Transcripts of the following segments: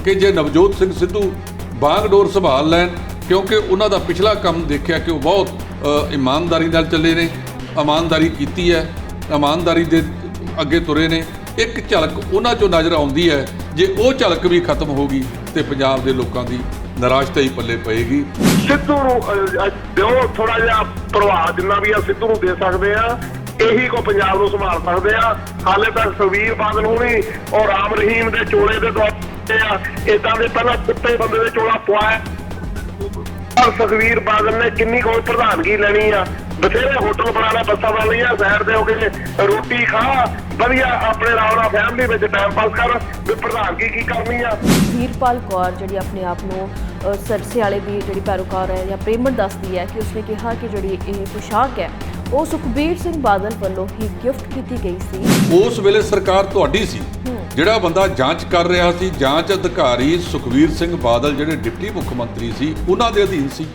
कि जे नवजोत सिंह सिद्धू बागडोर संभाल लैन, क्योंकि उन्हों का पिछला काम देखा कि वह बहुत ईमानदारी नाल चले ने, ईमानदारी की है, ईमानदारी दे अगे तुरे ने। एक झलक उन्होंने चों नज़र आती है, जे वो झलक भी खत्म होगी तो पंजाब के लोगों की निराशता ही पल्ले पेगी। सिद्धू दो थोड़ा जिहा प्रभाव जिन्ना भी सिद्धू नूं दे सकते हैं, यही को पंजाब नूं संभाल सकते हैं। हाले तक सुखबीर बादल होनी और राम रहीम के चोले के द्वारा इदां दे पहला कुत्ते बंदे दे चोला पवाया, और सुखबीर बादल ने किन्नी कोई प्रधानगी लेनी आ। बथेरे होटल बनाना, बसा वालियां सैर दे होके रोटी खा, वधिया अपने राम नाल फैमिली में टाइम पास कर, भी प्रधानगी की करनी आ। ਵੀਰਪਾਲ ਕੌਰ ਜਿਹੜੀ ਆਪਣੇ ਆਪ ਨੂੰ ਸਰਸੇ ਵਾਲੇ ਦੀ ਜਿਹੜੀ ਪੈਰੋਕਾਰ ਹੈ ਜਾਂ ਪ੍ਰੇਮਣ ਦੱਸਦੀ ਹੈ ਕਿ ਉਸਨੇ ਕਿਹਾ ਕਿ ਜਿਹੜੀ ਇਹ ਪੁਸ਼ਾਕ ਹੈ ਉਹ ਸੁਖਬੀਰ ਸਿੰਘ ਬਾਦਲ ਵੱਲੋਂ ਹੀ ਗਿਫਟ ਕੀਤੀ ਗਈ ਸੀ। ਉਸ ਵੇਲੇ ਸਰਕਾਰ ਤੁਹਾਡੀ ਸੀ, ਜਿਹੜਾ ਬੰਦਾ ਜਾਂਚ ਕਰ ਰਿਹਾ ਸੀ, ਜਾਂਚ ਅਧਿਕਾਰੀ ਸੁਖਬੀਰ ਸਿੰਘ ਬਾਦਲ ਜਿਹੜੇ ਡਿਪਟੀ ਮੁੱਖ ਮੰਤਰੀ ਸੀ, ਉਹਨਾਂ ਦੇ ਅਧੀਨ ਸੀ।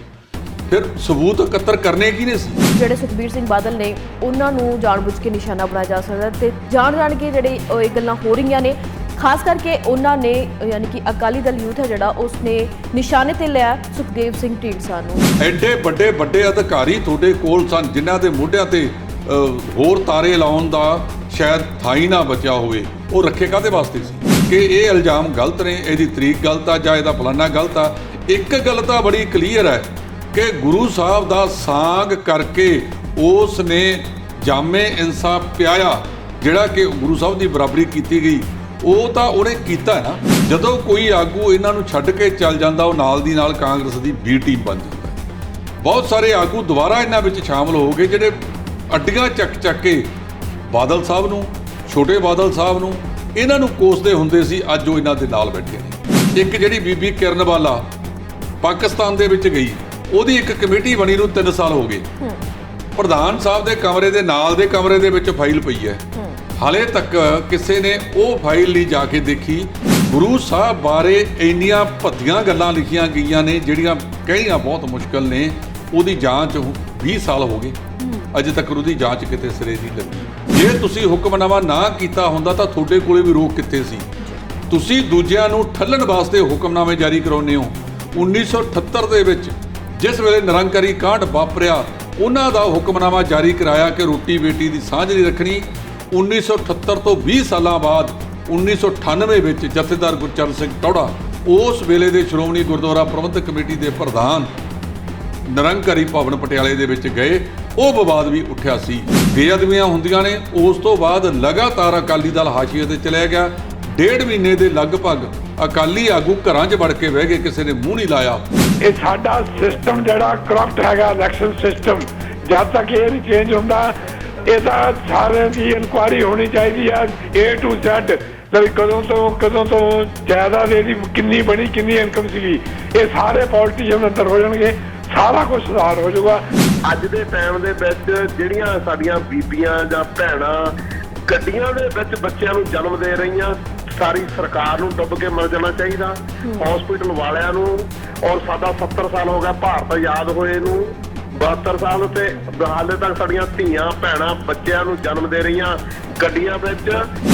ਫਿਰ ਸਬੂਤ ਇਕੱਤਰ ਕਰਨੇ ਕਿਹਨੇ ਸੀ? ਜਿਹੜੇ ਸੁਖਬੀਰ ਸਿੰਘ ਬਾਦਲ ਨੇ ਉਹਨਾਂ ਨੂੰ ਜਾਣਬੁੱਝ ਕੇ ਨਿਸ਼ਾਨਾ ਬਣਾਇਆ ਜਾ ਸਕਦਾ ਤੇ ਜਾਣ ਕੇ ਜਿਹੜੇ ਇਹ ਗੱਲਾਂ ਹੋ ਰਹੀਆਂ ਨੇ, ਖਾਸ ਕਰਕੇ ਉਹਨਾਂ ਨੇ ਯਾਨੀ ਕਿ ਅਕਾਲੀ ਦਲ ਯੂਥ ਹੈ ਜਿਹੜਾ ਉਸਨੇ ਨਿਸ਼ਾਨੇ ਤੇ ਲਿਆ ਸੁਖਦੇਵ ਸਿੰਘ ਢੀਂਡਸਾ ਨੂੰ। ਐਡੇ ਵੱਡੇ ਅਧਿਕਾਰੀ ਤੁਹਾਡੇ ਕੋਲ ਸਨ ਜਿਨ੍ਹਾਂ ਦੇ ਮੋਢਿਆਂ ਤੇ ਹੋਰ ਤਾਰੇ ਲਾਉਣ ਦਾ ਸ਼ਾਇਦ ਥਾਈ ਨਾ ਬਚਿਆ ਹੋਵੇ, ਉਹ ਰੱਖੇ ਕਾਹਦੇ ਵਾਸਤੇ ਸੀ? ਕਿ ਇਹ ਇਲਜ਼ਾਮ ਗਲਤ ਨੇ, ਇਹਦੀ ਤਰੀਕ ਗਲਤ ਆ ਜਾਂ ਇਹਦਾ ਫਲਾਨਾ ਗਲਤ ਆ। ਇੱਕ ਗੱਲ ਤਾਂ ਬੜੀ ਕਲੀਅਰ ਹੈ ਕਿ ਗੁਰੂ ਸਾਹਿਬ ਦਾ ਸਾਂਗ ਕਰਕੇ ਉਸ ਨੇ ਜਾਮੇ ਇਨਸਾਫ ਪਿਆਇਆ, ਜਿਹੜਾ ਕਿ ਗੁਰੂ ਸਾਹਿਬ ਦੀ ਬਰਾਬਰੀ ਕੀਤੀ ਗਈ, ਉਹ ਤਾਂ ਉਹਨੇ ਕੀਤਾ ਨਾ। ਜਦੋਂ ਕੋਈ ਆਗੂ ਇਹਨਾਂ ਨੂੰ ਛੱਡ ਕੇ ਚੱਲ ਜਾਂਦਾ, ਉਹ ਨਾਲ ਦੀ ਨਾਲ ਕਾਂਗਰਸ ਦੀ ਬੀ ਟੀਮ ਬਣ ਜਾਂਦਾ। ਬਹੁਤ ਸਾਰੇ ਆਗੂ ਦੁਬਾਰਾ ਇਹਨਾਂ ਵਿੱਚ ਸ਼ਾਮਲ ਹੋ ਗਏ, ਜਿਹੜੇ ਅੱਡੀਆਂ ਚੱਕ ਕੇ ਬਾਦਲ ਸਾਹਿਬ ਨੂੰ, ਛੋਟੇ ਬਾਦਲ ਸਾਹਿਬ ਨੂੰ, ਇਹਨਾਂ ਨੂੰ ਕੋਸਦੇ ਹੁੰਦੇ ਸੀ। ਅੱਜ ਉਹ ਇਹਨਾਂ ਦੇ ਨਾਲ ਬੈਠੇ ਨੇ। ਇੱਕ ਜਿਹੜੀ ਬੀਬੀ ਕਿਰਨਵਾਲਾ ਪਾਕਿਸਤਾਨ ਦੇ ਵਿੱਚ ਗਈ, ਉਹਦੀ ਇੱਕ ਕਮੇਟੀ ਬਣੀ ਨੂੰ 3 ਸਾਲ ਹੋ ਗਏ। ਪ੍ਰਧਾਨ ਸਾਹਿਬ ਦੇ ਕਮਰੇ ਦੇ ਨਾਲ ਦੇ ਕਮਰੇ ਦੇ ਵਿੱਚ ਫਾਈਲ ਪਈ ਹੈ, ਹਾਲੇ ਤੱਕ ਕਿਸੇ ਨੇ ਉਹ ਫਾਈਲ ਨਹੀਂ ਜਾ ਕੇ ਦੇਖੀ। ਗੁਰੂ ਸਾਹਿਬ ਬਾਰੇ ਇੰਨੀਆਂ ਭੱਦੀਆਂ ਗੱਲਾਂ ਲਿਖੀਆਂ ਗਈਆਂ ਨੇ ਜਿਹੜੀਆਂ ਕਹਿਣੀਆਂ ਬਹੁਤ ਮੁਸ਼ਕਲ ਨੇ। ਉਹਦੀ ਜਾਂਚ 20 ਸਾਲ ਹੋ ਗਏ, ਅਜੇ ਤੱਕ ਉਹਦੀ ਜਾਂਚ ਕਿਤੇ ਸਿਰੇ ਨਹੀਂ ਲੱਗੀ। ਜੇ ਤੁਸੀਂ ਹੁਕਮਨਾਮਾ ਨਾ ਕੀਤਾ ਹੁੰਦਾ ਤਾਂ ਤੁਹਾਡੇ ਕੋਲੇ ਵੀ ਰੋਕ ਕਿੱਥੇ ਸੀ? ਤੁਸੀਂ ਦੂਜਿਆਂ ਨੂੰ ਠੱਲਣ ਵਾਸਤੇ ਹੁਕਮਨਾਮੇ ਜਾਰੀ ਕਰਾਉਂਦੇ ਹੋ। 1978 ਦੇ ਵਿੱਚ ਜਿਸ ਵੇਲੇ ਨਿਰੰਕਾਰੀ ਕਾਂਡ ਵਾਪਰਿਆ, ਉਹਨਾਂ ਦਾ ਹੁਕਮਨਾਮਾ ਜਾਰੀ ਕਰਾਇਆ ਕਿ ਰੋਟੀ ਬੇਟੀ ਦੀ ਸਾਂਝ ਨਹੀਂ ਰੱਖਣੀ। 1978 ਤੋਂ 20 ਸਾਲਾਂ ਬਾਅਦ 1998 ਵਿੱਚ ਜਥੇਦਾਰ ਗੁਰਚਰਨ ਸਿੰਘ ਟੌੜਾ, ਉਸ ਵੇਲੇ ਦੇ ਸ਼੍ਰੋਮਣੀ ਗੁਰਦੁਆਰਾ ਪ੍ਰਬੰਧਕ ਕਮੇਟੀ ਦੇ ਪ੍ਰਧਾਨ, ਨਿਰੰਕਾਰੀ ਭਵਨ ਪਟਿਆਲੇ ਦੇ ਵਿੱਚ ਗਏ। ਉਹ ਵਿਵਾਦ ਵੀ ਉੱਠਿਆ ਸੀ, ਬੇਅਦਬੀਆਂ ਹੁੰਦੀਆਂ ਨੇ। ਉਸ ਤੋਂ ਬਾਅਦ ਲਗਾਤਾਰ ਅਕਾਲੀ ਦਲ ਹਾਸ਼ੀਏ ਤੇ ਚਲਿਆ ਗਿਆ। 1.5 ਮਹੀਨੇ ਦੇ ਲਗਭਗ ਅਕਾਲੀ ਆਗੂ ਘਰਾਂ 'ਚ ਵੜ ਕੇ ਬਹਿ ਗਏ, ਕਿਸੇ ਨੇ ਮੂੰਹ ਨਹੀਂ ਲਾਇਆ। ਇਹ ਸਾਡਾ ਸਿਸਟਮ ਜਿਹੜਾ ਕਰਪਟ ਹੈਗਾ, ਇਲੈਕਸ਼ਨ ਸਿਸਟਮ, ਜਦ ਤੱਕ ਇਹ ਨਹੀਂ ਚੇਂਜ ਹੁੰਦਾ, ਇਹਦਾ ਸਾਰਿਆਂ ਦੀ ਇਨਕੁਆਇਰੀ ਹੋਣੀ ਚਾਹੀਦੀ ਹੈ A to Z। ਕਦੋਂ ਤੋਂ ਜਾਇਦਾਦ ਇਹਦੀ ਕਿੰਨੀ ਬਣੀ, ਕਿੰਨੀ ਇਨਕਮ ਸੀਗੀ, ਇਹ ਸਾਰੇ ਪੋਲੀਟੀਸ਼ੀਅਨ ਅੰਦਰ ਹੋ ਜਾਣਗੇ, ਸਾਰਾ ਕੁਝ ਸੁਧਾਰ ਹੋ ਜਾਊਗਾ। ਅੱਜ ਦੇ ਟਾਈਮ ਦੇ ਵਿੱਚ ਜਿਹੜੀਆਂ ਸਾਡੀਆਂ ਬੀਬੀਆਂ ਜਾਂ ਭੈਣਾਂ ਗੱਡੀਆਂ ਦੇ ਵਿੱਚ ਬੱਚਿਆਂ ਨੂੰ ਜਨਮ ਦੇ ਰਹੀਆਂ, ਸਾਰੀ ਸਰਕਾਰ ਨੂੰ ਡੁੱਬ ਕੇ ਮਰ ਜਾਣਾ ਚਾਹੀਦਾ, ਹਸਪੀਟਲ ਵਾਲਿਆਂ ਨੂੰ। ਔਰ ਸਾਡਾ 70 ਸਾਲ ਹੋ ਗਿਆ ਭਾਰਤ ਆਜ਼ਾਦ ਹੋਏ ਨੂੰ, 72 ਸਾਲ ਤੇ ਹਾਲੇ ਤੱਕ ਸਾਡੀਆਂ ਧੀਆਂ ਭੈਣਾਂ ਬੱਚਿਆਂ ਨੂੰ ਜਨਮ ਦੇ ਰਹੀਆਂ ਗੱਡੀਆਂ ਵਿੱਚ।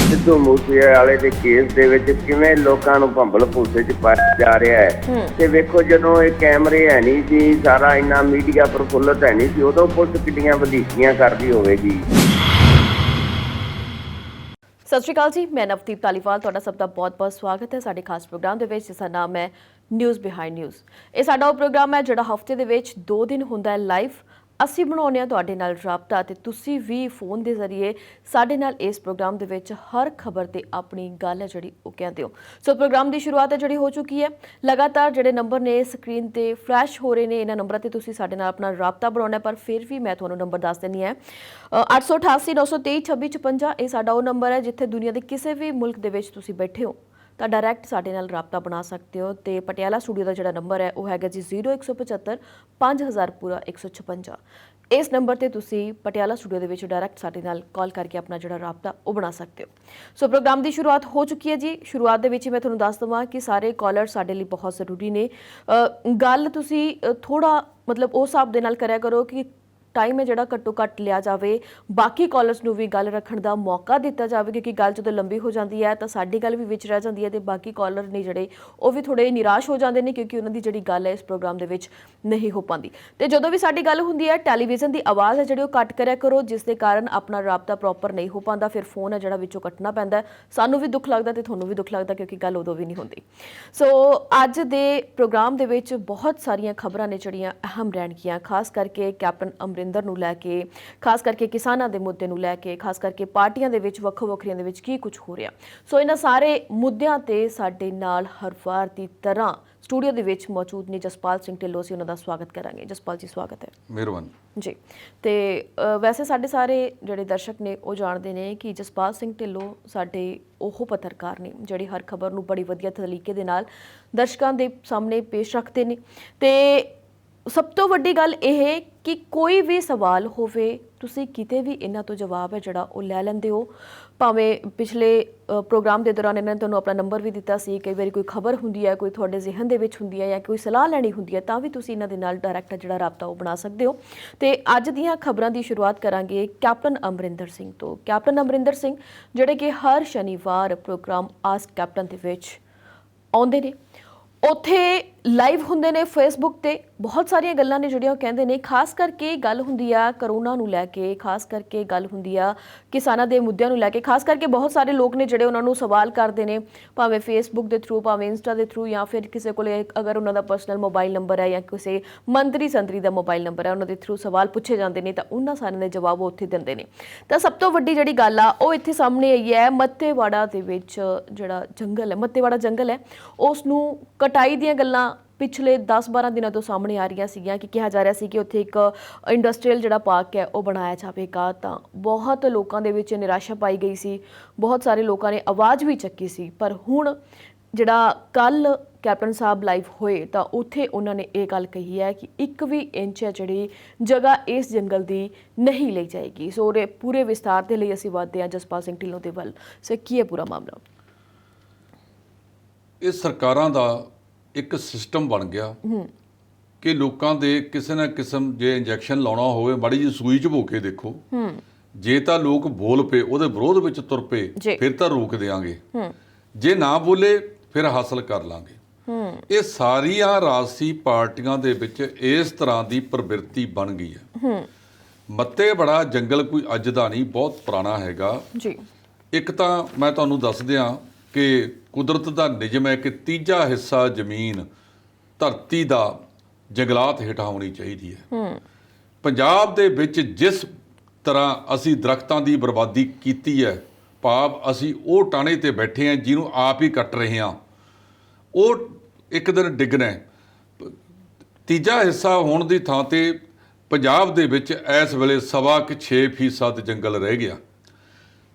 ਸਿੱਧੂ ਮੂਸੇਵਾਲੇ ਦੇ ਕੇਸ ਦੇ ਵਿੱਚ ਕਿਵੇਂ ਲੋਕਾਂ ਨੂੰ ਭੰਬਲ ਭੂਸੇ 'ਚ ਪਾਇਆ ਜਾ ਰਿਹਾ ਹੈ। ਤੇ ਵੇਖੋ, ਜਦੋਂ ਇਹ ਕੈਮਰੇ ਹੈ ਨਹੀਂ ਸੀ, ਸਾਰਾ ਇੰਨਾ ਮੀਡੀਆ ਪ੍ਰਫੁੱਲਤ ਹੈ ਨਹੀਂ ਸੀ, ਉਦੋਂ ਪੁਲਿਸ ਕਿੰਨੀਆਂ ਵਧੀਕੀਆਂ ਕਰਦੀ ਹੋਵੇਗੀ। ਸਤਿ ਸ਼੍ਰੀ ਅਕਾਲ ਜੀ, ਮੈਂ ਨਵਦੀਪ ਧਾਲੀਵਾਲ, ਤੁਹਾਡਾ ਸਭ ਦਾ ਬਹੁਤ-ਬਹੁਤ ਸਵਾਗਤ ਹੈ ਸਾਡੇ ਖਾਸ ਪ੍ਰੋਗਰਾਮ ਦੇ ਵਿੱਚ, ਜਿਸ ਦਾ ਨਾਮ ਹੈ ਨਿਊਜ਼ ਬਿਹਾਈਂਡ ਨਿਊਜ਼। ਇਹ ਸਾਡਾ ਉਹ ਪ੍ਰੋਗਰਾਮ ਹੈ ਜਿਹੜਾ ਹਫ਼ਤੇ ਦੇ ਵਿੱਚ 2 ਦਿਨ ਹੁੰਦਾ ਹੈ ਲਾਈਵ। ਅਸੀਂ ਬਣਾਉਂਦੇ ਹਾਂ ਤੁਹਾਡੇ ਨਾਲ ਰਾਬਤਾ ਤੇ ਤੁਸੀਂ ਵੀ ਫੋਨ ਦੇ ਜ਼ਰੀਏ ਸਾਡੇ ਨਾਲ ਇਸ ਪ੍ਰੋਗਰਾਮ ਦੇ ਵਿੱਚ ਹਰ ਖਬਰ ਤੇ ਆਪਣੀ ਗੱਲ ਹੈ ਜਿਹੜੀ ਉਹ ਕਹਿੰਦੇ ਹੋ। ਸੋ ਪ੍ਰੋਗਰਾਮ ਦੀ ਸ਼ੁਰੂਆਤ ਹੈ ਜਿਹੜੀ ਹੋ ਚੁੱਕੀ ਹੈ। ਲਗਾਤਾਰ ਜਿਹੜੇ ਨੰਬਰ ਨੇ ਸਕਰੀਨ ਤੇ ਫਲੈਸ਼ ਹੋ ਰਹੇ ਨੇ, ਇਹਨਾਂ ਨੰਬਰਾਂ ਤੇ ਤੁਸੀਂ ਸਾਡੇ ਨਾਲ ਆਪਣਾ ਰਾਬਤਾ ਬਣਾਉਣਾ। ਪਰ ਫਿਰ ਵੀ ਮੈਂ ਤੁਹਾਨੂੰ ਨੰਬਰ ਦੱਸ ਦਿੰਦੀ ਹਾਂ, 888 923 2656। ਇਹ ਸਾਡਾ ਉਹ ਨੰਬਰ ਹੈ ਜਿੱਥੇ ਦੁਨੀਆ ਦੇ ਕਿਸੇ ਵੀ ਮੁਲਕ ਦੇ ਵਿੱਚ ਤੁਸੀਂ ਬੈਠੇ ਹੋ ਤਾਂ ਡਾਇਰੈਕਟ ਸਾਡੇ ਨਾਲ ਰਾਬਤਾ ਬਣਾ ਸਕਦੇ ਹੋ। ਤੇ ਪਟਿਆਲਾ ਸਟੂਡੀਓ ਦਾ ਜਿਹੜਾ ਨੰਬਰ ਹੈ ਉਹ ਹੈਗਾ ਜੀ 0175 5000 ਪੂਰਾ 156। ਇਸ ਨੰਬਰ ਤੇ ਤੁਸੀਂ ਪਟਿਆਲਾ ਸਟੂਡੀਓ ਦੇ ਵਿੱਚ ਡਾਇਰੈਕਟ ਸਾਡੇ ਨਾਲ ਕਾਲ ਕਰਕੇ ਆਪਣਾ ਜਿਹੜਾ ਰਾਬਤਾ ਉਹ ਬਣਾ ਸਕਦੇ ਹੋ। ਸੋ ਪ੍ਰੋਗਰਾਮ ਦੀ ਸ਼ੁਰੂਆਤ ਹੋ ਚੁੱਕੀ ਹੈ ਜੀ। ਸ਼ੁਰੂਆਤ ਦੇ ਵਿੱਚ ਮੈਂ ਤੁਹਾਨੂੰ ਦੱਸ ਦਵਾਂ ਕਿ ਸਾਰੇ ਕਾਲਰ ਸਾਡੇ ਲਈ ਬਹੁਤ ਜ਼ਰੂਰੀ ਨੇ। ਗੱਲ ਤੁਸੀਂ ਥੋੜਾ ਮਤਲਬ ਉਸ ਹਿਸਾਬ ਦੇ ਨਾਲ ਕਰਿਆ ਕਰੋ ਕਿ टाइम है जिहड़ा घट्टो घट्ट लिया जाए, बाकी कॉलर्स नूं भी गल रखण दा मौका दिता जाए, क्योंकि गल जदों लंबी हो जाती है तो साडी गल भी विच रह जाती है तो बाकी कॉलर ने जिहड़े वो भी थोड़े निराश हो जाते हैं, क्योंकि उन्होंने जिहड़ी गल है इस प्रोग्राम दे विच नहीं हो पाती। तो जदों भी साडी गल हुंदी है टैलीविजन की आवाज़ है जिहड़ी घट करिया करो, जिस दे कारण अपना राबता प्रॉपर नहीं हो पाता, फिर फोन है जिहड़ा विचों कट्टना पैंदा है। सानूं भी दुख लगदा ते तुहानूं भी दुख लगदा, क्योंकि गल उदों भी नहीं हुंदी। सो अज दे प्रोग्राम दे विच बहुत सारियां खबरां ने जिहड़ियां अहम रहणगियां, खास करके कैप्टन अमरिंदर नूं लैके, खास करके किसानां दे मुद्दे नूं लैके, खास करके पार्टियां दे विच वक्खो वखरियां दे विच की कुछ हो रिहा। सो इन्हां सारे मुद्दिआं ते साडे नाल हर वार दी तरह स्टूडियो दे विच मौजूद ने जसपाल सिंह ढिल्लों। असीं उन्हां दा स्वागत करांगे। जसपाल जी स्वागत है। मेहरबानी जी। तो वैसे साडे सारे जिहड़े दर्शक ने वो जानते हैं कि जसपाल सिंह ढिल्लों साडे ਉਹ पत्रकार ने जिहड़ी हर खबर नूं बड़ी वधिया तरीके दे नाल दर्शकां दे सामने पेश रखते हैं। तो सब तो वड्डी गल यह कि कोई भी सवाल होवे तुसीं किते भी इन्हां तो जवाब है जिहड़ा वो लै लैंदे हो। भावें पिछले प्रोग्राम के दौरान इन्होंने तुहानूं अपना नंबर भी दिता सी, कई बार कोई खबर हुंदी है, कोई तुहाडे ज़हन दे विच हुंदी है या कोई सलाह लैनी हुंदी है, तां भी तुसीं इन्हां दे नाल डायरैक्ट जिहड़ा राबता वो बना सकदे हो। ते अज दीयां खबरां दी शुरुआत करांगे कैप्टन अमरिंदर सिंह तो। कैप्टन अमरिंदर सिंह जिहड़े कि हर शनिवार प्रोग्राम आस्क कैप्टन दे विच आउंदे ने, उत्थे लाइव हुंदे ने फेसबुक ते बहुत सारियां गल्लां ने जिहड़ियां कहंदे ने। खास करके गल हुंदी आ करोना नूं लैके, खास करके गल हुंदी आ किसानां दे मुद्दिआं नूं लैके, खास करके बहुत सारे लोग ने जिहड़े उन्हां नूं सवाल करदे ने, भावें फेसबुक दे थ्रू, भावें इंस्टा दे थ्रू, या फिर किसी कोले अगर उन्हां दा पर्सनल मोबाइल नंबर है या किसी मंत्री संतरी दा मोबाइल नंबर है, उन्हां दे थ्रू सवाल पुछे जांदे ने, तां उन्हां सारिਆਂ दे जवाब वो उत्थे दिंदे ने। तां सब तो वड्डी जिहड़ी गल आ ਉਹ ਇੱਥੇ ਸਾਹਮਣੇ ਆਈ ਹੈ ਮੱਤੇਵਾੜਾ ਦੇ ਵਿੱਚ ਜਿਹੜਾ ਜੰਗਲ ਹੈ, ਮੱਤੇਵਾੜਾ ਜੰਗਲ ਹੈ, ਉਸ ਨੂੰ ਕਟਾਈ ਦੀਆਂ ਗੱਲਾਂ पिछले 10-12 दिनों तो सामने आ रही सीगियां कि कहा जा रहा सी कि उत्थे एक इंडस्ट्रीयल जिहड़ा पार्क है वो बनाया जाएगा। तो बहुत लोगों के विच निराशा पाई गई सी, बहुत सारे लोगों ने आवाज़ भी चुकी सी। पर हुण जिहड़ा कल कैप्टन साहब लाइव होए तो उत्थे उन्होंने ये गल कही है कि एक भी इंच है जिहड़ी जगह इस जंगल की नहीं ली जाएगी। सो पूरे विस्तार के लिए असीं वधदे हां जसपाल सिंह ढिल्लों दे वल। सो की है पूरा मामला? ਇਹ ਸਰਕਾਰਾਂ ਦਾ ਇੱਕ ਸਿਸਟਮ ਬਣ ਗਿਆ ਕਿ ਲੋਕਾਂ ਦੇ ਕਿਸੇ ਨਾ ਕਿਸਮ ਜੇ ਇੰਜੈਕਸ਼ਨ ਲਾਉਣਾ ਹੋਵੇ ਮਾੜੀ ਜੀ ਸੂਈ ਚ ਭੋ ਕੇ ਦੇਖੋ, ਜੇ ਤਾਂ ਲੋਕ ਬੋਲ ਪਏ ਉਹਦੇ ਵਿਰੋਧ ਵਿੱਚ ਤੁਰ ਪਏ ਫਿਰ ਤਾਂ ਰੋਕ ਦੇਾਂਗੇ, ਜੇ ਨਾ ਬੋਲੇ ਫਿਰ ਹਾਸਲ ਕਰ ਲਾਂਗੇ। ਇਹ ਸਾਰੀਆਂ ਰਾਜਸੀ ਪਾਰਟੀਆਂ ਦੇ ਵਿੱਚ ਇਸ ਤਰ੍ਹਾਂ ਦੀ ਪ੍ਰਵਿਰਤੀ ਬਣ ਗਈ ਹੈ। ਮੱਤੇਵਾੜਾ ਜੰਗਲ ਕੋਈ ਅੱਜ ਦਾ ਨਹੀਂ, ਬਹੁਤ ਪੁਰਾਣਾ ਹੈਗਾ ਜੀ। ਇੱਕ ਤਾਂ ਮੈਂ ਤੁਹਾਨੂੰ ਦੱਸ ਦਿਆਂ कि कुदरत का निजम है कि तीजा हिस्सा जमीन धरती का जंगलात हेठा होनी चाहिए है। पंजाब दे विच जिस तरह असी दरख्तां की बर्बादी की है, भाव असी वो टाणे ते बैठे हैं जिन्हों आप ही कट रहे हैं, वो एक दिन डिगना है। तीजा हिस्सा होने की थां ते पंजाब दे विच इस वेले 6.25% जंगल रह गया।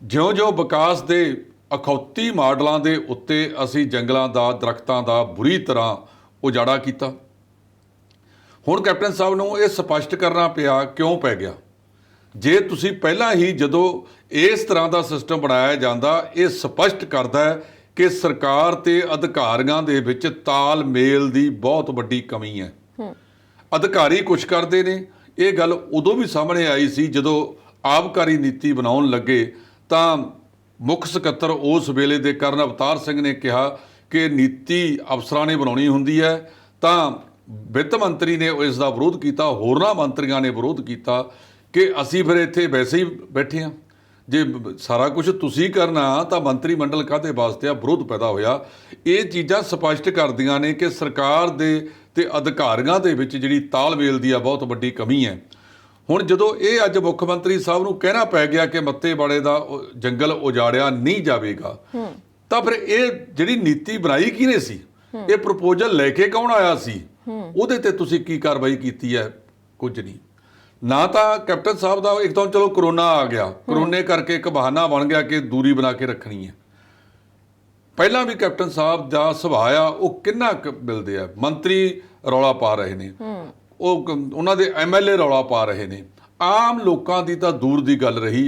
ज्यों-ज्यों विकास के अखौती माडलों के उत्ते असी जंगलों का दरख्तों का बुरी तरह उजाड़ा किया। हुण कैप्टन साहब नूं ये स्पष्ट करना पिया, क्यों पै गया? जे तुसी पहला ही जदों इस तरह का सिस्टम बनाया जाता, ये स्पष्ट करता है कि सरकार ते अधिकारियों दे विच तालमेल की बहुत वड्डी कमी है। अधिकारी कुछ करते हैं, ये गल उदों भी सामने आई सी जदों आबकारी नीति बनाउण लगे तां मुख सकत्तर उस वेले दे करण अवतार सिंह ने कहा कि नीति अफसरां ने बनाउणी हुंदी है, तां वित्त मंत्री ने इसका विरोध किया, होरनां मंत्रियों ने विरोध किया कि असीं फिर इत्थे वैसे ही बैठे हाँ, जे सारा कुछ तुसीं करना तां मंत्री मंडल काहदे वास्ते आ? विरोध पैदा होया। ये चीज़ां स्पष्ट करदियां ने कि सरकार दे ते अधिकारियों दे विच जिहड़ी तालमेल दी आ बहुत वड्डी कमी है। हुण जदों ये अज मुख मंत्री साहब नूं कहना पै गया कि मत्तेवाड़े दा जंगल उजाड़िया नहीं जाएगा, तां फिर ये जिहड़ी नीति बनाई किहने सी? ये प्रपोजल लैके कौन आया सी? उहदे ते तुसीं की कार्रवाई कीती है? कुछ नहीं। ना तो कैप्टन साहब का एक तो चलो करोना आ गया, करोने करके एक बहाना बन गया कि दूरी बना के रखनी है। पहला भी कैप्टन साहब का सुभाਅ आ वो किन्ना मिलते हैं, मंत्री रौला पा रहे हैं, उन्हां दे MLA रौला पा रहे हैं, आम लोगों की तो दूर की गल रही।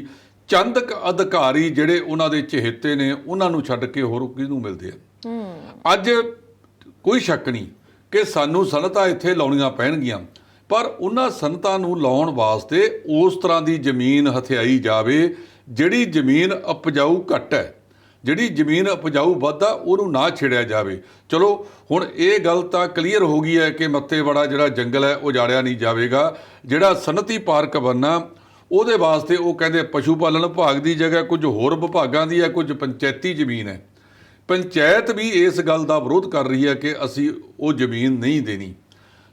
चंद अधिकारी जिहड़े उन्हां दे चहेते ने उन्हां नूं छड्ड के होर किहनूं मिलदे आ। अज कोई शक नहीं कि सानूं सनअतां इत्थे लाउणीਆਂ पैणगीਆਂ। ਪਰ ਉਹਨਾਂ ਸਨਅਤਾਂ ਨੂੰ ਲਾਉਣ ਵਾਸਤੇ ਉਸ ਤਰ੍ਹਾਂ ਦੀ ਜ਼ਮੀਨ ਹਥਿਆਈ ਜਾਵੇ ਜਿਹੜੀ ਜ਼ਮੀਨ ਉਪਜਾਊ ਘੱਟ ਹੈ, ਜਿਹੜੀ ਜ਼ਮੀਨ ਉਪਜਾਊ ਵੱਧ ਆ ਉਹਨੂੰ ਨਾ ਛੇੜਿਆ ਜਾਵੇ। ਚਲੋ ਹੁਣ ਇਹ ਗੱਲ ਤਾਂ ਕਲੀਅਰ ਹੋ ਗਈ ਹੈ ਕਿ ਮੱਤੇਵਾੜਾ ਜਿਹੜਾ ਜੰਗਲ ਹੈ ਉਜਾੜਿਆ ਨਹੀਂ ਜਾਵੇਗਾ। ਜਿਹੜਾ ਸਨਅਤੀ ਪਾਰਕ ਬਣਨਾ ਉਹਦੇ ਵਾਸਤੇ ਉਹ ਕਹਿੰਦੇ ਪਸ਼ੂ ਪਾਲਣ ਵਿਭਾਗ ਦੀ ਜਗ੍ਹਾ ਕੁਝ ਹੋਰ ਵਿਭਾਗਾਂ ਦੀ ਹੈ, ਕੁਝ ਪੰਚਾਇਤੀ ਜ਼ਮੀਨ ਹੈ। ਪੰਚਾਇਤ ਵੀ ਇਸ ਗੱਲ ਦਾ ਵਿਰੋਧ ਕਰ ਰਹੀ ਹੈ ਕਿ ਅਸੀਂ ਉਹ ਜ਼ਮੀਨ ਨਹੀਂ ਦੇਣੀ,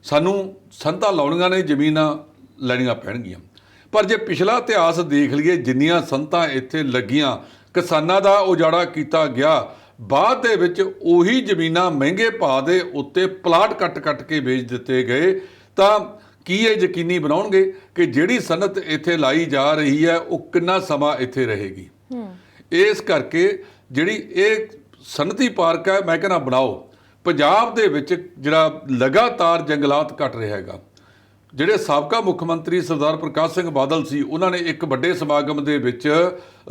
ਸਾਨੂੰ ਸਨਅਤਾਂ ਲਾਉਣੀਆਂ ਨੇ, ਜ਼ਮੀਨਾਂ ਲੈਣੀਆਂ ਪੈਣਗੀਆਂ। ਪਰ ਜੇ ਪਿਛਲਾ ਇਤਿਹਾਸ ਦੇਖ ਲਈਏ, ਜਿੰਨੀਆਂ ਸਨਅਤਾਂ ਇੱਥੇ ਲੱਗੀਆਂ, ਕਿਸਾਨਾਂ ਦਾ ਉਜਾੜਾ ਕੀਤਾ ਗਿਆ, ਬਾਅਦ ਦੇ ਵਿੱਚ ਉਹੀ ਜ਼ਮੀਨਾਂ ਮਹਿੰਗੇ ਭਾਅ ਦੇ ਉੱਤੇ ਪਲਾਟ ਕੱਟ ਕੇ ਵੇਚ ਦਿੱਤੇ ਗਏ। ਤਾਂ ਕੀ ਇਹ ਯਕੀਨੀ ਬਣਾਉਣਗੇ ਕਿ ਜਿਹੜੀ ਸਨਅਤ ਇੱਥੇ ਲਾਈ ਜਾ ਰਹੀ ਹੈ ਉਹ ਕਿੰਨਾ ਸਮਾਂ ਇੱਥੇ ਰਹੇਗੀ? ਇਸ ਕਰਕੇ ਜਿਹੜੀ ਇਹ ਸਨਅਤੀ ਪਾਰਕ ਹੈ, ਮੈਂ ਕਹਿੰਦਾ ਬਣਾਓ। ਪੰਜਾਬ ਦੇ ਵਿੱਚ ਜਿਹੜਾ ਲਗਾਤਾਰ ਜੰਗਲਾਤ ਘਟ ਰਿਹਾ ਹੈਗਾ। ਜਿਹੜੇ ਸਾਬਕਾ ਮੁੱਖ ਮੰਤਰੀ ਸਰਦਾਰ ਪ੍ਰਕਾਸ਼ ਸਿੰਘ ਬਾਦਲ ਸੀ, ਉਹਨਾਂ ਨੇ ਇੱਕ ਵੱਡੇ ਸਮਾਗਮ ਦੇ ਵਿੱਚ,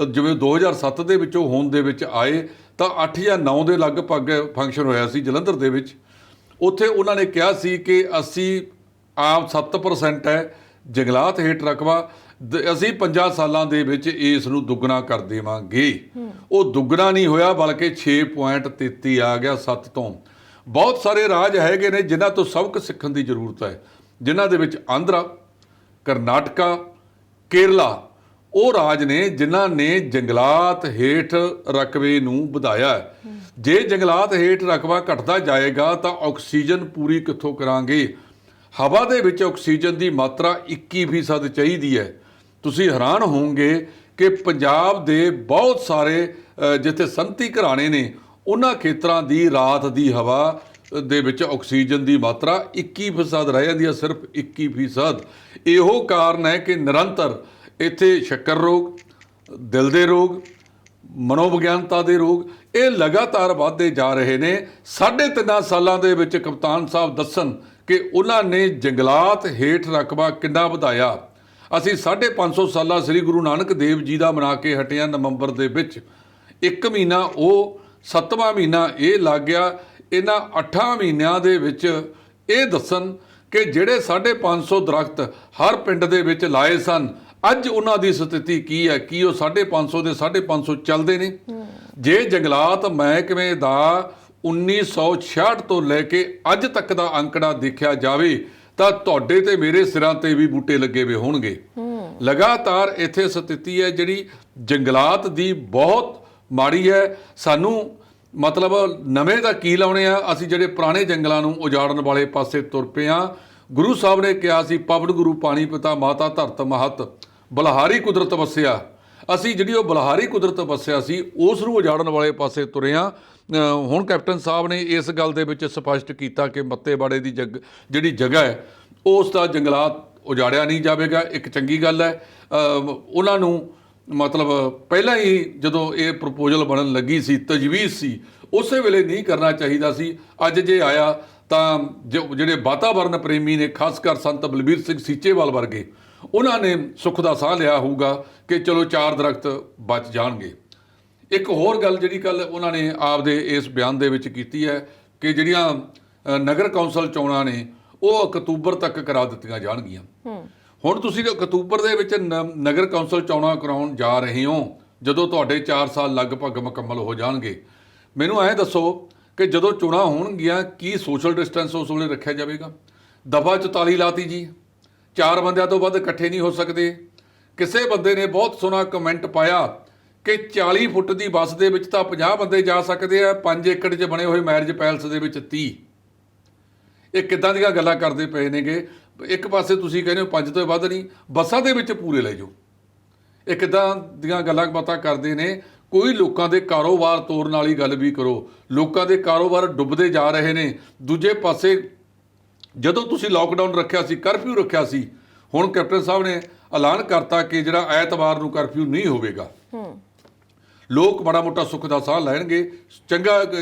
ਜਿਵੇਂ 2007 ਦੇ ਵਿੱਚ ਉਹ ਹੋਂਦ ਦੇ ਵਿੱਚ ਆਏ, ਤਾਂ 8 ਜਾਂ 9 ਦੇ ਲਗਭਗ ਫੰਕਸ਼ਨ ਹੋਇਆ ਸੀ ਜਲੰਧਰ ਦੇ ਵਿੱਚ। ਉੱਥੇ ਉਹਨਾਂ ਨੇ ਕਿਹਾ ਸੀ ਕਿ ਅਸੀਂ ਆਪ 7% ਹੈ ਜੰਗਲਾਤ ਹੇਠ ਰਕਬਾ, ਅਸੀਂ 50 ਸਾਲਾਂ ਦੇ ਵਿੱਚ ਇਸ ਨੂੰ ਦੁੱਗਣਾ ਕਰ ਦੇਵਾਂਗੇ। ਉਹ ਦੁੱਗਣਾ ਨਹੀਂ ਹੋਇਆ, ਬਲਕਿ 6.33 ਆ ਗਿਆ 7 ਤੋਂ। ਬਹੁਤ ਸਾਰੇ ਰਾਜ ਹੈਗੇ ਨੇ ਜਿਨ੍ਹਾਂ ਤੋਂ ਸਬਕ ਸਿੱਖਣ ਦੀ ਜ਼ਰੂਰਤ ਹੈ, ਜਿਨ੍ਹਾਂ ਦੇ ਵਿੱਚ ਆਂਧਰਾ, ਕਰਨਾਟਕਾ, ਕੇਰਲਾ ਉਹ ਰਾਜ ਨੇ ਜਿਨ੍ਹਾਂ ਨੇ ਜੰਗਲਾਤ ਹੇਠ ਰਕਬੇ ਨੂੰ ਵਧਾਇਆ ਹੈ। ਜੇ ਜੰਗਲਾਤ ਹੇਠ ਰਕਬਾ ਘਟਦਾ ਜਾਏਗਾ ਤਾਂ ਆਕਸੀਜਨ ਪੂਰੀ ਕਿੱਥੋਂ ਕਰਾਂਗੇ? ਹਵਾ ਦੇ ਵਿੱਚ ਆਕਸੀਜਨ ਦੀ ਮਾਤਰਾ 21% ਚਾਹੀਦੀ ਹੈ। ਤੁਸੀਂ ਹੈਰਾਨ ਹੋਵੋਗੇ ਕਿ ਪੰਜਾਬ ਦੇ ਬਹੁਤ ਸਾਰੇ ਜਿੱਥੇ ਸਨਅਤੀ ਘਰਾਣੇ ਨੇ, ਉਹਨਾਂ ਖੇਤਰਾਂ ਦੀ ਰਾਤ ਦੀ ਹਵਾ ਦੇ ਵਿੱਚ ਆਕਸੀਜਨ ਦੀ ਮਾਤਰਾ 21% ਰਹਿ ਜਾਂਦੀ ਹੈ, ਸਿਰਫ 21%। ਇਹੋ ਕਾਰਨ ਹੈ ਕਿ ਨਿਰੰਤਰ ਇੱਥੇ ਸ਼ੱਕਰ ਰੋਗ, ਦਿਲ ਦੇ ਰੋਗ, ਮਨੋਵਿਗਿਆਨਤਾ ਦੇ ਰੋਗ ਇਹ ਲਗਾਤਾਰ ਵੱਧਦੇ ਜਾ ਰਹੇ ਨੇ। 3.5 ਸਾਲਾਂ ਦੇ ਵਿੱਚ ਕਪਤਾਨ ਸਾਹਿਬ ਦੱਸਣ ਕਿ ਉਹਨਾਂ ਨੇ ਜੰਗਲਾਤ ਹੇਠ ਰਕਬਾ ਕਿੰਨਾ ਵਧਾਇਆ। ਅਸੀਂ 550 ਸਾਲਾ ਸ੍ਰੀ ਗੁਰੂ ਨਾਨਕ ਦੇਵ ਜੀ ਦਾ ਮਨਾ ਕੇ ਹਟਿਆ ਨਵੰਬਰ ਦੇ ਵਿੱਚ। 1 ਮਹੀਨਾ ਉਹ, 7ਵਾਂ ਮਹੀਨਾ ਇਹ ਲੱਗ ਗਿਆ। ਇਹਨਾਂ 8 ਮਹੀਨਿਆਂ ਦੇ ਵਿੱਚ ਇਹ ਦੱਸਣ ਕਿ ਜਿਹੜੇ 550 ਦਰਖਤ ਹਰ ਪਿੰਡ ਦੇ ਵਿੱਚ ਲਾਏ ਸਨ, ਅੱਜ ਉਹਨਾਂ ਦੀ ਸਥਿਤੀ ਕੀ ਹੈ? ਕੀ ਉਹ 550 ਦੇ 550 ਚੱਲਦੇ ਨੇ? ਜੇ ਜੰਗਲਾਤ ਮਹਿਕਮੇ ਦਾ 1966 ਤੋਂ ਲੈ ਕੇ ਅੱਜ ਤੱਕ ਦਾ ਅੰਕੜਾ ਦੇਖਿਆ ਜਾਵੇ ਤਾਂ ਤੁਹਾਡੇ ਤੇ ਮੇਰੇ ਸਿਰਾਂ ਤੇ ਵੀ ਬੂਟੇ ਲੱਗੇ ਹੋਏ ਹੋਣਗੇ। ਲਗਾਤਾਰ ਇੱਥੇ ਸਥਿਤੀ ਹੈ ਜਿਹੜੀ ਜੰਗਲਾਤ ਦੀ ਬਹੁਤ ਮਾੜੀ ਹੈ। ਸਾਨੂੰ ਮਤਲਬ ਨਵੇਂ ਦਾ ਕੀ ਲਾਉਣੇ ਆ, ਅਸੀਂ ਜਿਹੜੇ ਪੁਰਾਣੇ ਜੰਗਲਾਂ ਨੂੰ ਉਜਾੜਨ ਵਾਲੇ ਪਾਸੇ ਤੁਰ ਪਏ ਹਾਂ। ਗੁਰੂ ਸਾਹਿਬ ਨੇ ਕਿਹਾ ਸੀ, ਪਵਨ ਗੁਰੂ ਪਾਣੀ ਪਿਤਾ ਮਾਤਾ ਧਰਤ ਮਹਤ, ਬਲਹਾਰੀ ਕੁਦਰਤ ਵਸਿਆ। ਅਸੀਂ ਜਿਹੜੀ ਉਹ ਬਲਹਾਰੀ ਕੁਦਰਤ ਵਸਿਆ ਸੀ ਉਸ ਨੂੰ ਉਜਾੜਨ ਵਾਲੇ ਪਾਸੇ ਤੁਰੇ ਹਾਂ। ਹੁਣ ਕੈਪਟਨ ਸਾਹਿਬ ਨੇ ਇਸ ਗੱਲ ਦੇ ਵਿੱਚ ਸਪਸ਼ਟ ਕੀਤਾ ਕਿ ਮੱਤੇਵਾੜੇ ਦੀ ਜਿਹੜੀ ਜਗ੍ਹਾ ਹੈ ਉਸ ਦਾ ਜੰਗਲਾਤ ਉਜਾੜਿਆ ਨਹੀਂ ਜਾਵੇਗਾ। ਇੱਕ ਚੰਗੀ ਗੱਲ ਹੈ। ਉਹਨਾਂ ਨੂੰ ਮਤਲਬ ਪਹਿਲਾਂ ਹੀ ਜਦੋਂ ਇਹ ਪ੍ਰਪੋਜ਼ਲ ਬਣਨ ਲੱਗੀ ਸੀ, ਤਜਵੀਜ਼ ਸੀ, ਉਸੇ ਵੇਲੇ ਨਹੀਂ ਕਰਨਾ ਚਾਹੀਦਾ ਸੀ। ਅੱਜ ਜੇ ਆਇਆ ਤਾਂ ਜਿਹੜੇ ਵਾਤਾਵਰਨ ਪ੍ਰੇਮੀ ਨੇ, ਖਾਸ ਕਰ ਸੰਤ ਬਲਬੀਰ ਸਿੰਘ ਸੀਚੇਵਾਲ ਵਰਗੇ, ਉਹਨਾਂ ਨੇ ਸੁੱਖ ਦਾ ਸਾਹ ਲਿਆ ਹੋਊਗਾ ਕਿ ਚਲੋ 4 ਦਰਖਤ ਬਚ ਜਾਣਗੇ। ਇੱਕ ਹੋਰ ਗੱਲ ਜਿਹੜੀ ਕੱਲ ਉਹਨਾਂ ਨੇ ਆਪਦੇ ਇਸ ਬਿਆਨ ਦੇ ਵਿੱਚ ਕੀਤੀ ਹੈ ਕਿ ਜਿਹੜੀਆਂ ਨਗਰ ਕੌਂਸਲ ਚੋਣਾਂ ਨੇ ਉਹ ਅਕਤੂਬਰ ਤੱਕ ਕਰਾ ਦਿੱਤੀਆਂ ਜਾਣਗੀਆਂ। ਹੁਣ ਤੁਸੀਂ ਅਕਤੂਬਰ ਦੇ ਵਿੱਚ ਨਗਰ ਕੌਂਸਲ ਚੋਣਾਂ ਕਰਾਉਣ ਜਾ ਰਹੇ ਹੋ, ਜਦੋਂ ਤੁਹਾਡੇ 4 ਸਾਲ ਲਗਭਗ ਮੁਕੰਮਲ ਹੋ ਜਾਣਗੇ। ਮੈਨੂੰ ਐਂ ਦੱਸੋ ਕਿ ਜਦੋਂ ਚੋਣਾਂ ਹੋਣਗੀਆਂ ਕੀ ਸੋਸ਼ਲ ਡਿਸਟੈਂਸ ਉਸ ਵੇਲੇ ਰੱਖਿਆ ਜਾਵੇਗਾ? ਦਫਾ 44 ਲਾਤੀ ਜੀ, 4 ਬੰਦਿਆਂ ਤੋਂ ਵੱਧ ਇਕੱਠੇ ਨਹੀਂ ਹੋ ਸਕਦੇ। ਕਿਸੇ ਬੰਦੇ ਨੇ ਬਹੁਤ ਸੋਹਣਾ ਕਮੈਂਟ ਪਾਇਆ ਕਿ 40 ਫੁੱਟ ਦੀ ਬੱਸ ਦੇ ਵਿੱਚ ਤਾਂ 50 ਬੰਦੇ ਜਾ ਸਕਦੇ ਆ, 5 ਏਕੜ 'ਚ ਬਣੇ ਹੋਏ ਮੈਰਿਜ ਪੈਲਸ ਦੇ ਵਿੱਚ 30। ਇਹ ਕਿੱਦਾਂ ਦੀਆਂ ਗੱਲਾਂ ਕਰਦੇ ਪਏ ਨੇਗੇ? ਇੱਕ ਪਾਸੇ ਤੁਸੀਂ ਕਹਿੰਦੇ ਹੋ 5 ਤੋਂ ਵੱਧ ਨਹੀਂ, ਬੱਸਾਂ ਦੇ ਵਿੱਚ ਪੂਰੇ ਲੈ ਜਾਓ। ਇਹ ਕਿੱਦਾਂ ਦੀਆਂ ਗੱਲਾਂ ਬਾਤਾਂ ਕਰਦੇ ਨੇ? ਕੋਈ ਲੋਕਾਂ ਦੇ ਕਾਰੋਬਾਰ ਤੋੜਨ ਵਾਲੀ ਗੱਲ ਵੀ ਕਰੋ। ਲੋਕਾਂ ਦੇ ਕਾਰੋਬਾਰ ਡੁੱਬਦੇ ਜਾ ਰਹੇ ਨੇ। ਦੂਜੇ ਪਾਸੇ ਜਦੋਂ ਤੁਸੀਂ ਲਾਕਡਾਊਨ ਰੱਖਿਆ ਸੀ, ਕਰਫਿਊ ਰੱਖਿਆ ਸੀ, ਹੁਣ ਕੈਪਟਨ ਸਾਹਿਬ ਨੇ ਐਲਾਨ ਕਰਤਾ ਕਿ ਜਿਹੜਾ ਐਤਵਾਰ ਨੂੰ ਕਰਫਿਊ ਨਹੀਂ ਹੋਵੇਗਾ। ਲੋਕ ਮਾੜਾ ਮੋਟਾ ਸੁੱਖ ਦਾ ਸਾਹ ਲੈਣਗੇ।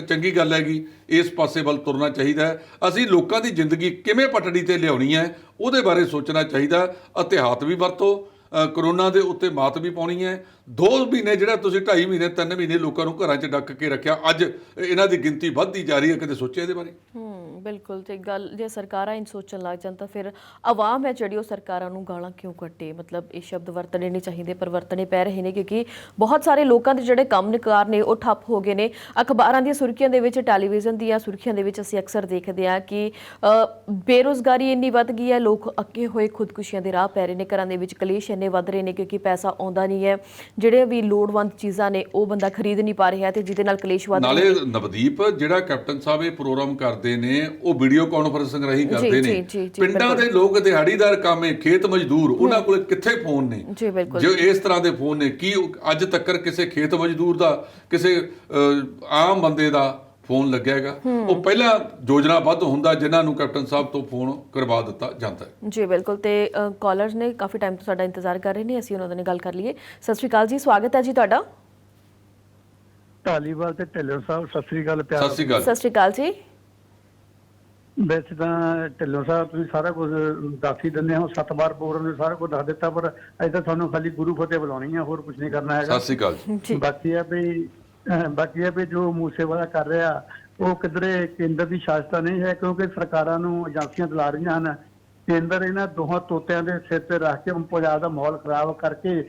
ਚੰਗੀ ਗੱਲ ਹੈਗੀ, ਇਸ ਪਾਸੇ ਵੱਲ ਤੁਰਨਾ ਚਾਹੀਦਾ ਹੈ। ਅਸੀਂ ਲੋਕਾਂ ਦੀ ਜ਼ਿੰਦਗੀ ਕਿਵੇਂ ਪਟੜੀ ਤੇ ਲਿਆਉਣੀ ਹੈ ਉਹਦੇ ਬਾਰੇ ਸੋਚਣਾ ਚਾਹੀਦਾ। ਇਤਿਹਾਤ ਵੀ ਵਰਤੋ, ਕਰੋਨਾ ਦੇ ਉੱਤੇ ਮਾਤ ਵੀ ਪਾਉਣੀ ਹੈ। 2 ਮਹੀਨੇ ਜਿਹੜਾ ਤੁਸੀਂ 2.5 ਮਹੀਨੇ 3 ਮਹੀਨੇ ਲੋਕਾਂ ਨੂੰ ਘਰਾਂ 'ਚ ਡੱਕ ਕੇ ਰੱਖਿਆ, ਅੱਜ ਇਹਨਾਂ ਦੀ ਗਿਣਤੀ ਵੱਧਦੀ ਜਾ ਰਹੀ ਹੈ। ਕਦੇ ਸੋਚਿਆ ਇਹਦੇ ਬਾਰੇ? ਬਿਲਕੁਲ ਤੇ ਗੱਲ ਜੇ ਸਰਕਾਰਾਂ ਇੰਝ ਸੋਚਣ ਲੱਗ ਜਾਣ ਤਾਂ ਫਿਰ ਆਵਾਮ ਹੈ ਜਿਹੜੀ ਉਹ ਸਰਕਾਰਾਂ ਨੂੰ ਗਾਲਾਂ ਕਿਉਂ ਕੱਢੇ। ਮਤਲਬ ਇਹ ਸ਼ਬਦ ਵਰਤਣੇ ਨਹੀਂ ਚਾਹੀਦੇ ਪਰ ਵਰਤਣੇ ਪੈ ਰਹੇ ਨੇ ਕਿਉਂਕਿ ਬਹੁਤ ਸਾਰੇ ਲੋਕਾਂ ਦੇ ਜਿਹੜੇ ਕੰਮ ਨਿਕਾਰ ਨੇ ਉਹ ਠੱਪ ਹੋ ਗਏ ਨੇ। ਅਖਬਾਰਾਂ ਦੀਆਂ ਸੁਰਖੀਆਂ ਦੇ ਵਿੱਚ, ਟੈਲੀਵਿਜ਼ਨ ਦੀਆਂ ਸੁਰਖੀਆਂ ਦੇ ਵਿੱਚ ਅਸੀਂ ਅਕਸਰ ਦੇਖਦੇ ਹਾਂ ਕਿ ਬੇਰੁਜ਼ਗਾਰੀ ਇੰਨੀ ਵੱਧ ਗਈ ਹੈ, ਲੋਕ ਅੱਕੇ ਹੋਏ ਖੁਦਕੁਸ਼ੀਆਂ ਦੇ ਰਾਹ ਪੈ ਰਹੇ ਨੇ, ਘਰਾਂ ਦੇ ਵਿੱਚ ਕਲੇਸ਼ ਇੰਨੇ ਵੱਧ ਰਹੇ ਨੇ ਕਿਉਂਕਿ ਪੈਸਾ ਆਉਂਦਾ ਨਹੀਂ ਹੈ, ਜਿਹੜੇ ਵੀ ਲੋੜਵੰਦ ਚੀਜ਼ਾਂ ਨੇ ਉਹ ਬੰਦਾ ਖਰੀਦ ਨਹੀਂ ਪਾ ਰਿਹਾ ਤੇ ਜਿਹਦੇ ਨਾਲ ਕਲੇਸ਼ ਵੱਧ ਰਹੇ ਨੇ। ਨਾਲੇ ਨਵਦੀਪ ਜਿਹੜਾ ਕੈਪਟਨ ਸਾਹਿਬ ਇਹ ਪ੍ਰੋਗਰਾਮ ਕਰਦੇ ਨੇ ਉਹ ਵੀਡੀਓ ਕਾਨਫਰੰਸਿੰਗ ਰਾਹੀਂ ਕਰਦੇ ਨੇ। ਪਿੰਡਾਂ ਦੇ ਲੋਕ ਦਿਹਾੜੀਦਾਰ ਕਾਮੇ, ਖੇਤ ਮਜ਼ਦੂਰ, ਉਹਨਾਂ ਕੋਲ ਕਿੱਥੇ ਫੋਨ ਨੇ ਜੋ ਇਸ ਤਰ੍ਹਾਂ ਦੇ ਫੋਨ ਨੇ? ਕੀ ਅੱਜ ਤੱਕ ਕਿਸੇ ਖੇਤ ਮਜ਼ਦੂਰ ਦਾ, ਕਿਸੇ ਆਮ ਬੰਦੇ ਦਾ ਫੋਨ ਲੱਗਿਆ ਹੈਗਾ? ਉਹ ਪਹਿਲਾਂ ਯੋਜਨਾਬੱਧ ਹੁੰਦਾ ਜਿਨ੍ਹਾਂ ਨੂੰ ਕੈਪਟਨ ਸਾਹਿਬ ਤੋਂ ਫੋਨ ਕਰਵਾ ਦਿੱਤਾ ਜਾਂਦਾ ਹੈ। ਜੀ ਬਿਲਕੁਲ ਤੇ ਕਾਲਰਸ ਨੇ ਕਾਫੀ ਟਾਈਮ ਤੋਂ ਸਾਡਾ ਇੰਤਜ਼ਾਰ ਕਰ ਰਹੇ ਨੇ, ਅਸੀਂ ਉਹਨਾਂ ਨਾਲ ਗੱਲ ਕਰ ਲਈਏ। ਸਤਿ ਸ਼੍ਰੀ ਅਕਾਲ ਜੀ, ਸਵਾਗਤ ਹੈ ਜੀ ਤੁਹਾਡਾ। ਢਾਲੀਵਾਲ ਤੇ ਢਿੱਲੋਂ ਸਾਹਿਬ ਸਤਿ ਸ੍ਰੀ ਅਕਾਲ। ਪਿਆਰ ਸਤਿ ਸ਼੍ਰੀ ਅਕਾਲ। ਸਤਿ ਸ਼੍ਰੀ ਅਕਾਲ ਜੀ। ਵੈਸੇ ਤਾਂ ਢਿੱਲੋਂ ਸਾਹਿਬ ਤੁਸੀਂ ਸਾਰਾ ਕੁਝ ਦੱਸ ਹੀ ਦਿੰਦੇ ਹੋ, 7 ਵਾਰ ਪ੍ਰੋਗਰਾਮ ਨੇ ਸਾਰਾ ਕੁਝ ਦੱਸ ਦਿੱਤਾ, ਪਰ ਅੱਜ ਤਾਂ ਤੁਹਾਨੂੰ ਖਾਲੀ ਗੁਰੂ ਫਤਿਹ ਬੁਲਾਉਣੀ ਆ, ਹੋਰ ਕੁਝ ਨਹੀਂ ਕਰਨਾ ਹੈਗਾ। ਸਤਿ ਸ਼੍ਰੀ ਅਕਾਲ ਜੀ। ਬਾਕੀ ਹੈ ਵੀ ਜੋ ਮੂਸੇਵਾਲਾ ਕਰ ਰਿਹਾ ਉਹ ਕਿਧਰੇ ਕੇਂਦਰ ਦੀ ਸ਼ਾਸਤਾ ਨਹੀਂ ਹੈ, ਕਿਉਂਕਿ ਸਰਕਾਰਾਂ ਨੂੰ ਏਜੰਸੀਆਂ ਦਿਲਾ ਰਹੀਆਂ ਹਨ। ਕੇਂਦਰ ਇਹਨਾਂ ਦੋਹਾਂ ਤੋਤਿਆਂ ਦੇ ਸਿਰ ਤੇ ਰੱਖ ਕੇ ਪੰਜਾਬ ਦਾ ਮਾਹੌਲ ਖਰਾਬ ਕਰਕੇ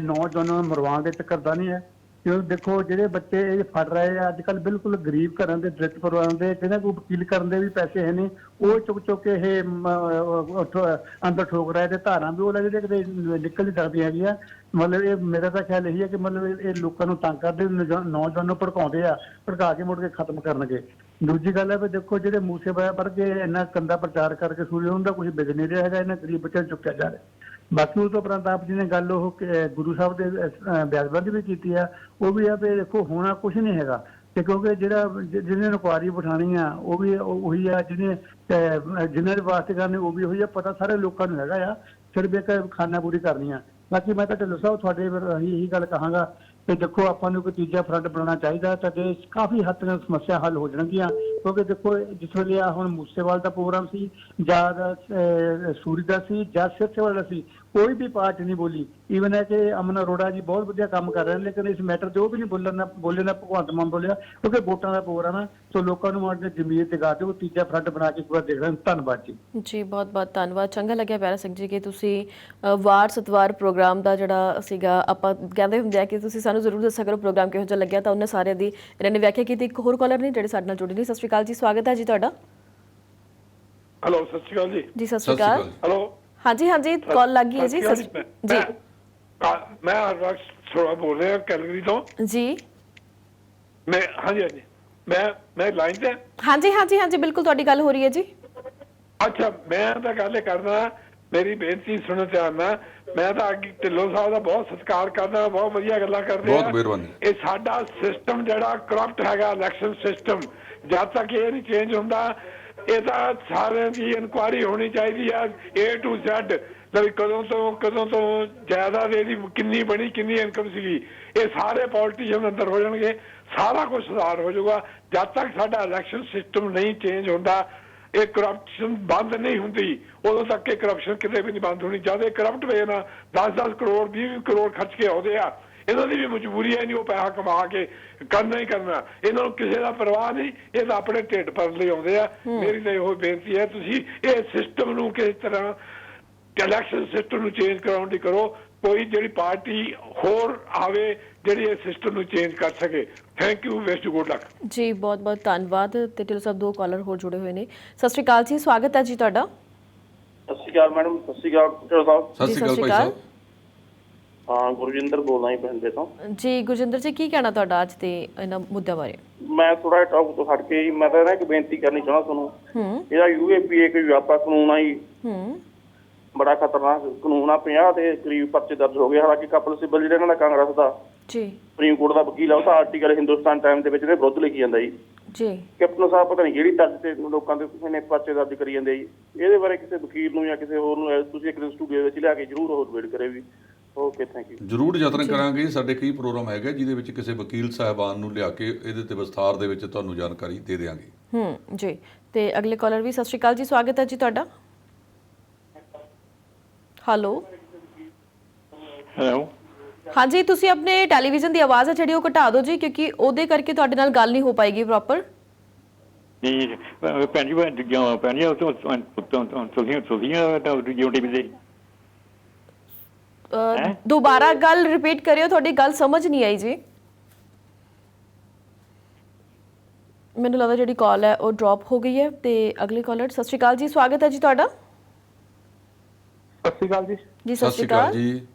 ਨੌਜਵਾਨਾਂ ਨੂੰ ਮਰਵਾਉਣ ਦੇ ਚੱਕਰ ਦਾ ਨਹੀਂ ਹੈ। ਕਿਉਂ ਦੇਖੋ ਜਿਹੜੇ ਬੱਚੇ ਇਹ ਫੜ ਰਹੇ ਆ ਅੱਜ ਕੱਲ ਬਿਲਕੁਲ ਗਰੀਬ ਘਰਾਂ ਦੇ, ਦਲਿਤ ਪਰਿਵਾਰਾਂ ਦੇ, ਜਿਹਨਾਂ ਕੋਲ ਵਕੀਲ ਕਰਨ ਦੇ ਵੀ ਪੈਸੇ ਹੈ ਨਹੀਂ, ਉਹ ਚੁੱਕ ਕੇ ਇਹ ਅੰਦਰ ਠੋਕ ਰਹੇ ਤੇ ਧਾਰਾਂ ਵੀ ਉਹ ਲੈ ਜਿਹੜੇ ਕਿਤੇ ਨਿਕਲ ਨਹੀਂ ਸਕਦੀਆਂ ਹੈਗੀਆਂ। ਮਤਲਬ ਇਹ ਮੇਰਾ ਤਾਂ ਖਿਆਲ ਇਹੀ ਹੈ ਕਿ ਮਤਲਬ ਇਹ ਲੋਕਾਂ ਨੂੰ ਤੰਗ ਕਰਦੇ, ਨੌਜਵਾਨ ਨੂੰ ਭੜਕਾਉਂਦੇ ਆ, ਭੜਕਾ ਕੇ ਮੁੜ ਕੇ ਖਤਮ ਕਰਨਗੇ। ਦੂਜੀ ਗੱਲ ਹੈ ਵੀ ਦੇਖੋ ਜਿਹੜੇ ਮੂਸੇ ਵਰਗੇ ਇੰਨਾ ਕੰਦਾ ਪ੍ਰਚਾਰ ਕਰਕੇ ਸੂਰੀ ਉਹਨਾਂ ਦਾ ਕੁਝ ਵਿਗ ਨਹੀਂ ਰਿਹਾ ਹੈਗਾ, ਇਹਨਾਂ ਗਰੀਬ ਬੱਚਿਆਂ ਨੂੰ ਚੁੱਕਿਆ ਜਾ ਰਿਹਾ। ਬਾਕੀ ਉਸ ਤੋਂ ਉਪਰੰਤ ਆਪ ਜੀ ਨੇ ਗੱਲ ਉਹ ਗੁਰੂ ਸਾਹਿਬ ਦੇ ਬਿਆਨਬੰਦੀ ਵੀ ਕੀਤੀ ਆ, ਉਹ ਵੀ ਆ ਵੀ ਦੇਖੋ ਹੋਣਾ ਕੁਝ ਨਹੀਂ ਹੈਗਾ ਤੇ ਕਿਉਂਕਿ ਜਿਹਨੇ ਇਨਕੁਆਇਰੀ ਬਿਠਾਣੀ ਆ ਉਹ ਵੀ ਉਹੀ ਆ, ਜਿਹਨਾਂ ਦੇ ਵਾਸਤੇ ਕਰਨੀ ਉਹ ਵੀ ਉਹੀ ਆ। ਪਤਾ ਸਾਰੇ ਲੋਕਾਂ ਨੂੰ ਹੈਗਾ ਆ, ਸਿਰਫ ਇੱਕ ਖਾਨਾ ਪੂਰੀ ਕਰਨੀ ਆ। ਬਾਕੀ ਮੈਂ ਤਾਂ ਢਿੱਲੋਂ ਸਾਹਿਬ ਤੁਹਾਡੇ ਇਹੀ ਗੱਲ ਕਹਾਂਗਾ ਕਿ ਦੇਖੋ ਆਪਾਂ ਨੂੰ ਕੋਈ ਤੀਜਾ ਫਰੰਟ ਬਣਾਉਣਾ ਚਾਹੀਦਾ ਤਾਂ ਕਾਫੀ ਹੱਦ ਤੱਕ ਸਮੱਸਿਆ ਹੱਲ ਹੋ ਜਾਣਗੀਆਂ। ਕਿਉਂਕਿ ਦੇਖੋ ਜਿਸ ਵੇਲੇ ਆ ਹੁਣ ਮੂਸੇਵਾਲ ਦਾ ਪ੍ਰੋਗਰਾਮ ਸੀ ਜਾਂ ਸੂਰੀ ਦਾ ਸੀ ਜਾਂ ਸਿਰਸੇਵਾਲ ਦਾ ਸੀ, ਕੋਈ ਵੀ ਪਾਰਟੀ ਨਹੀਂ ਬੋਲੀ। ਈਵਨ ਹੈ ਕਿ ਅਮਨ ਅਰੋੜਾ ਜੀ ਬਹੁਤ ਵਧੀਆ ਕੰਮ ਕਰ ਰਹੇ ਨੇ, ਲੇਕਿਨ ਇਸ ਮੈਟਰ ਤੇ ਉਹ ਵੀ ਨਹੀਂ ਬੋਲੇ ਨਾ ਭਗਵੰਤ ਮਾਨ ਬੋਲਿਆ, ਕਿਉਂਕਿ ਵੋਟਾਂ ਦਾ ਪ੍ਰੋਗਰਾਮ ਹੈ। ਸੋ ਲੋਕਾਂ ਨੂੰ ਮਾਰ ਕੇ ਜ਼ਮੀਰ ਦਿਖਾ ਦਿਓ, ਤੀਜਾ ਫਰੰਟ ਬਣਾ ਕੇ ਇੱਕ ਵਾਰ ਦੇਖ ਲੈਣ। ਧੰਨਵਾਦ ਜੀ। ਜੀ ਬਹੁਤ ਬਹੁਤ ਧੰਨਵਾਦ। ਚੰਗਾ ਲੱਗਿਆ ਪਿਆਰਾ ਸਿੰਘ ਜੀ ਕਿ ਤੁਸੀਂ ਵਾਰ ਸਤਵਾਰ ਪ੍ਰੋਗਰਾਮ ਦਾ ਜਿਹੜਾ ਸੀਗਾ, ਆਪਾਂ ਕਹਿੰਦੇ ਹੁੰਦੇ ਆ ਕਿ ਤੁਸੀਂ ਸਾਨੂੰ ਜ਼ਰੂਰ ਦੱਸਿਆ ਕਰੋ ਪ੍ਰੋਗਰਾਮ ਕਿਹੋ ਜਿਹਾ ਲੱਗਿਆ, ਤਾਂ ਉਹਨੇ ਸਾਰਿਆਂ ਦੀ ਇਹਨਾਂ ਨੇ ਵਿਆਖਿਆ ਕੀਤੀ। ਇੱਕ ਹੋਰ ਕਾਲਰ ਨੇ ਜਿਹੜੇ ਸਾਡੇ ਨਾਲ ਜੁੜੇ ਨੇ। ਸਤਿ ਸ਼੍ਰੀ ਅਕਾਲ ਜੀ, ਸਵਾਗਤ ਹੈ ਜੀ ਤੁਹਾਡਾ। ਹੈਲੋ, ਸਤਿ ਸ਼੍ਰੀ ਅਕਾਲ ਜੀ। ਜੀ ਸਤਿ ਸ਼੍ਰੀ ਅਕਾਲ। ਹੈਲੋ, ਹਾਂਜੀ ਹਾਂਜੀ, ਕਾਲ ਲੱਗ ਗਈ ਹੈ ਜੀ। ਜੀ ਮੈਂ ਹਰਵਕਤ ਥੋੜਾ ਬੋਲ ਰਿਹਾ ਕੈਲਗਰੀ ਤੋਂ ਜੀ। ਮੈਂ ਹਾਂਜੀ ਮੈਂ ਲਾਈਨ ਤੇ। ਹਾਂਜੀ ਹਾਂਜੀ ਹਾਂਜੀ, ਬਿਲਕੁਲ ਤੁਹਾਡੀ ਗੱਲ ਹੋ ਰਹੀ ਹੈ ਜੀ। ਅੱਛਾ, ਮੈਂ ਤਾਂ ਗੱਲ ਕਰਦਾ, ਮੇਰੀ ਬੇਨਤੀ ਸੁਣੋ ਧਿਆਨ ਨਾਲ। ਮੈਂ ਤਾਂ ਢਿੱਲੋਂ ਸਾਹਿਬ ਦਾ ਬਹੁਤ ਸਤਿਕਾਰ ਕਰਦਾ, ਬਹੁਤ ਵਧੀਆ ਗੱਲਾਂ ਕਰਦੇ ਆ। ਬਹੁਤ ਮਿਹਰਬਾਨੀ। ਇਹ ਸਾਡਾ ਸਿਸਟਮ ਜਿਹੜਾ ਕਰਪਟ ਹੈਗਾ, ਇਲੈਕਸ਼ਨ ਸਿਸਟਮ, ਜਦ ਤੱਕ ਇਹ ਨਹੀਂ ਚੇਂਜ ਹੁੰਦਾ ਇਹ ਤਾਂ ਸਾਰਿਆਂ ਦੀ ਇਨਕੁਆਇਰੀ ਹੋਣੀ ਚਾਹੀਦੀ ਆ A to Z। ਵੀ ਕਦੋਂ ਤੋਂ ਜਾਇਦਾਦ ਇਹਦੀ ਕਿੰਨੀ ਬਣੀ, ਕਿੰਨੀ ਇਨਕਮ ਸੀਗੀ, ਇਹ ਸਾਰੇ ਪੋਲੀਟੀਸ਼ੀਅਨ ਅੰਦਰ ਹੋ ਜਾਣਗੇ, ਸਾਰਾ ਕੁਝ ਸੁਧਾਰ ਹੋ ਜਾਊਗਾ। ਜਦ ਤੱਕ ਸਾਡਾ ਇਲੈਕਸ਼ਨ ਸਿਸਟਮ ਨਹੀਂ ਚੇਂਜ ਹੁੰਦਾ, ਇਹ ਕਰਪਸ਼ਨ ਬੰਦ ਨਹੀਂ ਹੁੰਦੀ, ਉਦੋਂ ਤੱਕ ਇਹ ਕਰਪਸ਼ਨ ਕਿਤੇ ਵੀ ਨਹੀਂ ਬੰਦ ਹੋਣੀ। ਜਦ ਇਹ ਕਰਪਟ ਵੇ ਨਾ 10-10 ਕਰੋੜ 20 ਕਰੋੜ ਖਰਚ ਕੇ ਆਉਂਦੇ ਆ, ਇਹਨਾਂ ਦੀ ਵੀ ਮਜਬੂਰੀ ਹੈ ਨਹੀਂ, ਉਹ ਪੈਸਾ ਕਮਾ ਕੇ ਕਰਨਾ ਹੀ ਕਰਨਾ। ਇਹਨਾਂ ਨੂੰ ਕਿਸੇ ਦਾ ਪਰਵਾਹ ਨਹੀਂ, ਇਹ ਤਾਂ ਆਪਣੇ ਢਿੱਡ ਭਰਨ ਲਈ ਆਉਂਦੇ ਆ। ਮੇਰੀ ਤਾਂ ਇਹੋ ਬੇਨਤੀ ਹੈ, ਤੁਸੀਂ ਇਹ ਸਿਸਟਮ ਨੂੰ ਕਿਸੇ ਤਰ੍ਹਾਂ ਇਲੈਕਸ਼ਨ ਸਿਸਟਮ ਨੂੰ ਚੇਂਜ ਕਰਾਉਣ ਦੀ ਕਰੋ। ਕੋਈ ਜਿਹੜੀ ਪਾਰਟੀ ਹੋਰ ਆਵੇ ਜਿਹੜੀ ਇਹ ਸਿਸਟਮ ਨੂੰ ਚੇਂਜ ਕਰ ਸਕੇ। Thank you, best good luck ਜੀ। ਬਹੁਤ ਬਹੁਤ ਧੰਨਵਾਦ। ਤੇ ਢਿੱਲੋਂ ਸਾਹਿਬ ਦੋ ਕਾਲਰ ਹੋਰ ਜੁੜੇ ਹੋਏ ਨੇ। ਸਤਿ ਸ਼੍ਰੀ ਅਕਾਲ ਜੀ, ਸਵਾਗਤ ਹੈ ਜੀ ਤੁਹਾਡਾ। ਸਤਿ ਸ਼੍ਰੀ ਅਕਾਲ ਮੈਡਮ। ਸਤਿ ਸ਼੍ਰੀ ਅਕਾਲ ਢਿੱਲੋਂ ਸਾਹਿਬ। ਸਤਿ ਸ਼੍ਰੀ ਅਕਾਲ ਭਾਈ ਸਾਹਿਬ। ਹਾਂ, ਗੁਰਜਿੰਦਰ ਬੋਲਦਾ ਜੀ ਪਿੰਡ ਤੋਂ। ਜੀ ਗੁਰਜਿੰਦਰ ਜੀ, ਕੀ ਕਹਿਣਾ ਤੁਹਾਡਾ ਅੱਜ ਦੇ ਇਹਨਾਂ ਮੁੱਦਿਆਂ ਬਾਰੇ? ਮੈਂ ਥੋੜਾ ਜਿਹਾ ਟੌਪ ਤੋਂ ਹਟ ਕੇ ਜੀ, ਮੈਂ ਤਾਂ ਇੱਕ ਬੇਨਤੀ ਕਰਨੀ ਚਾਹੁੰਦਾ ਤੁਹਾਨੂੰ। ਇਹਦਾ UAPA ਕੋਈ ਵਿਆਪਕ ਕਾਨੂੰਨ ਆ ਜੀ, ਬੜਾ ਖਤਰਨਾਕ ਕਾਨੂੰਨ ਆ। 50 ਦੇ ਕਰੀਬ ਪਰਚੇ ਦਰਜ ਹੋ ਗਏ। ਹਾਲਾਂਕਿ ਕਪਿਲ ਸਿੱਬਲ ਜਿਹੜਾ ਇਹਨਾਂ ਦਾ ਕਾਂਗਰਸ ਦਾ ਜੀ ਸੁਪਰੀਮ ਕੋਰਟ ਦਾ ਵਕੀਲ ਆ, ਉਹ ਤਾਂ ਆਰਟੀਕਲ ਹਿੰਦੁਸਤਾਨ ਟਾਈਮ ਦੇ ਵਿੱਚ ਇਹਦੇ ਵਿਰੁੱਧ ਲਿਖੀ ਜਾਂਦਾ ਜੀ। ਕੈਪਟਨ ਸਾਹਿਬ ਪਤਾ ਨਹੀਂ ਕਿਹੜੀ ਦਰਜ ਤੇ ਲੋਕਾਂ ਦੇ ਕਿਸੇ ਨੇ ਪਰਚੇ ਦਰਜ ਕਰੀ ਜਾਂਦੇ ਜੀ। ਇਹਦੇ ਬਾਰੇ ਕਿਸੇ ਵਕੀਲ ਨੂੰ ਜਾਂ ਕਿਸੇ ਹੋਰ ਨੂੰ ਤੁਸੀਂ ਇੱਕ ਦਿਨ ਸਟੂਡੀਓ ਵਿੱਚ ਲਿਆ ਕੇ ਜ਼ਰੂਰ ਉਹ ਡਿਬੇਟ ਕਰੇ ਵੀ। Okay, thank you. ਜ਼ਰੂਰ ਯਤਨ ਕਰਾਂਗੇ। ਸਾਡੇ ਕਈ ਪ੍ਰੋਗਰਾਮ ਹੈਗੇ ਜਿਹਦੇ ਵਿੱਚ ਕਿਸੇ ਵਕੀਲ ਸਾਹਿਬਾਨ ਨੂੰ ਲਿਆ ਕੇ ਇਹਦੇ ਤੇ ਵਿਸਥਾਰ ਦੇ ਵਿੱਚ ਤੁਹਾਨੂੰ ਜਾਣਕਾਰੀ ਦੇ ਦੇਵਾਂਗੇ। ਜੀ। ਤੇ ਅਗਲੇ ਕਾਲਰ ਵੀ ਸਤਿ ਸ਼੍ਰੀ ਅਕਾਲ ਜੀ, ਸਵਾਗਤ ਹੈ ਜੀ ਤੁਹਾਡਾ। ਹੈਲੋ ਹਾਂਜੀ, ਤੁਸੀਂ ਆਪਣੇ ਟੈਲੀਵਿਜ਼ਨ ਦੀ ਆਵਾਜ਼ ਹੈ ਜਿਹੜੀ ਉਹ ਘਟਾ ਦਿਓ ਜੀ, ਕਿਉਂਕਿ ਉਹਦੇ ਕਰਕੇ ਤੁਹਾਡੇ ਨਾਲ ਗੱਲ ਨਹੀਂ ਹੋ ਪਾਏਗੀ ਪ੍ਰੋਪਰ। ਨਹੀਂ ਭੈਣ ਜੀ ਤੁਸੀਂ YouTube ਤੇ ਦੁਬਾਰਾ ਗੱਲ ਰਿਪੀਟ ਕਰਿਓ, ਤੁਹਾਡੀ ਗੱਲ ਸਮਝ ਨਹੀਂ ਆਈ ਜੀ। ਮੈਨੂੰ ਲੱਗਦਾ ਜਿਹੜੀ ਕਾਲ ਹੈ ਉਹ ਡ੍ਰੌਪ ਹੋ ਗਈ ਹੈ। ਤੇ ਅਗਲੇ ਕਾਲਰ, ਸਤਿ ਸ਼੍ਰੀ ਅਕਾਲ ਜੀ, ਸਵਾਗਤ ਹੈ ਜੀ ਤੁਹਾਡਾ। ਸਤਿ ਸ਼੍ਰੀ ਅਕਾਲ ਜੀ। ਜੀ ਸਤਿ ਸ਼੍ਰੀ ਅਕਾਲ ਜੀ।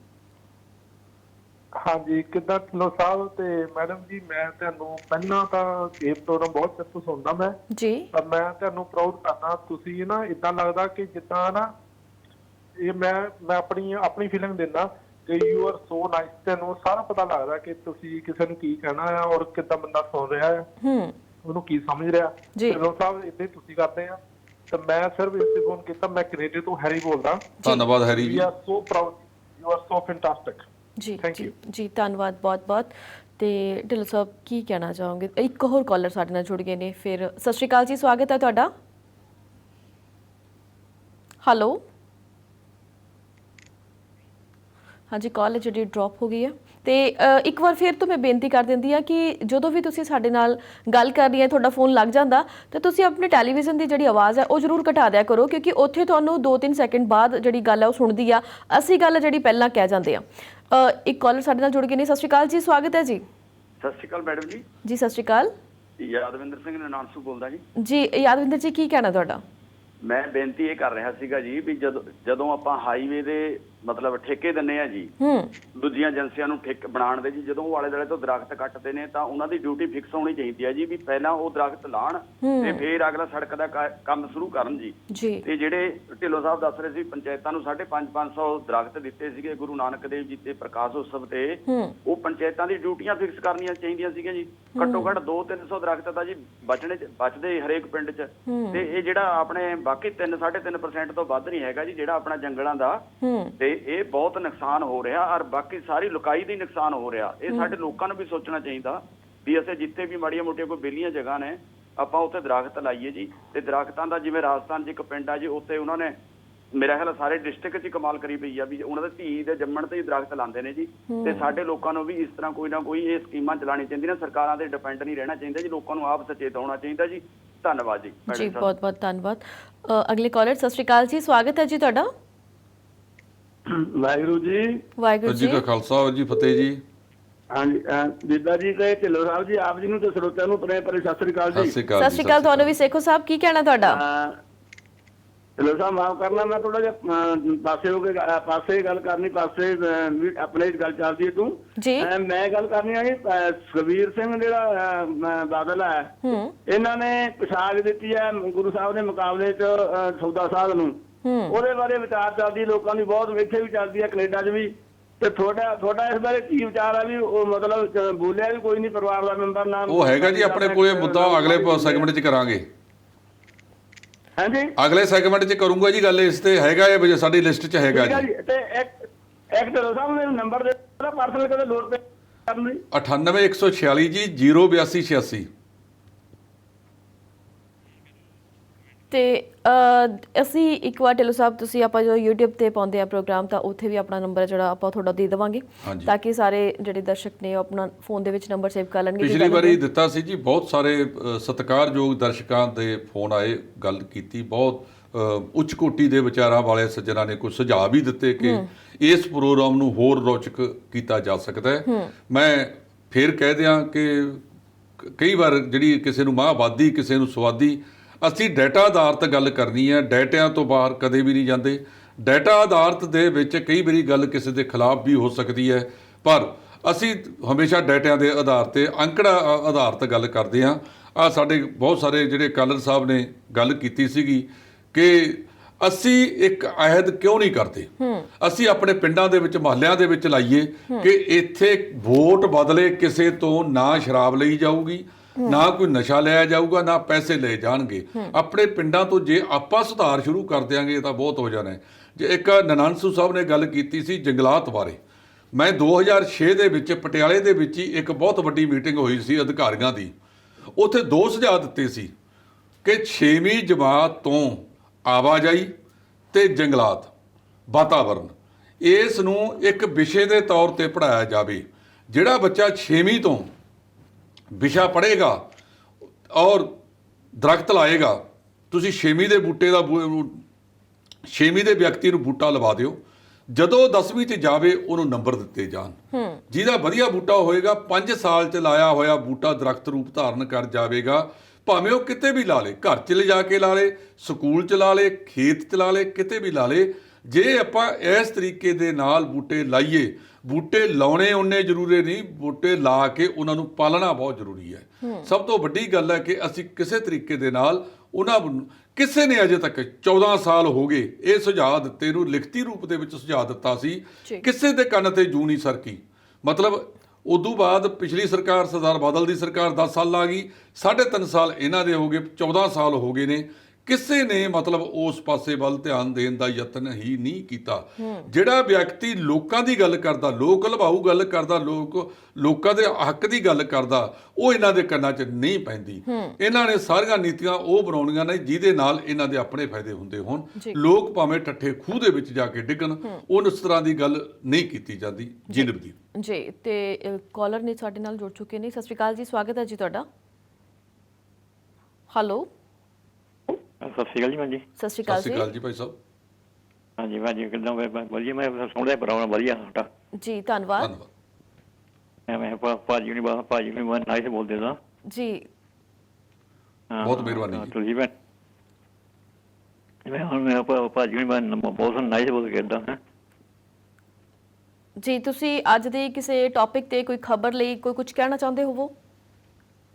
ਹਾਂਜੀ, ਕਿੱਦਾਂ ਢਿੱਲੋਂ ਸਾਹਿਬ ਤੇ ਮੈਡਮ ਜੀ, ਮੈਂ ਤੁਹਾਨੂੰ ਪਹਿਲਾਂ ਤਾਂ ਇਹ ਪ੍ਰੋਗਰਾਮ ਬਹੁਤ ਚਿਰ ਤੋਂ ਸੁਣਦਾ ਮੈਂ ਜੀ, ਪਰ ਮੈਂ ਤੁਹਾਨੂੰ ਪ੍ਰਾਊਡ ਕਰਦਾ। ਤੁਸੀਂ ਨਾ ਇਦਾਂ ਲੱਗਦਾ ਕਿ ਜਿੱਦਾਂ ਨਾ ਇਹ ਮੈਂ ਆਪਣੀ ਫੀਲਿੰਗ ਦਿੰਦਾ ਕਿ ਯੂ ਆਰ ਸੋ ਨਾਈਸ। ਤੈਨੂੰ ਸਾਰਾ ਪਤਾ ਲੱਗਦਾ ਕਿ ਤੁਸੀਂ ਕਿਸੇ ਨੂੰ ਕੀ ਕਹਿਣਾ ਆ ਔਰ ਕਿੱਦਾਂ ਬੰਦਾ ਸੁਣ ਰਿਹਾ ਆ, ਉਹਨੂੰ ਕੀ ਸਮਝ ਰਿਹਾ। ਢਿੱਲੋਂ ਸਾਹਿਬ ਇਦਾਂ ਹੀ ਤੁਸੀਂ ਕਰਦੇ ਆ। ਤੇ ਮੈਂ ਸਿਰਫ ਇਸ ਫੋਨ ਕੀਤਾ, ਮੈਂ ਕੈਨੇਡਾ ਤੋਂ ਹੈਰੀ ਬੋਲਦਾ। ਧੰਨਵਾਦ ਹੈਰੀ ਜੀ। You are so proud, you are so fantastic. ਜੀ ਜੀ ਜੀ, ਧੰਨਵਾਦ ਬਹੁਤ ਬਹੁਤ। ਤੇ ਢਿੱਲੋਂ ਸਾਹਿਬ ਕੀ ਕਹਿਣਾ ਚਾਹੋਗੇ? ਇੱਕ ਹੋਰ ਕਾਲਰ ਸਾਡੇ ਨਾਲ ਜੁੜ ਗਏ ਨੇ ਫਿਰ। ਸਤਿ ਸ਼੍ਰੀ ਅਕਾਲ ਜੀ, ਸਵਾਗਤ ਹੈ ਤੁਹਾਡਾ। ਹੈਲੋ, ਹਾਂਜੀ, ਕਾਲ ਜਿਹੜੀ ਡ੍ਰੌਪ ਹੋ ਗਈ ਹੈ। ਤੇ ਇੱਕ ਵਾਰ ਫਿਰ ਤੋਂ ਮੈਂ ਬੇਨਤੀ ਕਰ ਦਿੰਦੀ ਹਾਂ ਕਿ ਜਦੋਂ ਵੀ ਤੁਸੀਂ ਸਾਡੇ ਨਾਲ ਗੱਲ ਕਰਨੀ ਹੈ, ਤੁਹਾਡਾ ਫੋਨ ਲੱਗ ਜਾਂਦਾ ਤਾਂ ਤੁਸੀਂ ਆਪਣੇ ਟੈਲੀਵਿਜ਼ਨ ਦੀ ਜਿਹੜੀ ਆਵਾਜ਼ ਹੈ ਉਹ ਜ਼ਰੂਰ ਘਟਾ ਦਿਆ ਕਰੋ, ਕਿਉਂਕਿ ਉੱਥੇ ਤੁਹਾਨੂੰ 2-3 ਸੈਕਿੰਡ ਬਾਅਦ ਜਿਹੜੀ ਗੱਲ ਹੈ ਉਹ ਸੁਣਦੀ ਆ। ਅਸੀਂ ਗੱਲ ਜਿਹੜੀ ਪਹਿਲਾਂ ਕਹਿ ਜਾਂਦੇ ਆ। ਇੱਕ ਕਾਲਰ ਸਾਡੇ ਨਾਲ ਜੁੜ ਗਏ ਨੇ। ਸਤਿ ਸ਼੍ਰੀ ਅਕਾਲ ਜੀ, ਸਵਾਗਤ ਹੈ ਜੀ। ਸਤਿ ਸ਼੍ਰੀ ਅਕਾਲ ਮੈਡਮ ਜੀ। ਜੀ ਸਤਿ ਸ਼੍ਰੀ ਅਕਾਲ। ਯਾਦਵਿੰਦਰ ਸਿੰਘ ਨਾਨਸੂ ਬੋਲਦਾ ਜੀ। ਜੀ ਯਾਦਵਿੰਦਰ ਜੀ, ਕੀ ਕਹਿਣਾ ਤੁਹਾਡਾ? ਮੈਂ ਬੇਨਤੀ ਇਹ ਕਰ ਰਿਹਾ ਸੀਗਾ ਜੀ ਵੀ ਜਦੋਂ ਆਪਾਂ ਹਾਈਵੇ ਦੇ ਮਤਲਬ ਠੇਕੇ ਦਿੰਨੇ ਆ ਜੀ ਦੂਜੀਆਂ ਏਜੰਸੀਆਂ ਨੂੰ ਬਣਾਉਣ ਦੇ ਜੀ, ਜਦੋਂ ਉਹ ਆਲੇ ਦੁਆਲੇ ਤੋਂ ਦਰਖਤ ਕੱਟਦੇ ਨੇ ਤਾਂ ਉਹਨਾਂ ਦੀ ਡਿਊਟੀ ਫਿਕਸ ਹੋਣੀ ਚਾਹੀਦੀ ਹੈ ਜੀ, ਵੀ ਪਹਿਲਾਂ ਉਹ ਦਰਖਤ ਲਾਣ ਤੇ ਫੇਰ ਅਗਲਾ ਸੜਕ ਦਾ ਕੰਮ ਸ਼ੁਰੂ ਕਰਨ ਜੀ। ਤੇ ਜਿਹੜੇ ਢਿੱਲੋਂ ਸਾਹਿਬ ਦੱਸ ਰਹੇ ਸੀ ਪੰਚਾਇਤਾਂ ਨੂੰ 550 ਦਰਖਤ ਦਿੱਤੇ ਸੀਗੇ ਗੁਰੂ ਨਾਨਕ ਦੇਵ ਜੀ ਤੇ ਪ੍ਰਕਾਸ਼ ਉਤਸਵ ਤੇ, ਉਹ ਪੰਚਾਇਤਾਂ ਦੀ ਡਿਊਟੀਆਂ ਫਿਕਸ ਕਰਨੀਆਂ ਚਾਹੀਦੀਆਂ ਸੀਗੀਆਂ ਜੀ। ਘੱਟੋ ਘੱਟ 200-300 ਦਰਖਤ ਤਾਂ ਜੀ ਬਚਦੇ ਹਰੇਕ ਪਿੰਡ 'ਚ। ਤੇ ਇਹ ਜਿਹੜਾ ਆਪਣੇ ਬਾਕੀ 3-3.5% ਤੋਂ ਵੱਧ ਨਹੀਂ ਹੈਗਾ ਜੀ ਜਿਹੜਾ ਆਪਣਾ ਜੰਗਲਾਂ ਦਾ, ਤੇ ਇਹ ਬਹੁਤ ਨੁਕਸਾਨ ਹੋ ਰਿਹਾ ਔਰ ਬਾਕੀ ਸਾਰੀ ਲੁਕਾਈ ਦੀ ਨੁਕਸਾਨ ਹੋ ਰਿਹਾ। ਇਹ ਸਾਡੇ ਲੋਕਾਂ ਨੂੰ ਵੀ ਸੋਚਣਾ ਚਾਹੀਦਾ ਵੀ ਅਸੀਂ ਜਿੱਥੇ ਵੀ ਮਾੜੀਆਂ ਮੋਟੀਆਂ ਕੋਈ ਵਿਹਲੀਆਂ ਜਗ੍ਹਾ ਨੇ ਆਪਾਂ ਉੱਥੇ ਦਰਖਤ ਲਾਈਏ ਜੀ। ਤੇ ਦਰਖਤਾਂ ਦਾ ਜਿਵੇਂ ਰਾਜਸਥਾਨ 'ਚ ਇੱਕ ਪਿੰਡ ਆ ਜੀ, ਉੱਥੇ ਉਹਨਾਂ ਨੇ ਮੇਰਾ ਖਿਆਲ ਸਾਰੇ ਡਿਸਟ੍ਰਿਕਟ 'ਚ ਕਮਾਲ ਕਰੀ ਪਈ ਆ ਵੀ ਉਹਨਾਂ ਦੇ ਧੀ ਦੇ ਜੰਮਣ ਤੇ ਹੀ ਦਰਖਤ ਲਾਉਂਦੇ ਨੇ ਜੀ। ਤੇ ਸਾਡੇ ਲੋਕਾਂ ਨੂੰ ਵੀ ਇਸ ਤਰ੍ਹਾਂ ਕੋਈ ਨਾ ਕੋਈ ਇਹ ਸਕੀਮਾਂ ਚਲਾਉਣੀ ਚਾਹੀਦੀਆਂ, ਸਰਕਾਰਾਂ ਦੇ ਡਿਪੈਂਡ ਨਹੀਂ ਰਹਿਣਾ ਚਾਹੀਦਾ ਜੀ। ਲੋਕਾਂ ਨੂੰ ਆਪ ਸਚੇਤ ਹੋਣਾ ਚਾਹੀਦਾ ਜੀ। ਧੰਨਵਾਦ ਜੀ। ਜੀ ਬਹੁਤ ਬਹੁਤ ਧੰਨਵਾਦ। ਅਗਲੇ ਕਾਲਰ, ਸਤਿ ਸ਼੍ਰੀ ਅਕਾਲ ਜੀ, ਸਵਾਗਤ ਹੈ ਜੀ ਤੁਹਾਡਾ। ਵਾਹਿਗੁਰੂ ਜੀ। ਵਾਹਿਗੁਰੂ ਜੀ ਕਾ ਖਾਲਸਾ ਜੀ ਫਤਿਹ ਜੀ। ਹਾਂਜੀ, ਬੀਬਾ ਜੀ ਤੇ ਢਿੱਲੋਂ ਸਾਹਿਬ ਜੀ, ਆਪ ਜੀ ਨੂੰ ਤੇ ਸਰੋਤਿਆਂ ਨੂੰ ਪਰੇ ਸਤਿ ਸ਼੍ਰੀ ਅਕਾਲ ਜੀ। ਸਤਿ ਸ਼੍ਰੀ ਅਕਾਲ ਤੁਹਾਨੂੰ ਵੀ। ਸੇਖੋ ਸਾਹਿਬ, ਕੀ ਕਹਿਣਾ ਤੁਹਾਡਾ? ਢਿੱਲੋਂ ਸਾਹਿਬ ਮਾਫ ਕਰਨਾ, ਮੈਂ ਥੋੜਾ ਜਿਹਾ ਪਾਸੇ ਹੋ ਕੇ ਪਾਸੇ ਗੱਲ ਕਰਨੀ, ਪਾਸੇ ਆਪਣੇ ਗੱਲ ਚੱਲਦੀ ਹੈ ਤੂੰ ਜੀ। ਮੈਂ ਗੱਲ ਕਰਨੀ ਆ ਜੀ, ਸੁਖਬੀਰ ਸਿੰਘ ਜਿਹੜਾ ਬਾਦਲ ਹੈ, ਇਹਨਾਂ ਨੇ ਪਛਾਣ ਦਿੱਤੀ ਹੈ ਗੁਰੂ ਸਾਹਿਬ ਦੇ ਮੁਕਾਬਲੇ 'ਚ ਸੌਦਾ ਸਾਧ ਨੂੰ। ਉਹਦੇ ਬਾਰੇ ਵਿਚਾਰ ਚੱਲਦੀ ਲੋਕਾਂ ਦੀ ਬਹੁਤ, ਇੱਥੇ ਵੀ ਚੱਲਦੀ ਹੈ ਕੈਨੇਡਾ 'ਚ ਵੀ। ਤੇ ਤੁਹਾਡਾ ਇਸ ਬਾਰੇ ਕੀ ਵਿਚਾਰ ਆ? ਵੀ ਉਹ ਮਤਲਬ ਬੋਲਿਆ ਵੀ ਕੋਈ ਨਹੀਂ ਪਰਿਵਾਰ ਦਾ ਮੈਂਬਰ ਨਾਮ ਉਹ ਹੈਗਾ ਜੀ ਆਪਣੇ ਕੋਲੇ ਮੁੱਦਾ, ਅਗਲੇ ਸੈਗਮੈਂਟ 'ਚ ਕਰਾਂਗੇ। ਹਾਂਜੀ, ਅਗਲੇ ਸੈਗਮੈਂਟ 'ਚ ਕਰੂੰਗਾ ਜੀ ਗੱਲ ਇਸ ਤੇ। ਹੈਗਾ ਇਹ ਸਾਡੀ ਲਿਸਟ 'ਚ ਹੈਗਾ ਜੀ। ਤੇ ਇੱਕ ਢਿੱਲੋਂ ਸਾਹਿਬ ਨੇ ਨੰਬਰ ਦੇ ਦਿੱਤਾ ਪਾਰਸਲ ਕਦੇ ਲੋੜ ਪੈ ਕਰਨ ਦੀ 98146 ਜੀ 08286। ਤੇ ਅਸੀਂ ਇੱਕ ਵਾਰ ਢਿੱਲੋਂ ਸਾਹਿਬ, ਤੁਸੀਂ ਆਪਾਂ ਜੋ YouTube ਤੇ ਪਾਉਂਦੇ ਆ ਪ੍ਰੋਗਰਾਮ, ਤਾਂ ਉੱਥੇ ਵੀ ਆਪਣਾ ਨੰਬਰ ਜਿਹੜਾ ਆਪਾਂ ਤੁਹਾਡਾ ਦੇ ਦੇਵਾਂਗੇ ਤਾਂ ਕਿ ਸਾਰੇ ਜਿਹੜੇ ਦਰਸ਼ਕ ਨੇ ਉਹ ਆਪਣਾ ਫੋਨ ਦੇ ਵਿੱਚ ਨੰਬਰ ਸੇਵ ਕਰ ਲੈਣਗੇ। ਪਿਛਲੀ ਵਾਰੀ ਦਿੱਤਾ ਸੀ ਜੀ, ਬਹੁਤ ਸਾਰੇ ਸਤਿਕਾਰਯੋਗ ਦਰਸ਼ਕਾਂ ਦੇ ਫੋਨ ਆਏ, ਗੱਲ ਕੀਤੀ। ਬਹੁਤ ਉੱਚ ਕੋਟੀ ਦੇ ਵਿਚਾਰਾਂ ਵਾਲੇ ਸੱਜਣਾ ਨੇ ਕੁਝ ਸੁਝਾਅ ਵੀ ਦਿੱਤੇ ਕਿ ਇਸ ਪ੍ਰੋਗਰਾਮ ਨੂੰ ਹੋਰ ਰੌਚਕ ਕੀਤਾ ਜਾ ਸਕਦਾ ਹੈ। ਮੈਂ ਫਿਰ ਕਹਿ ਦਿਆਂ ਕਿ ਕਈ ਵਾਰ ਜਿਹੜੀ ਕਿਸੇ ਨੂੰ ਮਾਹਵਾਦੀ, ਕਿਸੇ ਨੂੰ ਸਵਾਦੀ, ਅਸੀਂ ਡਾਟਾ ਆਧਾਰਿਤ ਗੱਲ ਕਰਨੀ ਹੈ। ਡਾਟਿਆਂ ਤੋਂ ਬਾਹਰ ਕਦੇ ਵੀ ਨਹੀਂ ਜਾਂਦੇ। ਡਾਟਾ ਆਧਾਰਿਤ ਦੇ ਵਿੱਚ ਕਈ ਵਾਰੀ ਗੱਲ ਕਿਸੇ ਦੇ ਖਿਲਾਫ ਵੀ ਹੋ ਸਕਦੀ ਹੈ, ਪਰ ਅਸੀਂ ਹਮੇਸ਼ਾ ਡਾਟਿਆਂ ਦੇ ਆਧਾਰ 'ਤੇ, ਅੰਕੜਾ ਆਧਾਰਿਤ ਗੱਲ ਕਰਦੇ ਹਾਂ। ਆ ਸਾਡੇ ਬਹੁਤ ਸਾਰੇ ਜਿਹੜੇ ਕਾਲਰ ਸਾਹਿਬ ਨੇ ਗੱਲ ਕੀਤੀ ਸੀਗੀ ਕਿ ਅਸੀਂ ਇੱਕ ਅਹਿਦ ਕਿਉਂ ਨਹੀਂ ਕਰਦੇ। ਅਸੀਂ ਆਪਣੇ ਪਿੰਡਾਂ ਦੇ ਵਿੱਚ, ਮੁਹੱਲਿਆਂ ਦੇ ਵਿੱਚ ਲਾਈਏ ਕਿ ਇੱਥੇ ਵੋਟ ਬਦਲੇ ਕਿਸੇ ਤੋਂ ਨਾ ਸ਼ਰਾਬ ਲਈ ਜਾਊਗੀ, ਨਾ ਕੋਈ ਨਸ਼ਾ ਲਿਆ ਜਾਊਗਾ, ਨਾ ਪੈਸੇ ਲਏ ਜਾਣਗੇ। ਆਪਣੇ ਪਿੰਡਾਂ ਤੋਂ ਜੇ ਆਪਾਂ ਸੁਧਾਰ ਸ਼ੁਰੂ ਕਰ ਦਿਆਂਗੇ ਤਾਂ ਬਹੁਤ ਹੋ ਜਾਣਾ ਹੈ। ਜੇ ਇੱਕ ਨਾਨਸੂ ਸਾਹਿਬ ਨੇ ਗੱਲ ਕੀਤੀ ਸੀ ਜੰਗਲਾਤ ਬਾਰੇ, ਮੈਂ 2006 ਦੇ ਵਿੱਚ ਪਟਿਆਲੇ ਦੇ ਵਿੱਚ ਹੀ ਇੱਕ ਬਹੁਤ ਵੱਡੀ ਮੀਟਿੰਗ ਹੋਈ ਸੀ ਅਧਿਕਾਰੀਆਂ ਦੀ। ਉੱਥੇ 2 ਸੁਝਾਅ ਦਿੱਤੇ ਸੀ ਕਿ 6ਵੀਂ ਜਮਾਤ ਤੋਂ ਆਵਾਜਾਈ ਤੇ ਜੰਗਲਾਤ, ਵਾਤਾਵਰਨ, ਇਸ ਨੂੰ ਇੱਕ ਵਿਸ਼ੇ ਦੇ ਤੌਰ ਤੇ ਪੜ੍ਹਾਇਆ ਜਾਵੇ। ਜਿਹੜਾ ਬੱਚਾ 6ਵੀਂ ਤੋਂ ਵਿਸ਼ਾ ਪੜ੍ਹੇਗਾ ਔਰ ਦਰਖਤ ਲਾਏਗਾ, ਤੁਸੀਂ 6ਵੀਂ ਦੇ ਬੂਟੇ ਦਾ 6ਵੀਂ ਦੇ ਵਿਅਕਤੀ ਨੂੰ ਬੂਟਾ ਲਵਾ ਦਿਓ, ਜਦੋਂ 10ਵੀਂ 'ਚ ਜਾਵੇ ਉਹਨੂੰ ਨੰਬਰ ਦਿੱਤੇ ਜਾਣ। ਜਿਹਦਾ ਵਧੀਆ ਬੂਟਾ ਹੋਏਗਾ 5 ਸਾਲ 'ਚ ਲਾਇਆ ਹੋਇਆ ਬੂਟਾ ਦਰਖਤ ਰੂਪ ਧਾਰਨ ਕਰ ਜਾਵੇਗਾ, ਭਾਵੇਂ ਉਹ ਕਿਤੇ ਵੀ ਲਾ ਲੇ, ਘਰ 'ਚ ਲਿਜਾ ਕੇ ਲਾ ਲੇ, ਸਕੂਲ 'ਚ ਲਾ ਲੇ, ਖੇਤ 'ਚ ਲਾ ਲੇ, ਕਿਤੇ ਵੀ ਲਾ ਲੇ। ਜੇ ਆਪਾਂ ਇਸ ਤਰੀਕੇ ਦੇ ਨਾਲ ਬੂਟੇ ਲਾਈਏ, ਬੂਟੇ ਲਾਉਣੇ ਉਨੇ ਜ਼ਰੂਰੀ ਨਹੀਂ, ਬੂਟੇ ਲਾ ਕੇ ਉਹਨਾਂ ਨੂੰ ਪਾਲਣਾ ਬਹੁਤ ਜ਼ਰੂਰੀ ਹੈ। ਸਭ ਤੋਂ ਵੱਡੀ ਗੱਲ ਹੈ ਕਿ ਅਸੀਂ ਕਿਸੇ ਤਰੀਕੇ ਦੇ ਨਾਲ ਉਹਨਾਂ ਨੂੰ, ਕਿਸੇ ਨੇ ਅਜੇ ਤੱਕ 14 ਸਾਲ ਹੋ ਗਏ ਇਹ ਸੁਝਾਅ ਦਿੱਤੇ ਨੂੰ, ਲਿਖਤੀ ਰੂਪ ਦੇ ਵਿੱਚ ਸੁਝਾਅ ਦਿੱਤਾ ਸੀ, ਕਿਸੇ ਦੇ ਕੰਨ ਤੇ ਜੂੰ ਨਹੀਂ ਸਰਕੀ। ਮਤਲਬ ਉਦੋਂ ਬਾਅਦ ਪਿਛਲੀ ਸਰਕਾਰ ਸਰਦਾਰ ਬਾਦਲ ਦੀ ਸਰਕਾਰ 10 ਸਾਲ ਆ ਗਈ, 3.5 ਸਾਲ ਇਹਨਾਂ ਦੇ ਹੋ ਗਏ, 14 ਸਾਲ ਹੋ ਗਏ ਨੇ, ਕਿਸੇ ਨੇ ਮਤਲਬ ਉਸ ਪਾਸੇ ਵੱਲ ਧਿਆਨ ਦੇਣ ਦਾ ਯਤਨ ਹੀ ਨਹੀਂ ਕੀਤਾ। ਜਿਹੜਾ ਵਿਅਕਤੀ ਲੋਕਾਂ ਦੀ ਗੱਲ ਕਰਦਾ, ਲੋਕ ਲਭਾਊ ਗੱਲ ਕਰਦਾ, ਲੋਕਾਂ ਦੇ ਹੱਕ ਦੀ ਗੱਲ ਕਰਦਾ, ਉਹ ਇਹਨਾਂ ਦੇ ਕੰਨਾਂ 'ਚ ਨਹੀਂ ਪੈਂਦੀ। ਇਹਨਾਂ ਨੇ ਸਾਰੀਆਂ ਨੀਤੀਆਂ ਉਹ ਬਣਾਉਣੀਆਂ ਨੇ ਜਿਹਦੇ ਨਾਲ ਇਹਨਾਂ ਦੇ ਆਪਣੇ ਫਾਇਦੇ ਹੁੰਦੇ ਹੋਣ। ਲੋਕ ਭਾਵੇਂ ਠੱਠੇ ਖੂਹ ਦੇ ਵਿੱਚ ਜਾ ਕੇ ਡਿੱਗਣ, ਉਸ ਤਰ੍ਹਾਂ ਦੀ ਗੱਲ ਨਹੀਂ ਕੀਤੀ ਜਾਂਦੀ। ਜੀ ਨਵਦੀਪ ਜੀ, ਤੇ ਕਾਲਰ ਨੇ ਸਾਡੇ ਨਾਲ ਜੁੜ ਚੁੱਕੇ ਨੇ। ਸਤਿ ਸ਼੍ਰੀ ਅਕਾਲ ਜੀ, ਸਵਾਗਤ ਹੈ ਜੀ ਤੁਹਾਡਾ। ਹੈਲੋ, ਸਤਿ ਸ਼੍ਰੀ ਅਕਾਲ ਜੀ ਭਾਜੀ। ਸਤਿ ਸ਼੍ਰੀ ਅਕਾਲ ਜੀ ਭਾਈ ਸਾਹਿਬ। ਹਾਂਜੀ ਭਾਜੀ, ਕਿੱਦਾਂ ਵਧੀਆ? ਮੈਂ ਸੁਣਦਾ ਪ੍ਰੋਗਰਾਮ ਵਧੀਆ ਤੁਹਾਡਾ ਜੀ, ਧੰਨਵਾਦ। ਮੈਂ ਭਾਜੀ ਨੂੰ ਨਾਈਸ ਬੋਲਦੇ ਸਾਂ ਜੀ, ਬਹੁਤ ਮਿਹਰਬਾਨੀ ਤੁਸੀਂ ਮੈਂ ਭਾਜੀ ਨੂੰ ਬਹੁਤ ਨਾਈਸ ਬੋਲ ਕੇ ਇਦਾਂ ਜੀ। ਤੁਸੀਂ ਅੱਜ ਦੇ ਕਿਸੇ ਟੌਪਿਕ ਤੇ ਕੋਈ ਖਬਰ ਲਈ ਕੋਈ ਕੁਝ ਕਹਿਣਾ ਚਾਹੁੰਦੇ ਹੋਵੋ?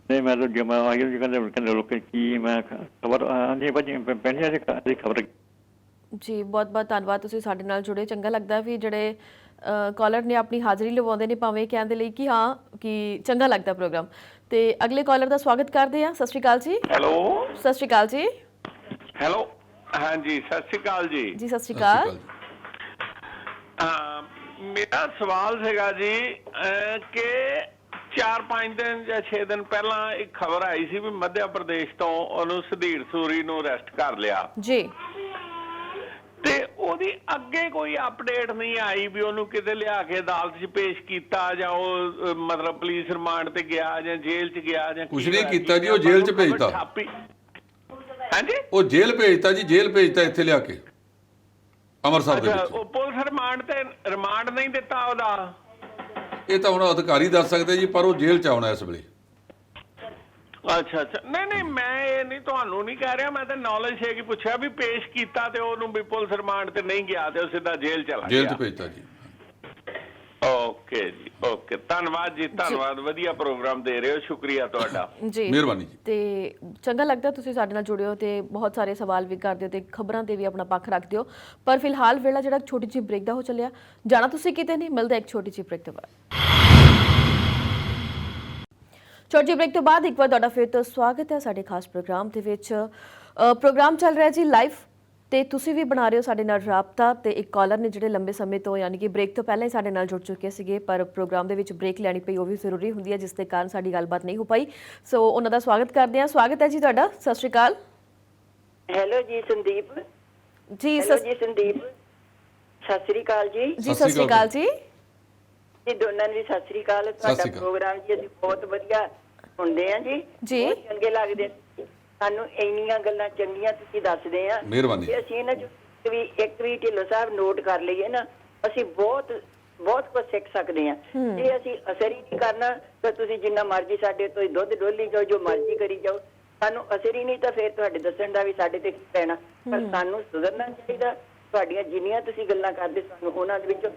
ਨਹੀਂ, ਮੈਂ ਤਾਂ ਜਮਾ ਆਈ ਕਹਿੰਦੇ ਲੋਕ ਕੀ ਮੈਂ ਖਬਰ ਆਂਦੀ ਭਾਜੀ ਪਹਿਲਾਂ ਦੀ ਖਬਰ। ਜੀ, ਬਹੁਤ ਬਹੁਤ ਧੰਨਵਾਦ, ਤੁਸੀਂ ਸਾਡੇ ਨਾਲ ਜੁੜੇ। ਚੰਗਾ ਲੱਗਦਾ ਵੀ ਜਿਹੜੇ ਕਾਲਰ ਨੇ ਆਪਣੀ ਹਾਜ਼ਰੀ ਲਵਾਉਂਦੇ ਨੇ, ਭਾਵੇਂ ਕਹਿਣ ਦੇ ਲਈ ਕਿ ਹਾਂ ਕਿ ਚੰਗਾ ਲੱਗਦਾ ਪ੍ਰੋਗਰਾਮ। ਤੇ ਅਗਲੇ ਕਾਲਰ ਦਾ ਸਵਾਗਤ ਕਰਦੇ ਹਾਂ। ਸਤਿ ਸ਼੍ਰੀ ਅਕਾਲ ਜੀ। ਹੈਲੋ, ਸਤਿ ਸ਼੍ਰੀ ਅਕਾਲ ਜੀ। ਹੈਲੋ, ਹਾਂਜੀ, ਸਤਿ ਸ਼੍ਰੀ ਅਕਾਲ ਜੀ। ਜੀ, ਸਤਿ ਸ਼੍ਰੀ ਅਕਾਲ। ਮੇਰਾ ਸਵਾਲ ਸੀਗਾ ਜੀ ਕਿ 4-5 ਦਿਨ ਜਾਂ 6 ਦਿਨ ਪਹਿਲਾਂ ਇੱਕ ਖਬਰ ਆਈ ਸੀ ਵੀ ਮੱਧ ਪ੍ਰਦੇਸ਼ ਤੋਂ ਉਹਨੂੰ ਸੁਧੀਰ ਸੂਰੀ ਨੂੰ ਅਰੈਸਟ ਕਰ ਲਿਆ ਜੀ, ਤੇ ਉਹਦੀ ਅੱਗੇ ਕੋਈ ਅਪਡੇਟ ਨਹੀਂ ਆਈ ਵੀ ਉਹਨੂੰ ਕਿਤੇ ਲਿਆ ਕੇ ਅਦਾਲਤ 'ਚ ਪੇਸ਼ ਕੀਤਾ ਜਾਂ ਉਹ ਮਤਲਬ ਪੁਲਿਸ ਰਿਮਾਂਡ ਤੇ ਗਿਆ ਜਾਂ ਜੇਲ੍ਹ 'ਚ ਗਿਆ ਜਾਂ ਕੁਝ ਨਹੀਂ ਕੀਤਾ ਜੀ, ਉਹ ਜੇਲ੍ਹ 'ਚ ਭੇਜਤਾ। ਹਾਂਜੀ, ਉਹ ਜੇਲ੍ਹ ਭੇਜਤਾ ਜੀ, ਜੇਲ੍ਹ ਭੇਜਤਾ ਇੱਥੇ ਲਿਆ ਕੇ ਅੰਮ੍ਰਿਤਸਰ ਦੇ ਵਿੱਚ। ਉਹ ਪੁਲਿਸ ਰਿਮਾਂਡ ਤੇ ਰਿਮਾਂਡ ਨਹੀਂ ਦਿੱਤਾ ਉਹਦਾ? ਇਹ ਤਾਂ ਹੁਣ ਅਧਿਕਾਰੀ ਦੱਸ ਸਕਦੇ ਜੀ, ਪਰ ਉਹ ਜੇਲ੍ਹ 'ਚ ਆਉਣਾ ਇਸ ਵੇਲੇ। ਅੱਛਾ, ਨਹੀਂ, ਮੈਂ ਇਹ ਨਹੀਂ ਤੁਹਾਨੂੰ ਨਹੀਂ ਕਹਿ ਰਿਹਾ, ਮੈਂ ਤਾਂ ਨੌਲੇਜ ਹੈ ਕਿ ਪੁੱਛਿਆ ਵੀ ਪੇਸ਼ ਕੀਤਾ ਤੇ ਉਹਨੂੰ ਵੀ ਪੁਲਿਸ ਰਿਮਾਂਡ ਤੇ ਨਹੀਂ ਗਿਆ ਤੇ ਉਹ ਸਿੱਧਾ ਜੇਲ੍ਹ ਚਲਾ ਗਿਆ। ਜੇਲ੍ਹ 'ਚ ਭੇਜਤਾ ਜੀ। ਓਕੇ ਜੀ, ਓਕੇ, ਧੰਨਵਾਦ ਜੀ, ਧੰਨਵਾਦ। ਵਧੀਆ ਪ੍ਰੋਗਰਾਮ ਦੇ ਰਹੇ ਹੋ, ਸ਼ੁਕਰੀਆ ਤੁਹਾਡਾ ਜੀ, ਮਿਹਰਬਾਨੀ ਜੀ। ਤੇ ਚੰਗਾ ਲੱਗਦਾ ਤੁਸੀਂ ਸਾਡੇ ਨਾਲ ਜੁੜੇ ਹੋ ਤੇ ਬਹੁਤ ਸਾਰੇ ਸਵਾਲ ਵੀ ਕਰਦੇ ਹੋ ਤੇ ਖਬਰਾਂ ਤੇ ਵੀ ਆਪਣਾ ਪੱਖ ਰੱਖਦੇ ਹੋ। ਪਰ ਫਿਲਹਾਲ ਵੇਲਾ ਜਿਹੜਾ ਛੋਟੀ ਜਿਹੀ ਬ੍ਰੇਕ ਦਾ ਹੋ ਚੱਲਿਆ, ਜਾਣਾ ਤੁਸੀਂ ਕਿਤੇ ਨਹੀਂ, ਮਿਲਦਾ ਇੱਕ ਛੋਟੀ ਜਿਹੀ ਬ੍ਰੇਕ ਤੋਂ ਬਾਅਦ। ਛੋਟੀ ਜਿਹੀ ਬ੍ਰੇਕ ਤੋਂ ਬਾਅਦ ਇੱਕ ਵਾਰ ਤੁਹਾਡਾ ਫਿਰ ਤੋਂ ਸਵਾਗਤ ਹੈ ਸਾਡੇ ਖਾਸ ਪ੍ਰੋਗਰਾਮ ਦੇ ਵਿੱਚ। ਪ੍ਰੋਗਰਾਮ ਚੱਲ ਰਿਹਾ ਜੀ ਲਾਈਵ, ਤੇ ਤੁਸੀਂ ਵੀ ਬਣਾ ਰਹੇ ਹੋ ਸਾਡੇ ਨਾਲ ਰਾਬਤਾ। ਤੇ ਇੱਕ ਕਾਲਰ ਨੇ ਜਿਹੜੇ ਲੰਬੇ ਸਮੇਂ ਤੋਂ ਯਾਨੀ ਕਿ ਬ੍ਰੇਕ ਤੋਂ ਪਹਿਲਾਂ ਹੀ ਸਾਡੇ ਨਾਲ ਜੁੜ ਚੁੱਕੇ ਸੀਗੇ, ਪਰ ਪ੍ਰੋਗਰਾਮ ਦੇ ਵਿੱਚ ਬ੍ਰੇਕ ਲੈਣੀ ਪਈ, ਉਹ ਵੀ ਜ਼ਰੂਰੀ ਹੁੰਦੀ ਹੈ, ਜਿਸ ਦੇ ਕਾਰਨ ਸਾਡੀ ਗੱਲਬਾਤ ਨਹੀਂ ਹੋ ਪਾਈ। ਸੋ ਉਹਨਾਂ ਦਾ ਸਵਾਗਤ ਕਰਦੇ ਹਾਂ। ਸਵਾਗਤ ਹੈ ਜੀ ਤੁਹਾਡਾ। ਸਤਿ ਸ਼੍ਰੀ ਅਕਾਲ। ਹੈਲੋ ਜੀ ਸੰਦੀਪ ਜੀ। ਜੀ ਸੰਦੀਪ, ਸਤਿ ਸ਼੍ਰੀ ਅਕਾਲ ਜੀ। ਜੀ, ਸਤਿ ਸ਼੍ਰੀ ਅਕਾਲ ਜੀ। ਜੀ ਦੋਨਾਂ ਨੂੰ ਵੀ ਸਤਿ ਸ਼੍ਰੀ ਅਕਾਲ। ਤੁਹਾਡਾ ਪ੍ਰੋਗਰਾਮ ਜੀ ਅਸੀਂ ਬਹੁਤ ਵਧੀਆ ਸੁਣਦੇ ਆ ਜੀ, ਬਹੁਤ ਚੰਗੇ ਲੱਗਦੇ। ਸਾਨੂੰ ਇੰਨੀਆਂ ਗੱਲਾਂ ਚੰਗੀਆਂ ਤੁਸੀਂ ਦੱਸਦੇ ਆ, ਮਿਹਰਬਾਨੀ। ਅਸੀਂ ਇਹਨਾਂ ਚੋਂ ਇੱਕ ਵੀ ਢਿੱਲੋਂ ਸਾਹਿਬ ਨੋਟ ਕਰ ਲਈਏ ਨਾ, ਅਸੀਂ ਬਹੁਤ ਕੁਝ ਸਿੱਖ ਸਕਦੇ ਆ। ਜੇ ਅਸੀਂ ਅਸਰ ਹੀ ਨਹੀਂ ਕਰਨਾ ਤਾਂ ਤੁਸੀਂ ਜਿੰਨਾ ਮਰਜ਼ੀ ਸਾਡੇ ਤੋਂ ਦੁੱਧ ਡੋਲੀ ਜਾਓ, ਜੋ ਮਰਜ਼ੀ ਕਰੀ ਜਾਓ, ਸਾਨੂੰ ਅਸਰ ਹੀ ਨਹੀਂ ਤਾਂ ਫਿਰ ਤੁਹਾਡੇ ਦੱਸਣ ਦਾ ਵੀ ਸਾਡੇ ਤੇ ਕੀ ਪੈਣਾ। ਪਰ ਸਾਨੂੰ ਸੁਧਰਨਾ ਚਾਹੀਦਾ। ਤੁਹਾਡੀਆਂ ਜਿੰਨੀਆਂ ਤੁਸੀਂ ਗੱਲਾਂ ਕਰਦੇ, ਸਾਨੂੰ ਉਹਨਾਂ ਦੇ ਵਿੱਚੋਂ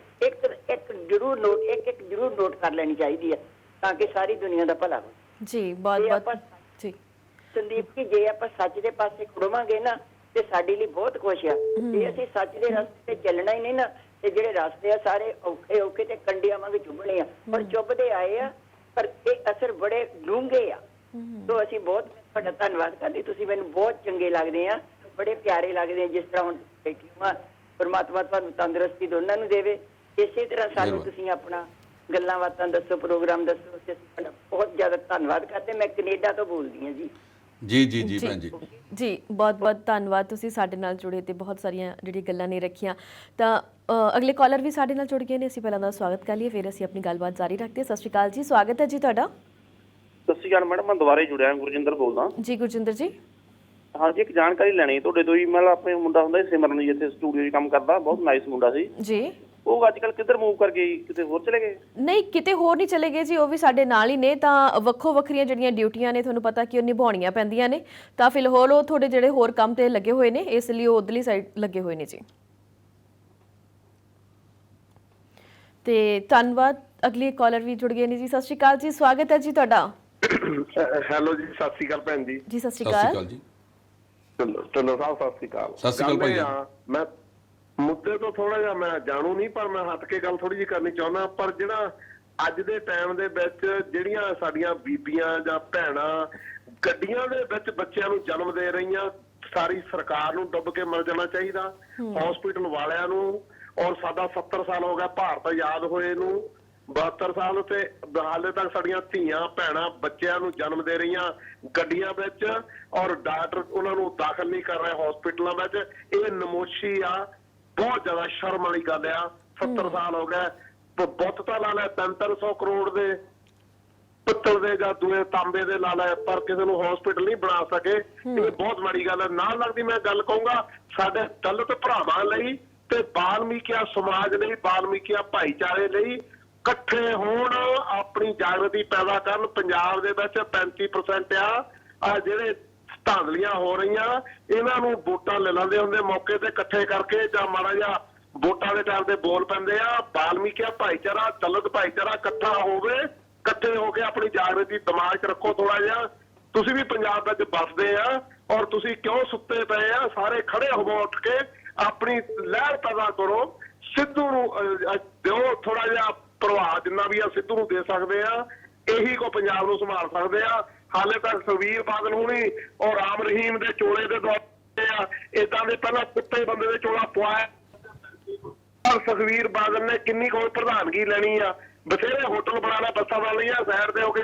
ਇੱਕ ਜ਼ਰੂਰ ਨੋਟ ਕਰ ਲੈਣੀ ਚਾਹੀਦੀ ਹੈ, ਤਾਂ ਕਿ ਸਾਰੀ ਦੁਨੀਆ ਦਾ ਭਲਾ ਹੋ ਜੀ। ਬਹੁਤ ਜੀ ਸੰਦੀਪ ਜੀ, ਜੇ ਆਪਾਂ ਸੱਚ ਦੇ ਪਾਸੇ ਖੜੋਵਾਂਗੇ ਨਾ ਤੇ ਸਾਡੇ ਲਈ ਬਹੁਤ ਕੁਛ ਆ। ਜੇ ਅਸੀਂ ਸੱਚ ਦੇ ਰਸਤੇ ਤੇ ਚੱਲਣਾ ਹੀ ਨਹੀਂ ਨਾ, ਤੇ ਜਿਹੜੇ ਰਸਤੇ ਆ ਸਾਰੇ ਔਖੇ ਤੇ ਕੰਡਿਆਂ ਵਾਂਗ ਚੁੱਭਣੇ ਆ, ਪਰ ਚੁੱਭਦੇ ਆਏ ਆ, ਪਰ ਇਹ ਅਸਰ ਬੜੇ ਡੂੰਘੇ ਆ। ਸੋ ਅਸੀਂ ਬਹੁਤ ਤੁਹਾਡਾ ਧੰਨਵਾਦ ਕਰਦੇ। ਤੁਸੀਂ ਮੈਨੂੰ ਬਹੁਤ ਚੰਗੇ ਲੱਗਦੇ ਆ, ਬੜੇ ਪਿਆਰੇ ਲੱਗਦੇ ਆ। ਜਿਸ ਤਰ੍ਹਾਂ ਹੁਣ ਬੈਠੀ ਹਾਂ, ਪਰਮਾਤਮਾ ਤੁਹਾਨੂੰ ਤੰਦਰੁਸਤੀ ਦੋਨਾਂ ਨੂੰ ਦੇਵੇ। ਇਸੇ ਤਰ੍ਹਾਂ ਸਾਨੂੰ ਤੁਸੀਂ ਆਪਣਾ ਗੱਲਾਂ ਬਾਤਾਂ ਦੱਸੋ, ਪ੍ਰੋਗਰਾਮ ਦੱਸੋ। ਅਸੀਂ ਤੁਹਾਡਾ ਬਹੁਤ ਜ਼ਿਆਦਾ ਧੰਨਵਾਦ ਕਰਦੇ। ਮੈਂ ਕੈਨੇਡਾ ਤੋਂ ਬੋਲਦੀ ਹਾਂ ਜੀ। ਜੀ ਭੈਣ ਜੀ। ਜੀ, ਬਹੁਤ ਬਹੁਤ ਧੰਨਵਾਦ, ਤੁਸੀਂ ਸਾਡੇ ਨਾਲ ਜੁੜੇ ਤੇ ਬਹੁਤ ਸਾਰੀਆਂ ਜਿਹੜੀ ਗੱਲਾਂ ਨੇ ਰੱਖੀਆਂ। ਤਾਂ ਅਗਲੇ ਕਾਲਰ ਵੀ ਸਾਡੇ ਨਾਲ ਜੁੜ ਗਏ ਨੇ, ਅਸੀਂ ਪਹਿਲਾਂ ਦਾ ਸਵਾਗਤ ਕਰ ਲਈਏ, ਫਿਰ ਅਸੀਂ ਆਪਣੀ ਗੱਲਬਾਤ ਜਾਰੀ ਰੱਖਦੇ। ਸਤਿ ਸ਼੍ਰੀ ਅਕਾਲ ਜੀ, ਸਵਾਗਤ ਹੈ ਜੀ ਤੁਹਾਡਾ। ਸਤਿ ਸ਼੍ਰੀ ਅਕਾਲ ਮੈਡਮ, ਮੈਂ ਦੁਬਾਰਾ ਜੁੜਿਆ, ਗੁਰਜਿੰਦਰ ਬੋਲਦਾ ਜੀ। ਗੁਰਜਿੰਦਰ ਜੀ, ਹਾਂਜੀ, ਇੱਕ ਜਾਣਕਾਰੀ ਲੈਣੀ ਤੁਹਾਡੇ ਤੋਂ ਜੀ। ਮਤਲਬ ਆਪਣੇ ਮੁੰਡਾ ਹੁੰਦਾ ਸੀ ਸਿਮਰਨ ਜੀ, ਇੱਥੇ ਸਟੂਡੀਓ 'ਚ ਕੰਮ ਕਰਦਾ, ਬਹੁਤ ਨਾਈਸ ਮੁੰਡਾ ਸੀ ਜੀ। ਉਹ ਅੱਜ ਕੱਲ੍ਹ ਕਿੱਧਰ ਮੂਵ ਕਰ ਗਏ, ਕਿਤੇ ਹੋਰ ਚਲੇ ਗਏ? ਨਹੀਂ, ਕਿਤੇ ਹੋਰ ਨਹੀਂ ਚਲੇ ਗਏ ਜੀ, ਉਹ ਵੀ ਸਾਡੇ ਨਾਲ ਹੀ ਨੇ। ਤਾਂ ਵੱਖੋ ਵੱਖਰੀਆਂ ਜਿਹੜੀਆਂ ਡਿਊਟੀਆਂ ਨੇ ਤੁਹਾਨੂੰ ਪਤਾ ਕਿ ਉਹ ਨਿਭਾਉਣੀਆਂ ਪੈਂਦੀਆਂ ਨੇ। ਤਾਂ ਫਿਲਹਾਲ ਉਹ ਤੁਹਾਡੇ ਜਿਹੜੇ ਹੋਰ ਕੰਮ ਤੇ ਲੱਗੇ ਹੋਏ ਨੇ, ਇਸ ਲਈ ਉਹ ਉਧਰਲੀ ਸਾਈਡ ਲੱਗੇ ਹੋਏ ਨੇ ਜੀ। ਤੇ ਧੰਨਵਾਦ। ਅਗਲੀ ਕਾਲਰ ਵੀ ਜੁੜ ਗਏ ਨੇ ਜੀ। ਸਤਿ ਸ਼੍ਰੀ ਅਕਾਲ ਜੀ, ਸਵਾਗਤ ਹੈ ਜੀ ਤੁਹਾਡਾ। ਹੈਲੋ ਜੀ, ਸਤਿ ਸ਼੍ਰੀ ਅਕਾਲ ਭੈਣ ਜੀ। ਜੀ ਸਤਿ ਸ਼੍ਰੀ ਸਤਿ ਸ਼੍ਰੀ ਅਕਾਲ ਅਕਾਲ ਜੀ। ਢਿੱਲੋਂ ਸਾਹਿਬ ਸਤਿ ਸ਼੍ਰੀ ਅਕਾਲ। ਸਤਿ ਸ਼੍ਰੀ ਅਕਾਲ ਭਾਈ ਜੀ। ਮੈਂ ਮੁੱਦੇ ਤੋਂ ਥੋੜਾ ਜਿਹਾ ਮੈਂ ਜਾਣੂ ਨਹੀਂ, ਪਰ ਮੈਂ ਹੱਟ ਕੇ ਗੱਲ ਥੋੜੀ ਜਿਹੀ ਕਰਨੀ ਚਾਹੁੰਦਾ। ਪਰ ਜਿਹੜਾ ਅੱਜ ਦੇ ਟਾਈਮ ਦੇ ਵਿੱਚ ਜਿਹੜੀਆਂ ਸਾਡੀਆਂ ਬੀਬੀਆਂ ਜਾਂ ਭੈਣਾਂ ਗੱਡੀਆਂ ਦੇ ਵਿੱਚ ਬੱਚਿਆਂ ਨੂੰ ਜਨਮ ਦੇ ਰਹੀਆਂ, ਸਾਰੀ ਸਰਕਾਰ ਨੂੰ ਡੁੱਬ ਕੇ ਮਰ ਜਾਣਾ ਚਾਹੀਦਾ, ਹਸਪੀਟਲ ਵਾਲਿਆਂ ਨੂੰ। ਔਰ ਸਾਡਾ 70 ਸਾਲ ਹੋ ਗਿਆ ਭਾਰਤ ਆਜ਼ਾਦ ਹੋਏ ਨੂੰ, 72 ਸਾਲ ਤੇ ਹਾਲੇ ਤੱਕ ਸਾਡੀਆਂ ਧੀਆਂ ਭੈਣਾਂ ਬੱਚਿਆਂ ਨੂੰ ਜਨਮ ਦੇ ਰਹੀਆਂ ਗੱਡੀਆਂ ਵਿੱਚ, ਔਰ ਡਾਕਟਰ ਉਹਨਾਂ ਨੂੰ ਦਾਖਲ ਨਹੀਂ ਕਰ ਰਹੇ ਹਸਪੀਟਲਾਂ ਵਿੱਚ। ਇਹ ਨਮੋਸ਼ੀ ਆ, ਬਹੁਤ ਜ਼ਿਆਦਾ ਸ਼ਰਮ ਵਾਲੀ ਗੱਲ ਆ। 70 ਸਾਲ ਹੋ ਗਏ, ਬੁੱਤ ਤਾਂ ਲਾ ਲੈ 300 ਕਰੋੜ ਦੇ ਪਿੱਤਲ ਦੇ ਜਾਂ ਦੂਏ ਤਾਂਬੇ ਦੇ ਲਾ ਲੈ, ਪਰ ਕਿਸੇ ਨੂੰ ਹਸਪੀਟਲ ਨਹੀਂ ਬਣਾ ਸਕੇ। ਇਹ ਬਹੁਤ ਮਾੜੀ ਗੱਲ ਹੈ। ਨਾਲ ਲੱਗਦੀ ਮੈਂ ਗੱਲ ਕਹੂੰਗਾ ਸਾਡੇ ਦਲਿਤ ਭਰਾਵਾਂ ਲਈ ਤੇ ਬਾਲਮੀਕਿਆ ਸਮਾਜ ਲਈ, ਬਾਲਮੀਕਿਆ ਭਾਈਚਾਰੇ ਲਈ ਇਕੱਠੇ ਹੋਣ, ਆਪਣੀ ਜਾਗਰਤੀ ਪੈਦਾ ਕਰਨ। ਪੰਜਾਬ ਦੇ ਵਿੱਚ 35% ਆ ਜਿਹੜੇ ਧਾਂਦਲੀਆਂ ਹੋ ਰਹੀਆਂ, ਇਹਨਾਂ ਨੂੰ ਵੋਟਾਂ ਲੈ ਲੈਂਦੇ ਹੁੰਦੇ ਮੌਕੇ ਤੇ ਇਕੱਠੇ ਕਰਕੇ, ਜਾਂ ਮਾੜਾ ਜਿਹਾ ਵੋਟਾਂ ਦੇ ਟਾਈਮ ਤੇ ਬੋਲ ਪੈਂਦੇ ਆ। ਬਾਲਮੀਕਿਆ ਭਾਈਚਾਰਾ, ਦਲਿਤ ਭਾਈਚਾਰਾ ਇਕੱਠਾ ਹੋਵੇ, ਇਕੱਠੇ ਹੋ ਕੇ ਆਪਣੀ ਜਾਗਰਤੀ ਦਿਮਾਗ 'ਚ ਰੱਖੋ ਥੋੜਾ ਜਿਹਾ। ਤੁਸੀਂ ਵੀ ਪੰਜਾਬ ਵਿੱਚ ਵੱਸਦੇ ਆ, ਔਰ ਤੁਸੀਂ ਕਿਉਂ ਸੁੱਤੇ ਪਏ ਆ? ਸਾਰੇ ਖੜੇ ਹੋਵੋ, ਉੱਠ ਕੇ ਆਪਣੀ ਲਹਿਰ ਪੈਦਾ ਕਰੋ। ਸਿੱਧੂ ਨੂੰ ਦਿਓ ਥੋੜਾ ਜਿਹਾ ਪ੍ਰਭਾਵ, ਜਿੰਨਾ ਵੀ ਆ ਸਿੱਧੂ ਨੂੰ ਦੇ ਸਕਦੇ ਆ। ਇਹੀ ਕੋ ਪੰਜਾਬ ਨੂੰ ਸੰਭਾਲ ਸਕਦੇ ਆ। ਹਾਲੇ ਤੱਕ ਸੁਖਬੀਰ ਬਾਦਲ ਹੁਣੀ ਔਰ ਰਾਮ ਰਹੀਮ ਦੇ ਚੋਲੇ ਦੇ ਦੌਰੇ ਆ, ਏਦਾਂ ਦੇ ਪਹਿਲਾਂ ਕੁੱਤੇ ਬੰਦੇ ਦੇ ਚੋਲਾ ਪਵਾਇਆ। ਪਰ ਸੁਖਬੀਰ ਬਾਦਲ ਨੇ ਕਿੰਨੀ ਕੋਈ ਪ੍ਰਧਾਨਗੀ ਲੈਣੀ ਆ? ਬਥੇਰੇ ਹੋਟਲ ਬਣਾ ਲੈ, ਬੱਸਾਂ ਵਾਲੀਆਂ ਸਾਈਡ ਤੇ ਹੋ ਕੇ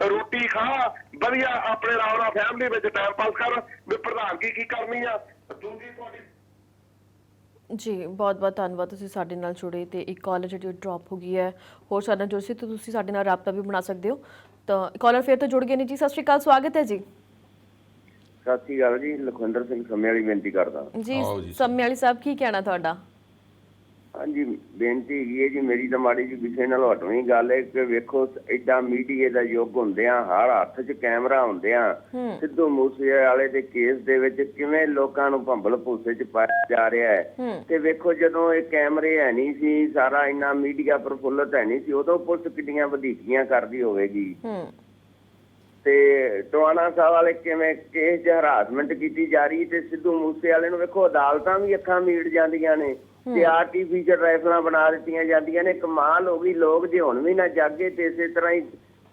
ਰੋਟੀ ਖਾ, ਵਧੀਆ ਆਪਣੇ ਆਰਾਮ ਨਾਲ ਫੈਮਿਲੀ ਵਿੱਚ ਟਾਈਮ ਪਾਸ ਕਰ। ਵੀ ਪ੍ਰਧਾਨਗੀ ਕੀ ਕਰਨੀ ਆ? ਦੂਜੀ ਤੁਹਾਡੀ ਜੀ ਬਹੁਤ ਬਹੁਤ ਧੰਨਵਾਦ, ਤੁਸੀਂ ਸਾਡੇ ਨਾਲ ਜੁੜੇ। ਤੇ ਇੱਕ ਕਾਲਰ ਜਿਹੜੀ ਡ੍ਰੌਪ ਹੋ ਗਈ ਹੈ, ਹੋਰ ਸਾਡੇ ਨਾਲ ਜੁੜ ਸੀ ਤਾਂ ਤੁਸੀਂ ਸਾਡੇ ਨਾਲ ਰਾਬਤਾ ਵੀ ਬਣਾ ਸਕਦੇ ਹੋ। ਤਾਂ ਕਾਲਰ ਫਿਰ ਤੋਂ ਜੁੜ ਗਏ ਨੇ ਜੀ। ਸਤਿ ਸ਼੍ਰੀ ਅਕਾਲ, ਸਵਾਗਤ ਹੈ ਜੀ। ਸਤਿ ਸ਼੍ਰੀ ਅਕਾਲ ਜੀ, ਲਖਵਿੰਦਰ ਸਿੰਘ ਸਮੇਂ ਵਾਲੀ ਬੇਨਤੀ ਕਰਦਾ ਜੀ। ਸਮੇਂ ਵਾਲੀ ਸਾਹਿਬ, ਕੀ ਕਹਿਣਾ ਤੁਹਾਡਾ? ਹਾਂਜੀ, ਬੇਨਤੀ ਹੈਗੀ ਹੈ ਜੀ ਮੇਰੀ ਤਾਂ ਮਾੜੀ ਜੀ ਵਿਸ਼ੇ ਨਾਲ ਹਟਵੀਂ ਗੱਲ ਹੈ ਕਿ ਵੇਖੋ ਏਡਾ ਮੀਡੀਆ ਦਾ ਯੁੱਗ ਹੁੰਦਿਆਂ, ਹਰ ਹੱਥ 'ਚ ਕੈਮਰਾ ਹੁੰਦਿਆਂ, ਸਿੱਧੂ ਮੂਸੇਵਾਲੇ ਦੇ ਕੇਸ ਦੇ ਵਿੱਚ ਕਿਵੇਂ ਲੋਕਾਂ ਨੂੰ ਭੰਬਲ ਭੂਸੇ 'ਚ ਪਾਇਆ ਜਾ ਰਿਹਾ ਹੈ। ਤੇ ਵੇਖੋ ਜਦੋਂ ਇਹ ਕੈਮਰੇ ਹੈ ਨਹੀਂ ਸੀ, ਸਾਰਾ ਇੰਨਾ ਮੀਡੀਆ ਪ੍ਰਫੁੱਲਤ ਹੈ ਨਹੀਂ ਸੀ, ਉਦੋਂ ਪੁਲਿਸ ਕਿੰਨੀਆਂ ਵਧੀਕੀਆਂ ਕਰਦੀ ਹੋਵੇਗੀ। ਤੇ ਟਵਾਣਾ ਸਾਹਿਬ ਵਾਲੇ ਕਿਵੇਂ ਕੇਸ 'ਚ ਹਰਾਸਮੈਂਟ ਕੀਤੀ ਜਾ ਰਹੀ, ਤੇ ਸਿੱਧੂ ਮੂਸੇਵਾਲੇ ਨੂੰ ਵੇਖੋ ਅਦਾਲਤਾਂ ਵੀ ਅੱਖਾਂ ਮੀਟ ਜਾਂਦੀਆਂ ਨੇ ਤੇ ਆਰਟੀਫੀਸ਼ਲ ਰਾਈਫਲਾਂ ਬਣਾ ਦਿੱਤੀਆਂ ਜਾਂਦੀਆਂ ਨੇ। ਕਮਾਲ ਹੋ ਗਈ। ਲੋਕ ਜੇ ਹੁਣ ਵੀ ਨਾ ਜਾਗੇ ਤੇ ਇਸੇ ਤਰ੍ਹਾਂ ਹੀ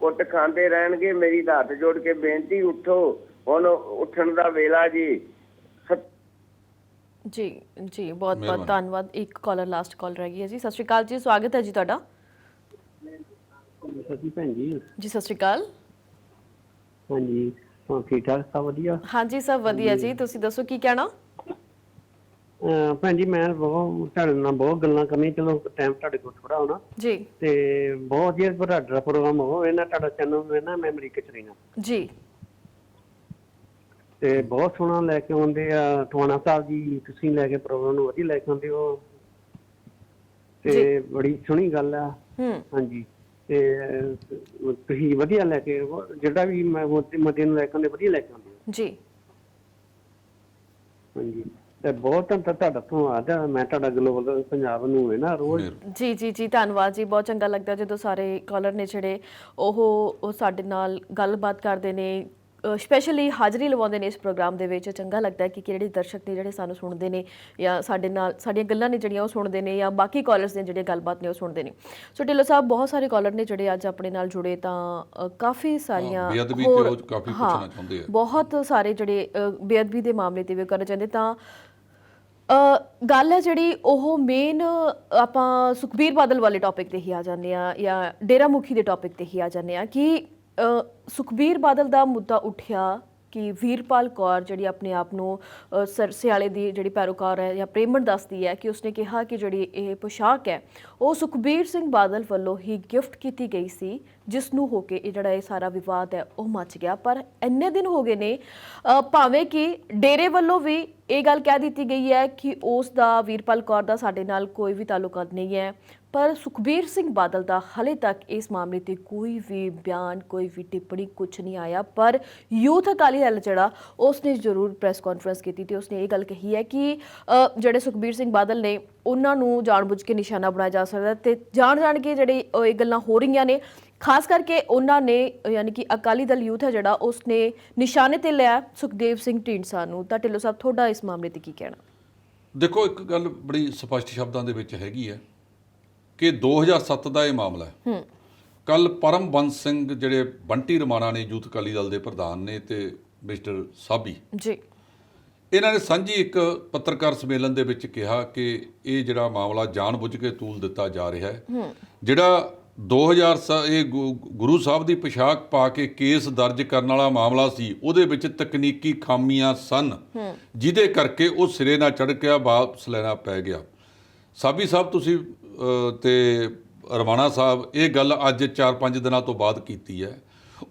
ਕੁੱਟ ਖਾਂਦੇ ਰਹਿਣਗੇ। ਮੇਰੀ ਤਾਂ ਹੱਥ ਜੋੜ ਕੇ ਬੇਨਤੀ, ਉੱਠੋ, ਹੁਣ ਉੱਠਣ ਦਾ ਵੇਲਾ ਜੀ। ਜੀ ਜੀ ਬਹੁਤ ਬਹੁਤ ਧੰਨਵਾਦ। ਇੱਕ ਕਾਲਰ ਲਾਸਟ ਕਾਲ ਰਹਿ ਗਈ ਹੈ ਜੀ। ਸਤਿ ਸ਼੍ਰੀ ਅਕਾਲ ਜੀ, ਸਵਾਗਤ ਹੈ ਜੀ ਤੁਹਾਡਾ। ਸਤਿ ਭੈਣ ਜੀ। ਜੀ ਸਤਿ ਸ਼੍ਰੀ ਅਕਾਲ। ਹਾਂਜੀ, ਠੀਕ ਠਾਕ, ਸਭ ਵਧੀਆ? ਹਾਂਜੀ ਸਭ ਵਧੀਆ ਜੀ, ਤੁਸੀਂ ਦੱਸੋ ਕੀ ਕਹਿਣਾ? ਭੈਣ ਜੀ ਮੈਂ ਬਹੁਤ ਤੁਹਾਡੇ ਨਾਲ ਬਹੁਤ ਗੱਲਾਂ ਕਰਨੀਆਂ, ਚਲੋ ਟਾਈਮ ਤੁਹਾਡੇ ਕੋਲ ਥੋੜਾ ਹੋਣਾ ਜੀ। ਤੇ ਬਹੁਤ ਵਧੀਆ ਤੁਹਾਡਾ ਪ੍ਰੋਗਰਾਮ ਹੋਵੇ ਨਾ, ਤੁਹਾਡਾ ਚੈਨਲ ਨਾ, ਮੈਂ ਅਮਰੀਕਾ ਚ ਰਹਿਣਾ ਜੀ। ਤੇ ਬਹੁਤ ਸੋਹਣਾ ਲੈ ਕੇ ਆਉਂਦੇ ਆ ਟਵਾਣਾ ਸਾਹਿਬ ਜੀ, ਤੁਸੀਂ ਲੈ ਕੇ ਪ੍ਰੋਗਰਾਮ ਨੂੰ ਵਧੀਆ ਲੈ ਕੇ ਆਉਂਦੇ ਹੋ, ਤੇ ਬੜੀ ਸੋਹਣੀ ਗੱਲ ਆ। ਹਾਂਜੀ, ਤੇ ਤੁਸੀਂ ਵਧੀਆ ਲੈ ਕੇ, ਜਿਹੜਾ ਵੀ ਮਤੇ ਨੂੰ ਲੈ ਕੇ ਆਉਂਦੇ ਵਧੀਆ ਲੈ ਕੇ ਆਉਂਦੇ ਹੋ ਜੀ। ਹਾਂਜੀ, ਤੇ ਬਹੁਤ ਤੁਹਾਡਾ ਧੰਨਵਾਦ ਆ। ਮੈਂ ਤੁਹਾਡਾ ਗਲੋਬਲ ਪੰਜਾਬ ਨੂੰ ਹੈ ਨਾ ਰੋਜ਼। ਜੀ ਜੀ ਜੀ ਧੰਨਵਾਦ ਜੀ। ਬਹੁਤ ਚੰਗਾ ਲੱਗਦਾ ਜਦੋਂ ਸਾਰੇ ਕਾਲਰ ਨੇ ਜਿਹੜੇ ਉਹ ਸਾਡੇ ਨਾਲ ਗੱਲਬਾਤ ਕਰਦੇ ਨੇ, ਸਪੈਸ਼ਲੀ ਹਾਜ਼ਰੀ ਲਵਾਉਂਦੇ ਨੇ ਇਸ ਪ੍ਰੋਗਰਾਮ ਦੇ ਵਿੱਚ। ਚੰਗਾ ਲੱਗਦਾ ਕਿ ਜਿਹੜੇ ਦਰਸ਼ਕ ਨੇ ਜਿਹੜੇ ਸਾਨੂੰ ਸੁਣਦੇ ਨੇ, ਜਾਂ ਸਾਡੇ ਨਾਲ ਸਾਡੀਆਂ ਗੱਲਾਂ ਨੇ ਜਿਹੜੀਆਂ ਉਹ ਸੁਣਦੇ ਨੇ, ਜਾਂ ਬਾਕੀ ਕਾਲਰਸ ਨੇ ਜਿਹੜੇ ਗੱਲਬਾਤ ਨੇ ਉਹ ਸੁਣਦੇ ਨੇ। ਸੋ ਢਿੱਲੋਂ ਸਾਹਿਬ, ਬਹੁਤ ਸਾਰੇ ਕਾਲਰ ਨੇ ਜਿਹੜੇ ਅੱਜ ਆਪਣੇ ਨਾਲ ਜੁੜੇ, ਤਾਂ ਕਾਫੀ ਸਾਰੀਆਂ ਬਹੁਤ ਸਾਰੇ ਜਿਹੜੇ ਬੇਅਦਬੀ ਦੇ ਮਾਮਲੇ ਤੇ ਵੀ ਕਰਨਾ ਚਾਹੁੰਦੇ। ਤਾਂ ਗੱਲ ਹੈ ਜਿਹੜੀ ਉਹ ਮੇਨ ਆਪਾਂ ਸੁਖਬੀਰ ਬਾਦਲ ਵਾਲੇ ਟੌਪਿਕ ਤੇ ਹੀ ਆ ਜਾਂਦੇ ਆ, ਜਾਂ ਡੇਰਾ ਮੁਖੀ ਦੇ ਟੌਪਿਕ ਤੇ ਹੀ ਆ ਜਾਂਦੇ ਆ ਕਿ ਸੁਖਬੀਰ ਬਾਦਲ ਦਾ ਮੁੱਦਾ ਉੱਠਿਆ ਕਿ ਵੀਰਪਾਲ ਕੌਰ ਜਿਹੜੀ ਆਪਣੇ ਆਪ ਨੂੰ ਸਿਆਲੇ ਦੀ ਜਿਹੜੀ ਪੈਰੋਕਾਰ ਹੈ ਜਾਂ ਪ੍ਰੇਮਣ ਦੱਸਦੀ ਹੈ ਕਿ ਉਸਨੇ ਕਿਹਾ ਕਿ ਜਿਹੜੀ ਇਹ ਪੋਸ਼ਾਕ ਹੈ ਉਹ ਸੁਖਬੀਰ ਸਿੰਘ ਬਾਦਲ ਵੱਲੋਂ ਹੀ ਗਿਫਟ ਕੀਤੀ ਗਈ ਸੀ, ਜਿਸ ਨੂੰ ਹੋ ਕੇ ਇਹ ਜਿਹੜਾ ਇਹ ਸਾਰਾ ਵਿਵਾਦ ਹੈ ਉਹ ਮਚ ਗਿਆ। ਪਰ ਇੰਨੇ ਦਿਨ ਹੋ ਗਏ ਨੇ, ਭਾਵੇਂ ਕਿ ਡੇਰੇ ਵੱਲੋਂ ਵੀ ਇਹ ਗੱਲ ਕਹਿ ਦਿੱਤੀ ਗਈ ਹੈ ਕਿ ਉਸ ਦਾ ਵੀਰਪਾਲ ਕੌਰ ਦਾ ਸਾਡੇ ਨਾਲ ਕੋਈ ਵੀ ਤਾਲੁਕਾਤ ਨਹੀਂ ਹੈ, ਪਰ ਸੁਖਬੀਰ ਸਿੰਘ ਬਾਦਲ ਦਾ ਹਾਲੇ ਤੱਕ ਇਸ ਮਾਮਲੇ ਤੇ ਕੋਈ ਵੀ ਬਿਆਨ, ਕੋਈ ਵੀ ਟਿੱਪਣੀ ਕੁਝ ਨਹੀਂ ਆਇਆ। ਪਰ ਯੂਥ ਅਕਾਲੀ ਦਲ ਜਿਹੜਾ ਉਸਨੇ ਜ਼ਰੂਰ ਪ੍ਰੈਸ ਕਾਨਫਰੰਸ ਕੀਤੀ ਤੇ ਉਸਨੇ ਇਹ ਗੱਲ ਕਹੀ ਹੈ ਕਿ ਜਿਹੜੇ ਸੁਖਬੀਰ ਸਿੰਘ ਬਾਦਲ ਨੇ ਉਹਨਾਂ ਨੂੰ ਜਾਣਬੁੱਝ ਕੇ ਨਿਸ਼ਾਨਾ ਬਣਾਇਆ ਜਾ ਸਕਦਾ ਤੇ ਜਾਣ ਕੇ ਜਿਹੜੇ ਇਹ ਗੱਲਾਂ ਹੋ ਰਹੀਆਂ ਨੇ, ਖਾਸ ਕਰਕੇ ਉਹਨਾਂ ਨੇ ਯਾਨੀ ਕਿ ਅਕਾਲੀ ਦਲ ਯੂਥ ਹੈ ਜਿਹੜਾ ਉਸਨੇ ਨਿਸ਼ਾਨੇ ਤੇ ਲਿਆ ਸੁਖਦੇਵ ਸਿੰਘ ਢੀਂਡਸਾ ਨੂੰ। ਤਾਂ ਢਿੱਲੋਂ ਸਾਹਿਬ ਤੁਹਾਡਾ ਇਸ ਮਾਮਲੇ ਤੇ ਕੀ ਕਹਿਣਾ? ਦੇਖੋ, ਇੱਕ ਗੱਲ ਬੜੀ ਸਪਸ਼ਟ ਸ਼ਬਦਾਂ ਦੇ ਵਿੱਚ ਹੈਗੀ ਹੈ ਕਿ 2007 ਦਾ ਇਹ ਮਾਮਲਾ ਹੈ। ਕੱਲ ਪਰਮਬੰਸ ਸਿੰਘ ਜਿਹੜੇ ਬੰਟੀ ਰਮਾਣਾ ਨੇ ਯੂਥ ਅਕਾਲੀ ਦਲ ਦੇ ਪ੍ਰਧਾਨ ਨੇ ਤੇ ਮਿਸਟਰ ਸਾਬੀ ਜੀ, ਇਹਨਾਂ ਨੇ ਸਾਂਝੀ ਇੱਕ ਪੱਤਰਕਾਰ ਸੰਮੇਲਨ ਦੇ ਵਿੱਚ ਕਿਹਾ ਕਿ ਇਹ ਜਿਹੜਾ ਮਾਮਲਾ ਜਾਣਬੁੱਝ ਕੇ ਤੂਲ ਦਿੱਤਾ ਜਾ ਰਿਹਾ ਹੈ। ਜਿਹੜਾ 2000 ਇਹ ਗੁਰੂ ਸਾਹਿਬ ਦੀ ਪੋਸ਼ਾਕ ਪਾ ਕੇ ਕੇਸ ਦਰਜ ਕਰਨ ਵਾਲਾ ਮਾਮਲਾ ਸੀ, ਉਹਦੇ ਵਿੱਚ ਤਕਨੀਕੀ ਖਾਮੀਆਂ ਸਨ, ਜਿਹਦੇ ਕਰਕੇ ਉਹ ਸਿਰੇ ਨਾਲ ਚੜ੍ਹ ਕੇ ਵਾਪਸ ਲੈਣਾ ਪੈ ਗਿਆ। ਸਾਬੀ ਸਾਹਿਬ ਤੁਸੀਂ ਤੇ ਰਵਾਣਾ ਸਾਹਿਬ ਇਹ ਗੱਲ ਅੱਜ 4-5 ਦਿਨਾਂ ਤੋਂ ਬਾਅਦ ਕੀਤੀ ਹੈ।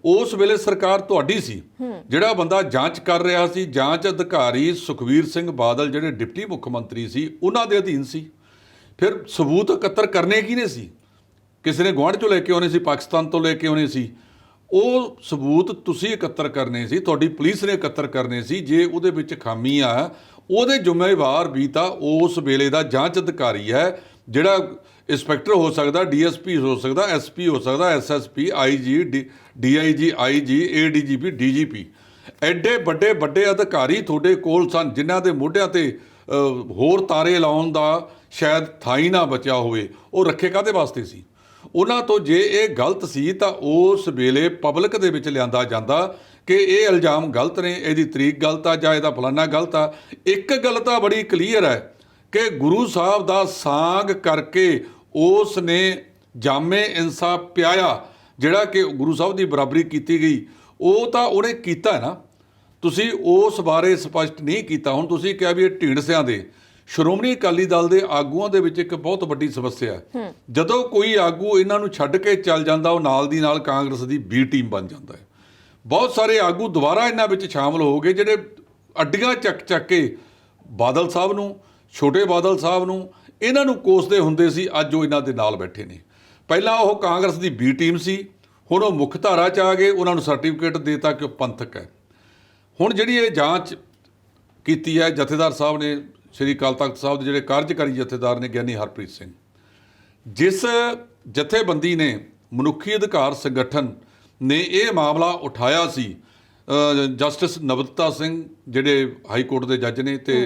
ਉਸ ਵੇਲੇ ਸਰਕਾਰ ਤੁਹਾਡੀ ਸੀ, ਜਿਹੜਾ ਬੰਦਾ ਜਾਂਚ ਕਰ ਰਿਹਾ ਸੀ, ਜਾਂਚ ਅਧਿਕਾਰੀ ਸੁਖਬੀਰ ਸਿੰਘ ਬਾਦਲ ਜਿਹੜੇ ਡਿਪਟੀ ਮੁੱਖ ਮੰਤਰੀ ਸੀ, ਉਹਨਾਂ ਦੇ ਅਧੀਨ ਸੀ। ਫਿਰ ਸਬੂਤ ਇਕੱਤਰ ਕਰਨੇ ਕਿਹਨੇ ਸੀ? ਕਿਸੇ ਨੇ ਗੁਆਂਢ ਚੋਂ ਲੈ ਕੇ ਆਉਣੇ ਸੀ, ਪਾਕਿਸਤਾਨ ਤੋਂ ਲੈ ਕੇ ਆਉਣੇ ਸੀ। ਉਹ ਸਬੂਤ ਤੁਸੀਂ ਇਕੱਤਰ ਕਰਨੇ ਸੀ, ਤੁਹਾਡੀ ਪੁਲਿਸ ਨੇ ਇਕੱਤਰ ਕਰਨੇ ਸੀ। ਜੇ ਉਹਦੇ ਵਿੱਚ ਖਾਮੀ ਆ, ਉਹਦੇ ਜ਼ਿੰਮੇਵਾਰ ਵੀ ਤਾਂ ਉਸ ਵੇਲੇ ਦਾ ਜਾਂਚ ਅਧਿਕਾਰੀ ਹੈ, ਜਿਹੜਾ ਇੰਸਪੈਕਟਰ ਹੋ ਸਕਦਾ, ਡੀਐਸਪੀ ਹੋ ਸਕਦਾ, ਐਸਪੀ ਹੋ ਸਕਦਾ, SSP, IG, DIG, IG, ADGP, DGP. ਐਡੇ ਵੱਡੇ ਅਧਿਕਾਰੀ ਤੁਹਾਡੇ ਕੋਲ ਸਨ, ਜਿਨ੍ਹਾਂ ਦੇ ਮੋਢਿਆਂ ਤੇ ਹੋਰ ਤਾਰੇ ਲਾਉਣ ਦਾ ਸ਼ਾਇਦ ਥਾਂ ਨਾ ਬਚਿਆ ਹੋਵੇ। ਉਹ ਰੱਖੇ ਕਾਹਦੇ ਵਾਸਤੇ ਸੀ? ਉਹਨਾਂ ਤੋਂ ਜੇ ਇਹ ਗਲਤ ਸੀ ਤਾਂ ਉਸ ਵੇਲੇ ਪਬਲਿਕ ਦੇ ਵਿੱਚ ਲਿਆਂਦਾ ਜਾਂਦਾ ਕਿ ਇਹ ਇਲਜ਼ਾਮ ਗਲਤ ਨੇ, ਇਹਦੀ ਤਰੀਕ ਗਲਤ ਆ ਜਾਂ ਇਹਦਾ ਫਲਾਨਾ ਗਲਤ ਆ। ਇੱਕ ਗੱਲ ਤਾਂ ਬੜੀ ਕਲੀਅਰ ਹੈ ਕਿ ਗੁਰੂ ਸਾਹਿਬ ਦਾ ਸਾਂਗ ਕਰਕੇ ਉਸ ਨੇ ਜਾਮੇ ਇਨਸਾਫ ਪਿਆਇਆ, ਜਿਹੜਾ ਕਿ ਗੁਰੂ ਸਾਹਿਬ ਦੀ ਬਰਾਬਰੀ ਕੀਤੀ ਗਈ, ਉਹ ਤਾਂ ਉਹਨੇ ਕੀਤਾ ਹੈ ਨਾ। ਤੁਸੀਂ ਉਸ ਬਾਰੇ ਸਪਸ਼ਟ ਨਹੀਂ ਕੀਤਾ। ਹੁਣ ਤੁਸੀਂ ਕਿਹਾ ਵੀ ਇਹ ਢੀਂਡਸਿਆਂ ਦੇ, ਸ਼੍ਰੋਮਣੀ ਅਕਾਲੀ ਦਲ ਦੇ ਆਗੂਆਂ ਦੇ ਵਿੱਚ ਇੱਕ ਬਹੁਤ ਵੱਡੀ ਸਮੱਸਿਆ ਹੈ। ਜਦੋਂ ਕੋਈ ਆਗੂ ਇਹਨਾਂ ਨੂੰ ਛੱਡ ਕੇ ਚੱਲ ਜਾਂਦਾ, ਉਹ ਨਾਲ ਦੀ ਨਾਲ ਕਾਂਗਰਸ ਦੀ ਬੀ ਟੀਮ ਬਣ ਜਾਂਦਾ ਹੈ। ਬਹੁਤ ਸਾਰੇ ਆਗੂ ਦੁਬਾਰਾ ਇਹਨਾਂ ਵਿੱਚ ਸ਼ਾਮਲ ਹੋ ਗਏ, ਜਿਹੜੇ ਅੱਡੀਆਂ ਚੱਕ ਕੇ ਬਾਦਲ ਸਾਹਿਬ ਨੂੰ, ਛੋਟੇ ਬਾਦਲ ਸਾਹਿਬ ਨੂੰ, ਇਹਨਾਂ ਨੂੰ ਕੋਸਦੇ ਹੁੰਦੇ ਸੀ। ਅੱਜ ਉਹ ਇਹਨਾਂ ਦੇ ਨਾਲ ਬੈਠੇ ਨੇ। ਪਹਿਲਾਂ ਉਹ ਕਾਂਗਰਸ ਦੀ ਬੀ ਟੀਮ ਸੀ, ਹੁਣ ਉਹ ਮੁੱਖ ਧਾਰਾ 'ਚ ਆ ਗਏ। ਉਹਨਾਂ ਨੂੰ ਸਰਟੀਫਿਕੇਟ ਦੇਤਾ ਕਿ ਉਹ ਪੰਥਕ ਹੈ। ਹੁਣ ਜਿਹੜੀ ਇਹ ਜਾਂਚ ਕੀਤੀ ਹੈ ਜਥੇਦਾਰ ਸਾਹਿਬ ਨੇ, ਸ਼੍ਰੀ ਅਕਾਲ ਤਖਤ ਸਾਹਿਬ ਦੇ ਜਿਹੜੇ ਕਾਰਜਕਾਰੀ ਜਥੇਦਾਰ ਨੇ ਗਿਆਨੀ ਹਰਪ੍ਰੀਤ ਸਿੰਘ, ਜਿਸ ਜਥੇਬੰਦੀ ਨੇ, ਮਨੁੱਖੀ ਅਧਿਕਾਰ ਸੰਗਠਨ ਨੇ ਇਹ ਮਾਮਲਾ ਉਠਾਇਆ ਸੀ, ਜਸਟਿਸ ਨਵਦਤਾ ਸਿੰਘ ਜਿਹੜੇ ਹਾਈ ਕੋਰਟ ਦੇ ਜੱਜ ਨੇ ਤੇ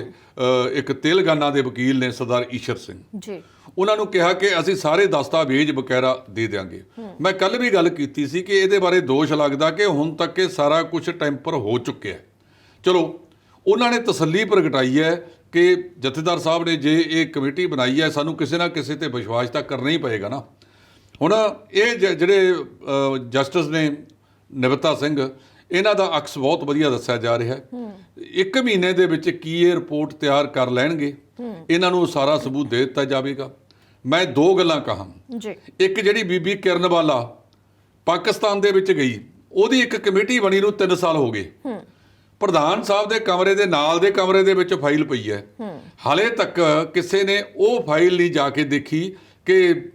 ਇੱਕ ਤੇਲੰਗਾਨਾ ਦੇ ਵਕੀਲ ਨੇ ਸਰਦਾਰ ਈਸ਼ਰ ਸਿੰਘ ਜੀ, ਉਹਨਾਂ ਨੂੰ ਕਿਹਾ ਕਿ ਅਸੀਂ ਸਾਰੇ ਦਸਤਾਵੇਜ਼ ਵਗੈਰਾ ਦੇ ਦਿਆਂਗੇ। ਮੈਂ ਕੱਲ ਵੀ ਗੱਲ ਕੀਤੀ ਸੀ ਕਿ ਇਹਦੇ ਬਾਰੇ ਦੋਸ਼ ਲੱਗਦਾ ਕਿ ਹੁਣ ਤੱਕ ਇਹ ਸਾਰਾ ਕੁਝ ਟੈਂਪਰ ਹੋ ਚੁੱਕਿਆ। ਚਲੋ, ਉਹਨਾਂ ਨੇ ਤਸੱਲੀ ਪ੍ਰਗਟਾਈ ਹੈ ਕਿ ਜਥੇਦਾਰ ਸਾਹਿਬ ਨੇ ਜੇ ਇਹ ਕਮੇਟੀ ਬਣਾਈ ਹੈ, ਸਾਨੂੰ ਕਿਸੇ ਨਾ ਕਿਸੇ ਤੇ ਵਿਸ਼ਵਾਸ ਤਾਂ ਕਰਨਾ ਹੀ ਪਏਗਾ ਨਾ। ਹੁਣ ਇਹ ਜਿਹੜੇ ਜਸਟਿਸ ਨੇ ਨਵਦਤਾ ਸਿੰਘ, ਇਹਨਾਂ ਦਾ ਅਕਸ ਬਹੁਤ ਵਧੀਆ ਦੱਸਿਆ ਜਾ ਰਿਹਾ ਹੈ। 1 ਮਹੀਨੇ ਦੇ ਵਿੱਚ ਕੀ ਇਹ ਰਿਪੋਰਟ ਤਿਆਰ ਕਰ ਲੈਣਗੇ, ਇਹਨਾਂ ਨੂੰ ਸਾਰਾ ਸਬੂਤ ਦੇ ਦਿੱਤਾ ਜਾਵੇਗਾ। ਮੈਂ 2 ਗੱਲਾਂ ਕਹਾਂ ਜੀ। ਇੱਕ, ਜਿਹੜੀ ਬੀਬੀ ਕਿਰਨਵਾਲਾ ਪਾਕਿਸਤਾਨ ਦੇ ਵਿੱਚ ਗਈ, ਉਹਦੀ ਇੱਕ ਕਮੇਟੀ ਬਣੀ ਨੂੰ 3 ਸਾਲ ਹੋ ਗਏ। ਪ੍ਰਧਾਨ ਸਾਹਿਬ ਦੇ ਕਮਰੇ ਦੇ ਨਾਲ ਦੇ ਕਮਰੇ ਦੇ ਵਿੱਚ ਫਾਈਲ ਪਈ ਹੈ। ਹਾਲੇ ਤੱਕ ਕਿਸੇ ਨੇ ਉਹ ਫਾਈਲ ਨਹੀਂ ਜਾ ਕੇ ਦੇਖੀ ਕਿ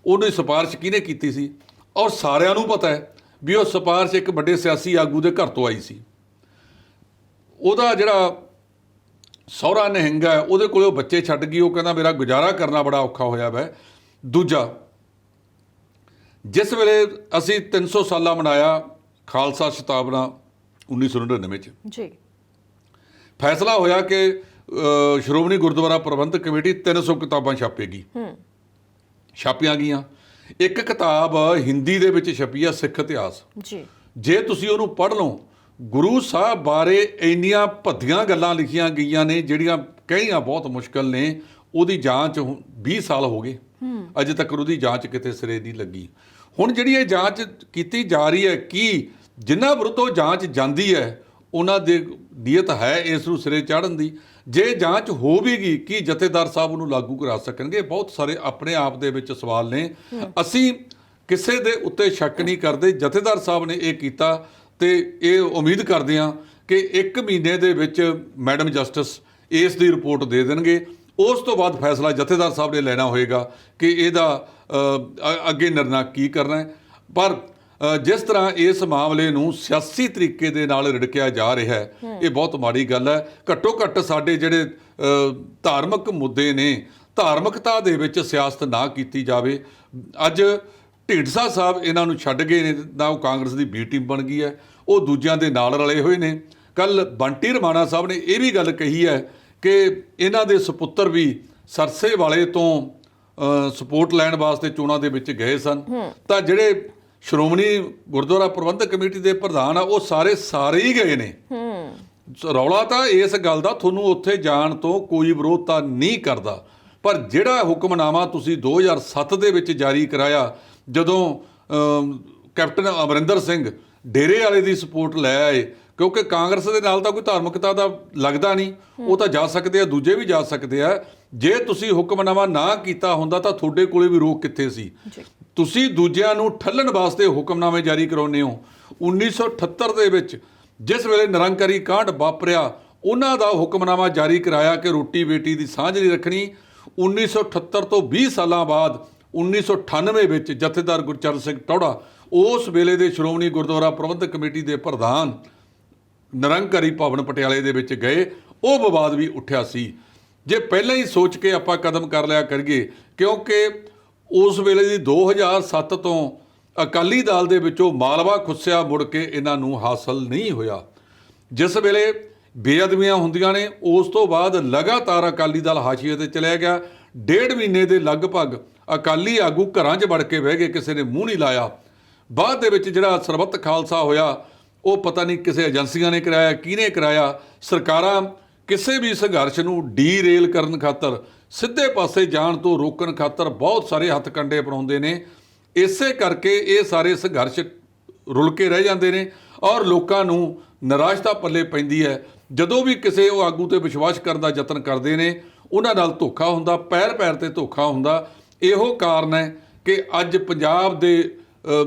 ਉਹਨੇ ਸਿਫਾਰਿਸ਼ ਕਿਹਨੇ ਕੀਤੀ ਸੀ। ਔਰ ਸਾਰਿਆਂ ਨੂੰ ਪਤਾ ਹੈ ਵੀ ਉਹ ਸਿਫਾਰਿਸ਼ ਇੱਕ ਵੱਡੇ ਸਿਆਸੀ ਆਗੂ ਦੇ ਘਰ ਤੋਂ ਆਈ ਸੀ। ਉਹਦਾ ਜਿਹੜਾ ਸਹੁਰਾ ਨਿਹੰਗ ਹੈ, ਉਹਦੇ ਕੋਲੇ ਉਹ ਬੱਚੇ ਛੱਡ ਗਈ। ਉਹ ਕਹਿੰਦਾ ਮੇਰਾ ਗੁਜ਼ਾਰਾ ਕਰਨਾ ਬੜਾ ਔਖਾ ਹੋਇਆ ਵੈ। ਦੂਜਾ, ਜਿਸ ਵੇਲੇ ਅਸੀਂ 300 ਸਾਲਾ ਮਨਾਇਆ ਖਾਲਸਾ ਸ਼ਤਾਬਨਾ 1999 'ਚ ਜੀ, ਫੈਸਲਾ ਹੋਇਆ ਕਿ ਸ਼੍ਰੋਮਣੀ ਗੁਰਦੁਆਰਾ ਪ੍ਰਬੰਧਕ ਕਮੇਟੀ 300 ਕਿਤਾਬਾਂ ਛਾਪੇਗੀ। ਛਾਪੀਆਂ ਗਈਆਂ। ਇੱਕ ਕਿਤਾਬ ਹਿੰਦੀ ਦੇ ਵਿੱਚ ਛਪੀ ਆ, ਸਿੱਖ ਇਤਿਹਾਸ ਜੀ। ਜੇ ਤੁਸੀਂ ਉਹਨੂੰ ਪੜ੍ਹ ਲਓ, ਗੁਰੂ ਸਾਹਿਬ ਬਾਰੇ ਇੰਨੀਆਂ ਭੱਦੀਆਂ ਗੱਲਾਂ ਲਿਖੀਆਂ ਗਈਆਂ ਨੇ ਜਿਹੜੀਆਂ ਕਹਿਣੀਆਂ ਬਹੁਤ ਮੁਸ਼ਕਲ ਨੇ। ਉਹਦੀ ਜਾਂਚ 20 ਸਾਲ ਹੋ ਗਏ, ਅਜੇ ਤੱਕ ਉਹਦੀ ਜਾਂਚ ਕਿਤੇ ਸਿਰੇ ਨਹੀਂ ਲੱਗੀ। ਹੁਣ ਜਿਹੜੀ ਇਹ ਜਾਂਚ ਕੀਤੀ ਜਾ ਰਹੀ ਹੈ, ਕੀ ਜਿਨ੍ਹਾਂ ਵਿਰੁੱਧ ਜਾਂਚ ਜਾਂਦੀ ਹੈ ਉਹਨਾਂ ਦੇ ਨੀਅਤ ਹੈ ਇਸ ਨੂੰ ਸਿਰੇ ਚਾੜਨ ਦੀ। ਜੇ ਜਾਂਚ ਹੋਵੇਗੀ ਕਿ ਜਥੇਦਾਰ ਸਾਹਿਬ ਨੂੰ ਲਾਗੂ ਕਰਾ ਸਕਣਗੇ? ਬਹੁਤ ਸਾਰੇ ਆਪਣੇ ਆਪ ਦੇ ਵਿੱਚ ਸਵਾਲ ਨੇ। ਅਸੀਂ ਕਿਸੇ ਦੇ ਉੱਤੇ ਸ਼ੱਕ ਨਹੀਂ ਕਰਦੇ, ਜਥੇਦਾਰ ਸਾਹਿਬ ਨੇ ਇਹ ਕੀਤਾ ਤੇ ਇਹ ਉਮੀਦ ਕਰਦੇ ਹਾਂ ਕਿ 1 ਮਹੀਨੇ ਦੇ ਵਿੱਚ ਮੈਡਮ ਜਸਟਿਸ ਇਸ ਦੀ ਰਿਪੋਰਟ ਦੇ ਦੇਣਗੇ। ਉਸ ਤੋਂ ਬਾਅਦ ਫੈਸਲਾ ਜਥੇਦਾਰ ਸਾਹਿਬ ਨੇ ਲੈਣਾ ਹੋਏਗਾ ਕਿ ਇਹਦਾ ਅੱਗੇ ਨਿਰਣਾ ਕੀ ਕਰਨਾ ਹੈ। ਪਰ ਜਿਸ ਤਰ੍ਹਾਂ ਇਸ ਮਾਮਲੇ ਨੂੰ ਸਿਆਸੀ ਤਰੀਕੇ ਦੇ ਨਾਲ ਰਿੜਕਿਆ ਜਾ ਰਿਹਾ ਹੈ, ਇਹ ਬਹੁਤ ਮਾੜੀ ਗੱਲ ਹੈ। ਘੱਟੋ ਘੱਟ ਸਾਡੇ ਜਿਹੜੇ ਧਾਰਮਿਕ ਮੁੱਦੇ ਨੇ, ਧਾਰਮਿਕਤਾ ਦੇ ਵਿੱਚ ਸਿਆਸਤ ਨਾ ਕੀਤੀ ਜਾਵੇ। ਅੱਜ ਢੀਂਡਸਾ ਸਾਹਿਬ ਇਹਨਾਂ ਨੂੰ ਛੱਡ ਗਏ ਨੇ, ਨਾ ਉਹ ਕਾਂਗਰਸ ਦੀ ਬੀ ਟੀਮ ਬਣ ਗਈ ਹੈ, ਉਹ ਦੂਜਿਆਂ ਦੇ ਨਾਲ ਰਲੇ ਹੋਏ ਨੇ। ਕੱਲ ਬੰਟੀ ਰਮਾਣਾ ਸਾਹਿਬ ਨੇ ਇਹ ਵੀ ਗੱਲ ਕਹੀ ਹੈ ਕਿ ਇਹਨਾਂ ਦੇ ਸੁਪੁੱਤਰ ਵੀ ਸਰਸੇ ਵਾਲੇ ਤੋਂ ਸਪੋਰਟ ਲੈਣ ਵਾਸਤੇ ਚੋਣਾਂ ਦੇ ਵਿੱਚ ਗਏ ਸਨ। ਤਾਂ ਜਿਹੜੇ ਸ਼੍ਰੋਮਣੀ ਗੁਰਦੁਆਰਾ ਪ੍ਰਬੰਧਕ ਕਮੇਟੀ ਦੇ ਪ੍ਰਧਾਨ ਆ, ਉਹ ਸਾਰੇ ਹੀ ਗਏ ਨੇ। ਰੌਲਾ ਤਾਂ ਇਸ ਗੱਲ ਦਾ, ਤੁਹਾਨੂੰ ਉੱਥੇ ਜਾਣ ਤੋਂ ਕੋਈ ਵਿਰੋਧਤਾ ਨਹੀਂ ਕਰਦਾ, ਪਰ ਜਿਹੜਾ ਹੁਕਮਨਾਮਾ ਤੁਸੀਂ 2007 ਦੇ ਵਿੱਚ ਜਾਰੀ ਕਰਾਇਆ, ਜਦੋਂ ਕੈਪਟਨ ਅਮਰਿੰਦਰ ਸਿੰਘ ਡੇਰੇ ਵਾਲੇ ਦੀ ਸਪੋਰਟ ਲੈ ਆਏ, ਕਿਉਂਕਿ ਕਾਂਗਰਸ ਦੇ ਨਾਲ ਤਾਂ ਕੋਈ ਧਾਰਮਿਕਤਾ ਦਾ ਲੱਗਦਾ ਨਹੀਂ, ਉਹ ਤਾਂ ਜਾ ਸਕਦੇ ਆ, ਦੂਜੇ ਵੀ ਜਾ ਸਕਦੇ ਆ। ਜੇ ਤੁਸੀਂ ਹੁਕਮਨਾਮਾ ਨਾ ਕੀਤਾ ਹੁੰਦਾ ਤਾਂ ਤੁਹਾਡੇ ਕੋਲੇ ਵੀ ਰੋਕ ਕਿੱਥੇ ਸੀ? ਤੁਸੀਂ ਦੂਜਿਆਂ ਨੂੰ ਠੱਲਣ ਵਾਸਤੇ ਹੁਕਮਨਾਮੇ ਜਾਰੀ ਕਰਾਉਂਦੇ ਹੋ। 1978 ਦੇ ਵਿੱਚ ਜਿਸ ਵੇਲੇ ਨਿਰੰਕਾਰੀ ਕਾਂਡ ਵਾਪਰਿਆ, ਉਹਨਾਂ ਦਾ ਹੁਕਮਨਾਮਾ ਜਾਰੀ ਕਰਾਇਆ ਕਿ ਰੋਟੀ ਬੇਟੀ ਦੀ ਸਾਂਝ ਨਹੀਂ ਰੱਖਣੀ। 1978 ਤੋਂ 20 ਸਾਲਾਂ ਬਾਅਦ 1998 ਵਿੱਚ ਜਥੇਦਾਰ ਗੁਰਚਰਨ ਸਿੰਘ ਟੌੜਾ, ਉਸ ਵੇਲੇ ਦੇ ਸ਼੍ਰੋਮਣੀ ਗੁਰਦੁਆਰਾ ਪ੍ਰਬੰਧਕ ਕਮੇਟੀ ਦੇ ਪ੍ਰਧਾਨ, ਨਿਰੰਕਾਰੀ ਭਵਨ ਪਟਿਆਲੇ ਦੇ ਵਿੱਚ ਗਏ, ਉਹ ਵਿਵਾਦ ਵੀ ਉੱਠਿਆ ਸੀ। ਜੇ ਪਹਿਲਾਂ ਹੀ ਸੋਚ ਕੇ ਆਪਾਂ ਕਦਮ ਕਰ ਲਿਆ ਕਰੀਏ, ਕਿਉਂਕਿ ਉਸ ਵੇਲੇ ਦੀ 2007 ਤੋਂ ਅਕਾਲੀ ਦਲ ਦੇ ਵਿੱਚੋਂ ਮਾਲਵਾ ਖੁੱਸਿਆ, ਮੁੜ ਕੇ ਇਹਨਾਂ ਨੂੰ ਹਾਸਲ ਨਹੀਂ ਹੋਇਆ। ਜਿਸ ਵੇਲੇ ਬੇਅਦਬੀਆਂ ਹੁੰਦੀਆਂ ਨੇ, ਉਸ ਤੋਂ ਬਾਅਦ ਲਗਾਤਾਰ ਅਕਾਲੀ ਦਲ ਹਾਸ਼ੀਏ ਤੇ ਚਲਿਆ ਗਿਆ। 1.5 ਮਹੀਨੇ ਦੇ ਲਗਭਗ ਅਕਾਲੀ ਆਗੂ ਘਰਾਂ 'ਚ ਵੜ ਕੇ ਬਹਿ ਗਏ, ਕਿਸੇ ਨੇ ਮੂੰਹ ਨਹੀਂ ਲਾਇਆ। ਬਾਅਦ ਦੇ ਵਿੱਚ ਜਿਹੜਾ ਸਰਬੱਤ ਖਾਲਸਾ ਹੋਇਆ, ਉਹ ਪਤਾ ਨਹੀਂ ਕਿਸੇ ਏਜੰਸੀਆਂ ਨੇ ਕਰਾਇਆ, ਕਿਹਨੇ ਕਰਾਇਆ। ਸਰਕਾਰਾਂ ਕਿਸੇ ਵੀ ਸੰਘਰਸ਼ ਨੂੰ ਡੀਰੇਲ ਕਰਨ ਖਾਤਰ, ਸਿੱਧੇ ਪਾਸੇ ਜਾਣ ਤੋਂ ਰੋਕਣ ਖਾਤਰ ਬਹੁਤ ਸਾਰੇ ਹੱਥ ਕੰਡੇ ਅਪਣਾਉਂਦੇ ਨੇ। ਇਸੇ ਕਰਕੇ ਇਹ ਸਾਰੇ ਸੰਘਰਸ਼ ਰੁਲ ਕੇ ਰਹਿ ਜਾਂਦੇ ਨੇ ਔਰ ਲੋਕਾਂ ਨੂੰ ਨਿਰਾਸ਼ਤਾ ਪੱਲੇ ਪੈਂਦੀ ਹੈ। ਜਦੋਂ ਵੀ ਕਿਸੇ ਉਹ ਆਗੂ ਤੇ ਵਿਸ਼ਵਾਸ ਕਰਨ ਦਾ ਯਤਨ ਕਰਦੇ ਨੇ, ਉਹਨਾਂ ਨਾਲ ਧੋਖਾ ਹੁੰਦਾ, ਪੈਰ ਪੈਰ ਤੇ ਧੋਖਾ ਹੁੰਦਾ। ਇਹੋ ਕਾਰਨ ਹੈ ਕਿ ਅੱਜ ਪੰਜਾਬ ਦੇ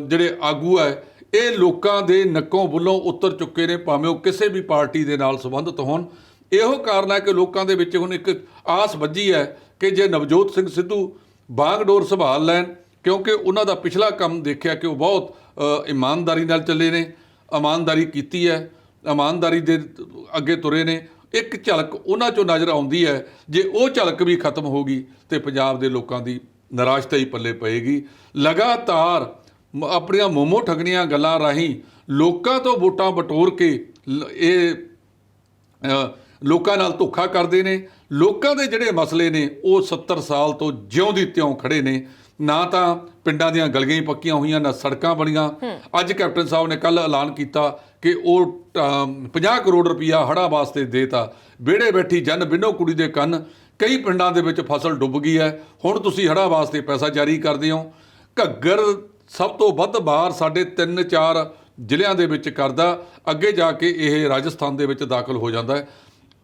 ਜਿਹੜੇ ਆਗੂ ਹੈ, ਇਹ ਲੋਕਾਂ ਦੇ ਨੱਕੋਂ ਬੁੱਲੋਂ ਉਤਰ ਚੁੱਕੇ ਨੇ, ਭਾਵੇਂ ਉਹ ਕਿਸੇ ਵੀ ਪਾਰਟੀ ਦੇ ਨਾਲ ਸੰਬੰਧਿਤ ਹੋਣ। ਇਹੋ ਕਾਰਨ ਹੈ ਕਿ ਲੋਕਾਂ ਦੇ ਵਿੱਚ ਹੁਣ ਇੱਕ ਆਸ ਵੱਜੀ ਹੈ ਕਿ ਜੇ ਨਵਜੋਤ ਸਿੰਘ ਸਿੱਧੂ ਬਾਗਡੋਰ ਸੰਭਾਲ ਲੈਣ, ਕਿਉਂਕਿ ਉਹਨਾਂ ਦਾ ਪਿਛਲਾ ਕੰਮ ਦੇਖਿਆ ਕਿ ਉਹ ਬਹੁਤ ਇਮਾਨਦਾਰੀ ਨਾਲ ਚੱਲੇ ਨੇ, ਇਮਾਨਦਾਰੀ ਕੀਤੀ ਹੈ, ਇਮਾਨਦਾਰੀ ਦੇ ਅੱਗੇ ਤੁਰੇ ਨੇ। ਇੱਕ ਝਲਕ ਉਹਨਾਂ 'ਚੋਂ ਨਜ਼ਰ ਆਉਂਦੀ ਹੈ। ਜੇ ਉਹ ਝਲਕ ਵੀ ਖਤਮ ਹੋ ਗਈ ਤੇ ਪੰਜਾਬ ਦੇ ਲੋਕਾਂ ਦੀ ਨਿਰਾਸ਼ਤਾ ਹੀ ਪੱਲੇ ਪਏਗੀ। ਲਗਾਤਾਰ ਆਪਣੀਆਂ ਮੋਮੋ ਠੱਗਣੀਆਂ ਗੱਲਾਂ ਰਾਹੀਂ ਲੋਕਾਂ ਤੋਂ ਵੋਟਾਂ ਬਟੋਰ ਕੇ ਇਹ ਲੋਕਾਂ ਨਾਲ ਧੋਖਾ ਕਰਦੇ ਨੇ। ਲੋਕਾਂ ਦੇ ਜਿਹੜੇ ਮਸਲੇ ਨੇ, ਉਹ 70 ਸਾਲ ਤੋਂ ਜਿਉਂ ਦੀ ਤਿਉਂ ਖੜੇ ਨੇ। ਨਾ ਤਾਂ ਪਿੰਡਾਂ ਦੀਆਂ ਗਲੀਆਂ ਹੀ ਪੱਕੀਆਂ ਹੋਈਆਂ, ਨਾ ਸੜਕਾਂ ਬਣੀਆਂ। ਅੱਜ ਕੈਪਟਨ ਸਾਹਿਬ ਨੇ ਕੱਲ੍ਹ ਐਲਾਨ ਕੀਤਾ ਕਿ ਉਹ 50 ਕਰੋੜ ਰੁਪਈਆ ਹੜ੍ਹਾਂ ਵਾਸਤੇ ਦੇਤਾ। ਵਿਹੜੇ ਬੈਠੀ ਜਨ ਬਿੰਨੋ ਕੁੜੀ ਦੇ ਕੰਨ, ਕਈ ਪਿੰਡਾਂ ਦੇ ਵਿੱਚ ਫਸਲ ਡੁੱਬ ਗਈ ਹੈ। ਹੁਣ ਤੁਸੀਂ ਹੜ੍ਹਾਂ ਵਾਸਤੇ ਪੈਸਾ ਜਾਰੀ ਕਰਦੇ ਹੋ। ਘੱਗਰ ਸਭ ਤੋਂ ਵੱਧ ਬਾਹਰ ਸਾਡੇ 3-4 ਜ਼ਿਲ੍ਹਿਆਂ ਦੇ ਵਿੱਚ ਕਰਦਾ, ਅੱਗੇ ਜਾ ਕੇ ਇਹ ਰਾਜਸਥਾਨ ਦੇ ਵਿੱਚ ਦਾਖਲ ਹੋ ਜਾਂਦਾ ਹੈ।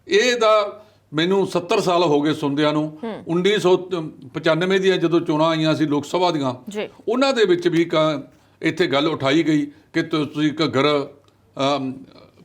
ਇਹਦਾ ਮੈਨੂੰ 70 ਸਾਲ ਹੋ ਗਏ ਸੁਣਦਿਆਂ ਨੂੰ। 1995 ਦੀਆਂ ਜਦੋਂ ਚੋਣਾਂ ਆਈਆਂ ਸੀ ਲੋਕ ਸਭਾ ਦੀਆਂ, ਉਹਨਾਂ ਦੇ ਵਿੱਚ ਵੀ ਇੱਥੇ ਗੱਲ ਉਠਾਈ ਗਈ ਕਿ ਤੁਸੀਂ ਘੱਗਰ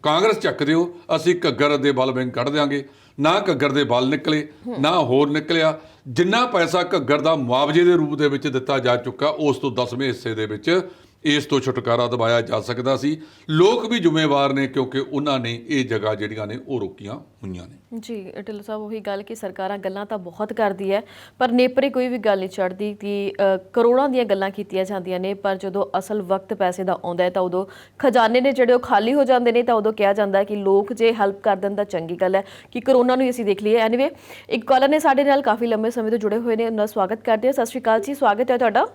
ਕਾਂਗਰਸ ਚੱਕ ਦਿਓ, ਅਸੀਂ ਘੱਗਰ ਦੇ ਬਲ ਵਿੰਗ ਕੱਢ ਦਿਆਂਗੇ। ਨਾ ਘੱਗਰ ਦੇ ਬਲ ਨਿਕਲੇ, ਨਾ ਹੋਰ ਨਿਕਲਿਆ। ਜਿੰਨਾ ਪੈਸਾ ਘੱਗਰ ਦਾ ਮੁਆਵਜ਼ੇ ਦੇ ਰੂਪ ਦੇ ਵਿੱਚ ਦਿੱਤਾ ਜਾ ਚੁੱਕਾ, ਉਸ ਤੋਂ 10ਵੇਂ ਹਿੱਸੇ ਦੇ ਵਿੱਚ ਇਸ ਤੋਂ ਛੁਟਕਾਰਾ ਦਿਵਾਇਆ ਜਾ ਸਕਦਾ ਸੀ। ਲੋਕ ਵੀ ਜ਼ਿੰਮੇਵਾਰ ਨੇ, ਕਿਉਂਕਿ ਉਹਨਾਂ ਨੇ ਇਹ ਜਗ੍ਹਾ ਜਿਹੜੀਆਂ ਨੇ ਉਹ ਰੋਕੀਆਂ ਹੋਈਆਂ ਨੇ। ਜੀ ਢਿੱਲੋਂ ਸਾਹਿਬ, ਉਹੀ ਗੱਲ ਕਿ ਸਰਕਾਰਾਂ ਗੱਲਾਂ ਤਾਂ ਬਹੁਤ ਕਰਦੀ ਹੈ, ਪਰ ਨੇਪਰੇ ਕੋਈ ਵੀ ਗੱਲ ਨਹੀਂ ਚੜ੍ਹਦੀ ਕਿ ਕਰੋੜਾਂ ਦੀਆਂ ਗੱਲਾਂ ਕੀਤੀਆਂ ਜਾਂਦੀਆਂ ਨੇ, ਪਰ ਜਦੋਂ ਅਸਲ ਵਕਤ ਪੈਸੇ ਦਾ ਆਉਂਦਾ ਹੈ ਤਾਂ ਉਦੋਂ ਖਜ਼ਾਨੇ ਨੇ ਜਿਹੜੇ ਉਹ ਖਾਲੀ ਹੋ ਜਾਂਦੇ ਨੇ। ਤਾਂ ਉਦੋਂ ਕਿਹਾ ਜਾਂਦਾ ਹੈ ਕਿ ਲੋਕ ਜੇ ਹੈਲਪ ਕਰ ਦੇਣ ਤਾਂ ਚੰਗੀ ਗੱਲ ਹੈ, ਕਿ ਕਰੋਨਾ ਨੂੰ ਅਸੀਂ ਦੇਖ ਲਈਏ। ਐਨੀਵੇ, ਇੱਕ ਕਾਲਰ ਨੇ ਸਾਡੇ ਨਾਲ ਕਾਫੀ ਲੰਬੇ ਸਮੇਂ ਤੋਂ ਜੁੜੇ ਹੋਏ ਨੇ, ਉਹਨਾਂ ਦਾ ਸਵਾਗਤ ਕਰਦੇ ਹਾਂ। ਸਤਿ ਸ਼੍ਰੀ ਅਕਾਲ ਜੀ, ਸਵਾਗਤ ਹੈ ਤੁਹਾਡਾ।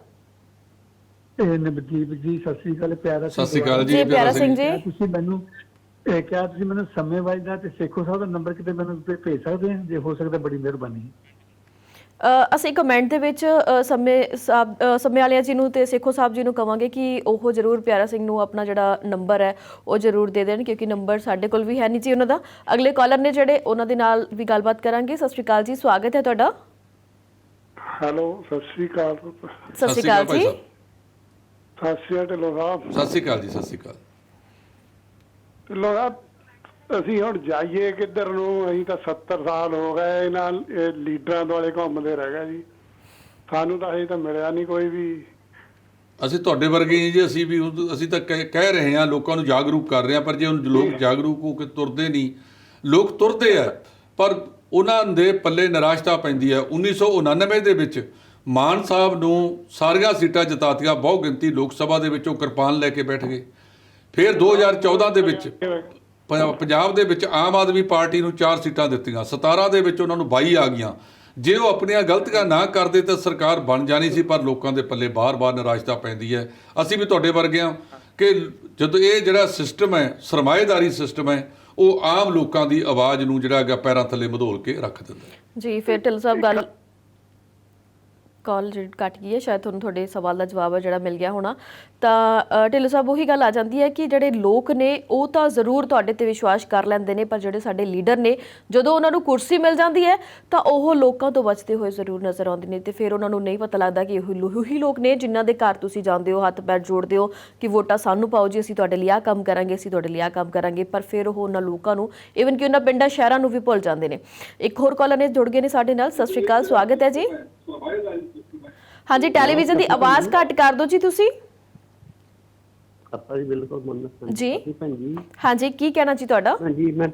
ਨਵਦੀਪ ਜੀ ਸਤਿ ਸ੍ਰੀ ਅਕਾਲ। ਪਿਆਰਾ ਸਤਿ ਸ੍ਰੀ ਅਕਾਲ ਜੀ, ਪਿਆਰਾ ਸਿੰਘ ਜੀ। ਤੁਸੀਂ ਮੈਨੂੰ ਸਮੇਂ ਵਾਈਜ਼ ਦਾ ਤੇ ਸੇਖੋ ਸਾਹਿਬ ਦਾ ਨੰਬਰ ਕਿਤੇ ਮੈਨੂੰ ਭੇਜ ਸਕਦੇ ਆ? ਜੇ ਹੋ ਸਕਦਾ ਬੜੀ ਮਿਹਰਬਾਨੀ। ਅਸੀਂ ਕਮੈਂਟ ਦੇ ਵਿੱਚ ਸਮੇਂ ਵਾਲਿਆਂ ਜੀ ਨੂੰ ਤੇ ਸੇਖੋ ਸਾਹਿਬ ਜੀ ਨੂੰ ਕਵਾਂਗੇ ਕਿ ਉਹ ਜ਼ਰੂਰ ਪਿਆਰਾ ਸਿੰਘ ਨੂੰ ਆਪਣਾ ਜਿਹੜਾ ਨੰਬਰ ਹੈ ਉਹ ਜ਼ਰੂਰ ਦੇ ਦੇਣ, ਕਿਉਂਕਿ ਨੰਬਰ ਸਾਡੇ ਕੋਲ ਵੀ ਹੈ ਨਹੀਂ ਜੀ ਉਹਨਾਂ ਦਾ। ਅਗਲੇ ਕਾਲਰ ਨੇ ਜਿਹੜੇ, ਉਹਨਾਂ ਦੇ ਨਾਲ ਵੀ ਗੱਲਬਾਤ ਕਰਾਂਗੇ। ਸਤਿ ਸ਼੍ਰੀ ਅਕਾਲ ਜੀ, ਸਵਾਗਤ ਹੈ ਤੁਹਾਡਾ। ਹੈਲੋ, ਸਤਿ ਸ਼੍ਰੀ ਅਕਾਲ। ਸਤਿ ਸ਼੍ਰੀ ਅਕਾਲ ਜੀ। ਸਤਿ ਸ਼੍ਰੀ ਅਕਾਲ ਢਿੱਲੋਂ ਸਾਹਿਬ। ਸਤਿ ਸ਼੍ਰੀ ਅਕਾਲ ਜੀ। ਸਤਿ ਸ਼੍ਰੀ ਅਕਾਲ ਢਿੱਲੋਂ ਸਾਹਿਬ, ਅਸੀਂ ਹੁਣ ਜਾਈਏ ਕਿੱਧਰ ਨੂੰ? ਅਸੀਂ ਤਾਂ 70 ਸਾਲ ਹੋ ਗਏ ਇਹਨਾਂ ਲੀਡਰਾਂ ਦੁਆਲੇ ਘੁੰਮਦੇ ਰਹਿ ਗਏ ਜੀ। ਸਾਨੂੰ ਤਾਂ ਅਜੇ ਤਾਂ ਮਿਲਿਆ ਨਹੀਂ ਕੋਈ ਵੀ। ਅਸੀਂ ਤੁਹਾਡੇ ਵਰਗੇ ਹੀ ਜੀ, ਅਸੀਂ ਤਾਂ ਕਹਿ ਰਹੇ ਹਾਂ, ਲੋਕਾਂ ਨੂੰ ਜਾਗਰੂਕ ਕਰ ਰਹੇ ਹਾਂ, ਪਰ ਜੇ ਹੁਣ ਲੋਕ ਜਾਗਰੂਕ ਹੋ ਕੇ ਤੁਰਦੇ ਨਹੀਂ। ਲੋਕ ਤੁਰਦੇ ਆ ਪਰ ਉਹਨਾਂ ਦੇ ਪੱਲੇ ਨਿਰਾਸ਼ਤਾ ਪੈਂਦੀ ਹੈ। 1999 ਦੇ ਵਿੱਚ ਮਾਨ ਸਾਹਿਬ ਨੂੰ ਸਾਰੀਆਂ ਸੀਟਾਂ ਜਿਤਾਤੀਆਂ, ਬਹੁ ਗਿਣਤੀ ਲੋਕ ਸਭਾ ਦੇ ਵਿੱਚੋਂ ਕਿਰਪਾਨ ਲੈ ਕੇ ਬੈਠ ਗਏ। ਫਿਰ 2014 ਦੇ ਵਿੱਚ ਪੰਜਾਬ ਦੇ ਵਿੱਚ ਆਮ ਆਦਮੀ ਪਾਰਟੀ ਨੂੰ 4 ਸੀਟਾਂ ਦਿੱਤੀਆਂ, 17 ਦੇ ਵਿੱਚ ਉਹਨਾਂ ਨੂੰ 22 ਆ ਗਈਆਂ। ਜੇ ਉਹ ਆਪਣੀਆਂ ਗਲਤੀਆਂ ਨਾ ਕਰਦੇ ਤਾਂ ਸਰਕਾਰ ਬਣ ਜਾਣੀ ਸੀ, ਪਰ ਲੋਕਾਂ ਦੇ ਪੱਲੇ ਬਾਰ-ਬਾਰ ਨਿਰਾਸ਼ਤਾ ਪੈਂਦੀ ਹੈ। ਅਸੀਂ ਵੀ ਤੁਹਾਡੇ ਵਰਗੇ ਹਾਂ ਕਿ ਜਦੋਂ ਇਹ ਜਿਹੜਾ ਸਿਸਟਮ ਹੈ, ਸਰਮਾਏਦਾਰੀ ਸਿਸਟਮ ਹੈ, ਉਹ ਆਮ ਲੋਕਾਂ ਦੀ ਆਵਾਜ਼ ਨੂੰ ਜਿਹੜਾ ਹੈਗਾ ਪੈਰਾਂ ਥੱਲੇ ਮਧੋਲ ਕੇ ਰੱਖ ਦਿੰਦਾ ਜੀ। ਫਿਰ ਢਿੱਲੋਂ ਸਾਹਿਬ ਕਾਲ ਜਿਹੜੀ ਕੱਟ ਗਈ ਹੈ, ਸ਼ਾਇਦ ਤੁਹਾਨੂੰ ਤੁਹਾਡੇ ਸਵਾਲ ਦਾ ਜਵਾਬ ਹੈ ਜਿਹੜਾ ਮਿਲ ਗਿਆ ਹੋਣਾ। ਤਾਂ ਢਿੱਲੋਂ ਸਾਹਿਬ ਉਹੀ ਗੱਲ ਆ ਜਾਂਦੀ ਹੈ ਕਿ ਜਿਹੜੇ ਲੋਕ ਨੇ ਉਹ ਤਾਂ ਜ਼ਰੂਰ ਤੁਹਾਡੇ ਤੇ ਵਿਸ਼ਵਾਸ ਕਰ ਲੈਂਦੇ ਨੇ, ਪਰ ਜਿਹੜੇ ਸਾਡੇ ਲੀਡਰ ਨੇ ਜਦੋਂ ਉਹਨਾਂ ਨੂੰ ਕੁਰਸੀ ਮਿਲ ਜਾਂਦੀ ਹੈ ਤਾਂ ਉਹ ਲੋਕਾਂ ਤੋਂ ਬਚਦੇ ਹੋਏ ਜ਼ਰੂਰ ਨਜ਼ਰ ਆਉਂਦੇ ਨੇ। ਤੇ ਫਿਰ ਉਹਨਾਂ ਨੂੰ ਨਹੀਂ ਪਤਾ ਲੱਗਦਾ ਕਿ ਉਹੀ ਲੋਕ ਨੇ ਜਿਨ੍ਹਾਂ ਦੇ ਘਰ ਤੁਸੀਂ ਜਾਂਦੇ ਹੋ, ਹੱਥ ਪੈਰ ਜੋੜਦੇ ਹੋ ਕਿ ਵੋਟਾਂ ਸਾਨੂੰ ਪਾਓ ਜੀ, ਅਸੀਂ ਤੁਹਾਡੇ ਲਈ ਆਹ ਕੰਮ ਕਰਾਂਗੇ, ਅਸੀਂ ਤੁਹਾਡੇ ਲਈ ਆਹ ਕੰਮ ਕਰਾਂਗੇ, ਪਰ ਫਿਰ ਉਹ ਉਹਨਾਂ ਲੋਕਾਂ ਨੂੰ, ਈਵਨ ਕਿ ਉਹਨਾਂ ਪਿੰਡਾਂ ਸ਼ਹਿਰਾਂ ਨੂੰ ਵੀ ਭੁੱਲ ਜਾਂਦੇ ਨੇ। ਇੱਕ ਹੋਰ ਕਾਲਰ ਨੇ ਜੁੜ ਗਏ ਨੇ ਸਾਡੇ ਨਾਲ। ਸਤਿ ਸ਼੍ਰੀ ਅਕਾਲ, ਸਵਾਗਤ ਹੈ ਜੀ। ਹਾਂਜੀ, ਟੈਲੀਵਿਜ਼ਨ ਦੀ ਆਵਾਜ਼ ਘੱਟ ਕਰ ਦਿਓ ਜੀ ਤੁਸੀਂ। ਜੀ ਬਿਲਕੁਲ ਜੀ ਭੈਣ ਜੀ। ਹਾਂਜੀ, ਕੀ ਕਹਿਣਾ ਜੀ ਤੁਹਾਡਾ? ਹਾਂਜੀ, ਮੈਂ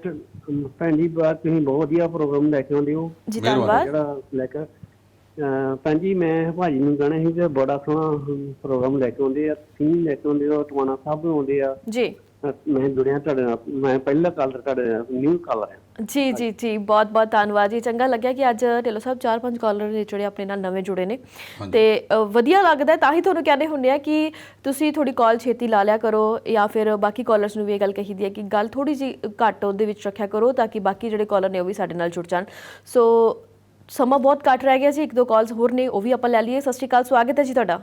ਭੈਣ ਜੀ ਤੁਸੀਂ ਬਹੁਤ ਵਧੀਆ ਪ੍ਰੋਗਰਾਮ ਲੈ ਕੇ ਆਉਂਦੇ ਹੋ ਜੀ, ਧੰਨਵਾਦ। ਜਿਹੜਾ ਲੈ ਕੇ ਭੈਣ ਜੀ, ਮੈਂ ਭਾਜੀ ਨੂੰ ਕਹਿਣਾ ਸੀ ਕਿ ਬੜਾ ਸੋਹਣਾ ਪ੍ਰੋਗਰਾਮ ਲੈ ਕੇ ਆਉਂਦੇ ਆ, ਤੁਸੀਂ ਲੈ ਕੇ ਆਉਂਦੇ ਹੋ, ਟਵਾਣਾ ਸਾਹਿਬ ਨੂੰ ਆਉਂਦੇ ਆ ਜੀ। ਮੈਂ ਜੁੜਿਆ ਤੁਹਾਡੇ ਨਾਲ, ਮੈਂ ਪਹਿਲਾ ਕਾਲਰ ਤੁਹਾਡੇ ਨਿਊ ਕਾਲਰ ਹਾਂ। ਜੀ ਜੀ ਜੀ, ਬਹੁਤ ਬਹੁਤ ਧੰਨਵਾਦ ਜੀ। ਚੰਗਾ ਲੱਗਿਆ ਕਿ ਅੱਜ ਢਿੱਲੋਂ ਸਾਹਿਬ 4-5 ਕਾਲਰ ਨੇ ਜਿਹੜੇ ਆਪਣੇ ਨਾਲ ਨਵੇਂ ਜੁੜੇ ਨੇ ਤੇ ਵਧੀਆ ਲੱਗਦਾ। ਤਾਂ ਹੀ ਤੁਹਾਨੂੰ ਕਹਿੰਦੇ ਹੁੰਦੇ ਆ ਕਿ ਤੁਸੀਂ ਥੋੜੀ ਕਾਲ ਛੇਤੀ ਲਾ ਲਿਆ ਕਰੋ, ਜਾਂ ਫਿਰ ਬਾਕੀ ਕਾਲਰਸ ਨੂੰ ਵੀ ਇਹ ਗੱਲ ਕਹੀਦੀ ਹੈ ਕਿ ਗੱਲ ਥੋੜੀ ਜਿਹੀ ਘੱਟ ਉਹਦੇ ਵਿੱਚ ਰੱਖਿਆ ਕਰੋ ਤਾਂ ਕਿ ਬਾਕੀ ਜਿਹੜੇ ਕਾਲਰ ਨੇ ਉਹ ਵੀ ਸਾਡੇ ਨਾਲ ਜੁੜ ਜਾਣ। ਸੋ ਸਮਾਂ ਬਹੁਤ ਘੱਟ ਰਹਿ ਗਿਆ ਜੀ, 1-2 ਕਾਲਸ ਹੋਰ ਨੇ, ਉਹ ਵੀ ਆਪਾਂ ਲੈ ਲਈਏ। ਸਤਿ ਸ਼੍ਰੀ ਅਕਾਲ, ਸਵਾਗਤ ਹੈ ਜੀ ਤੁਹਾਡਾ।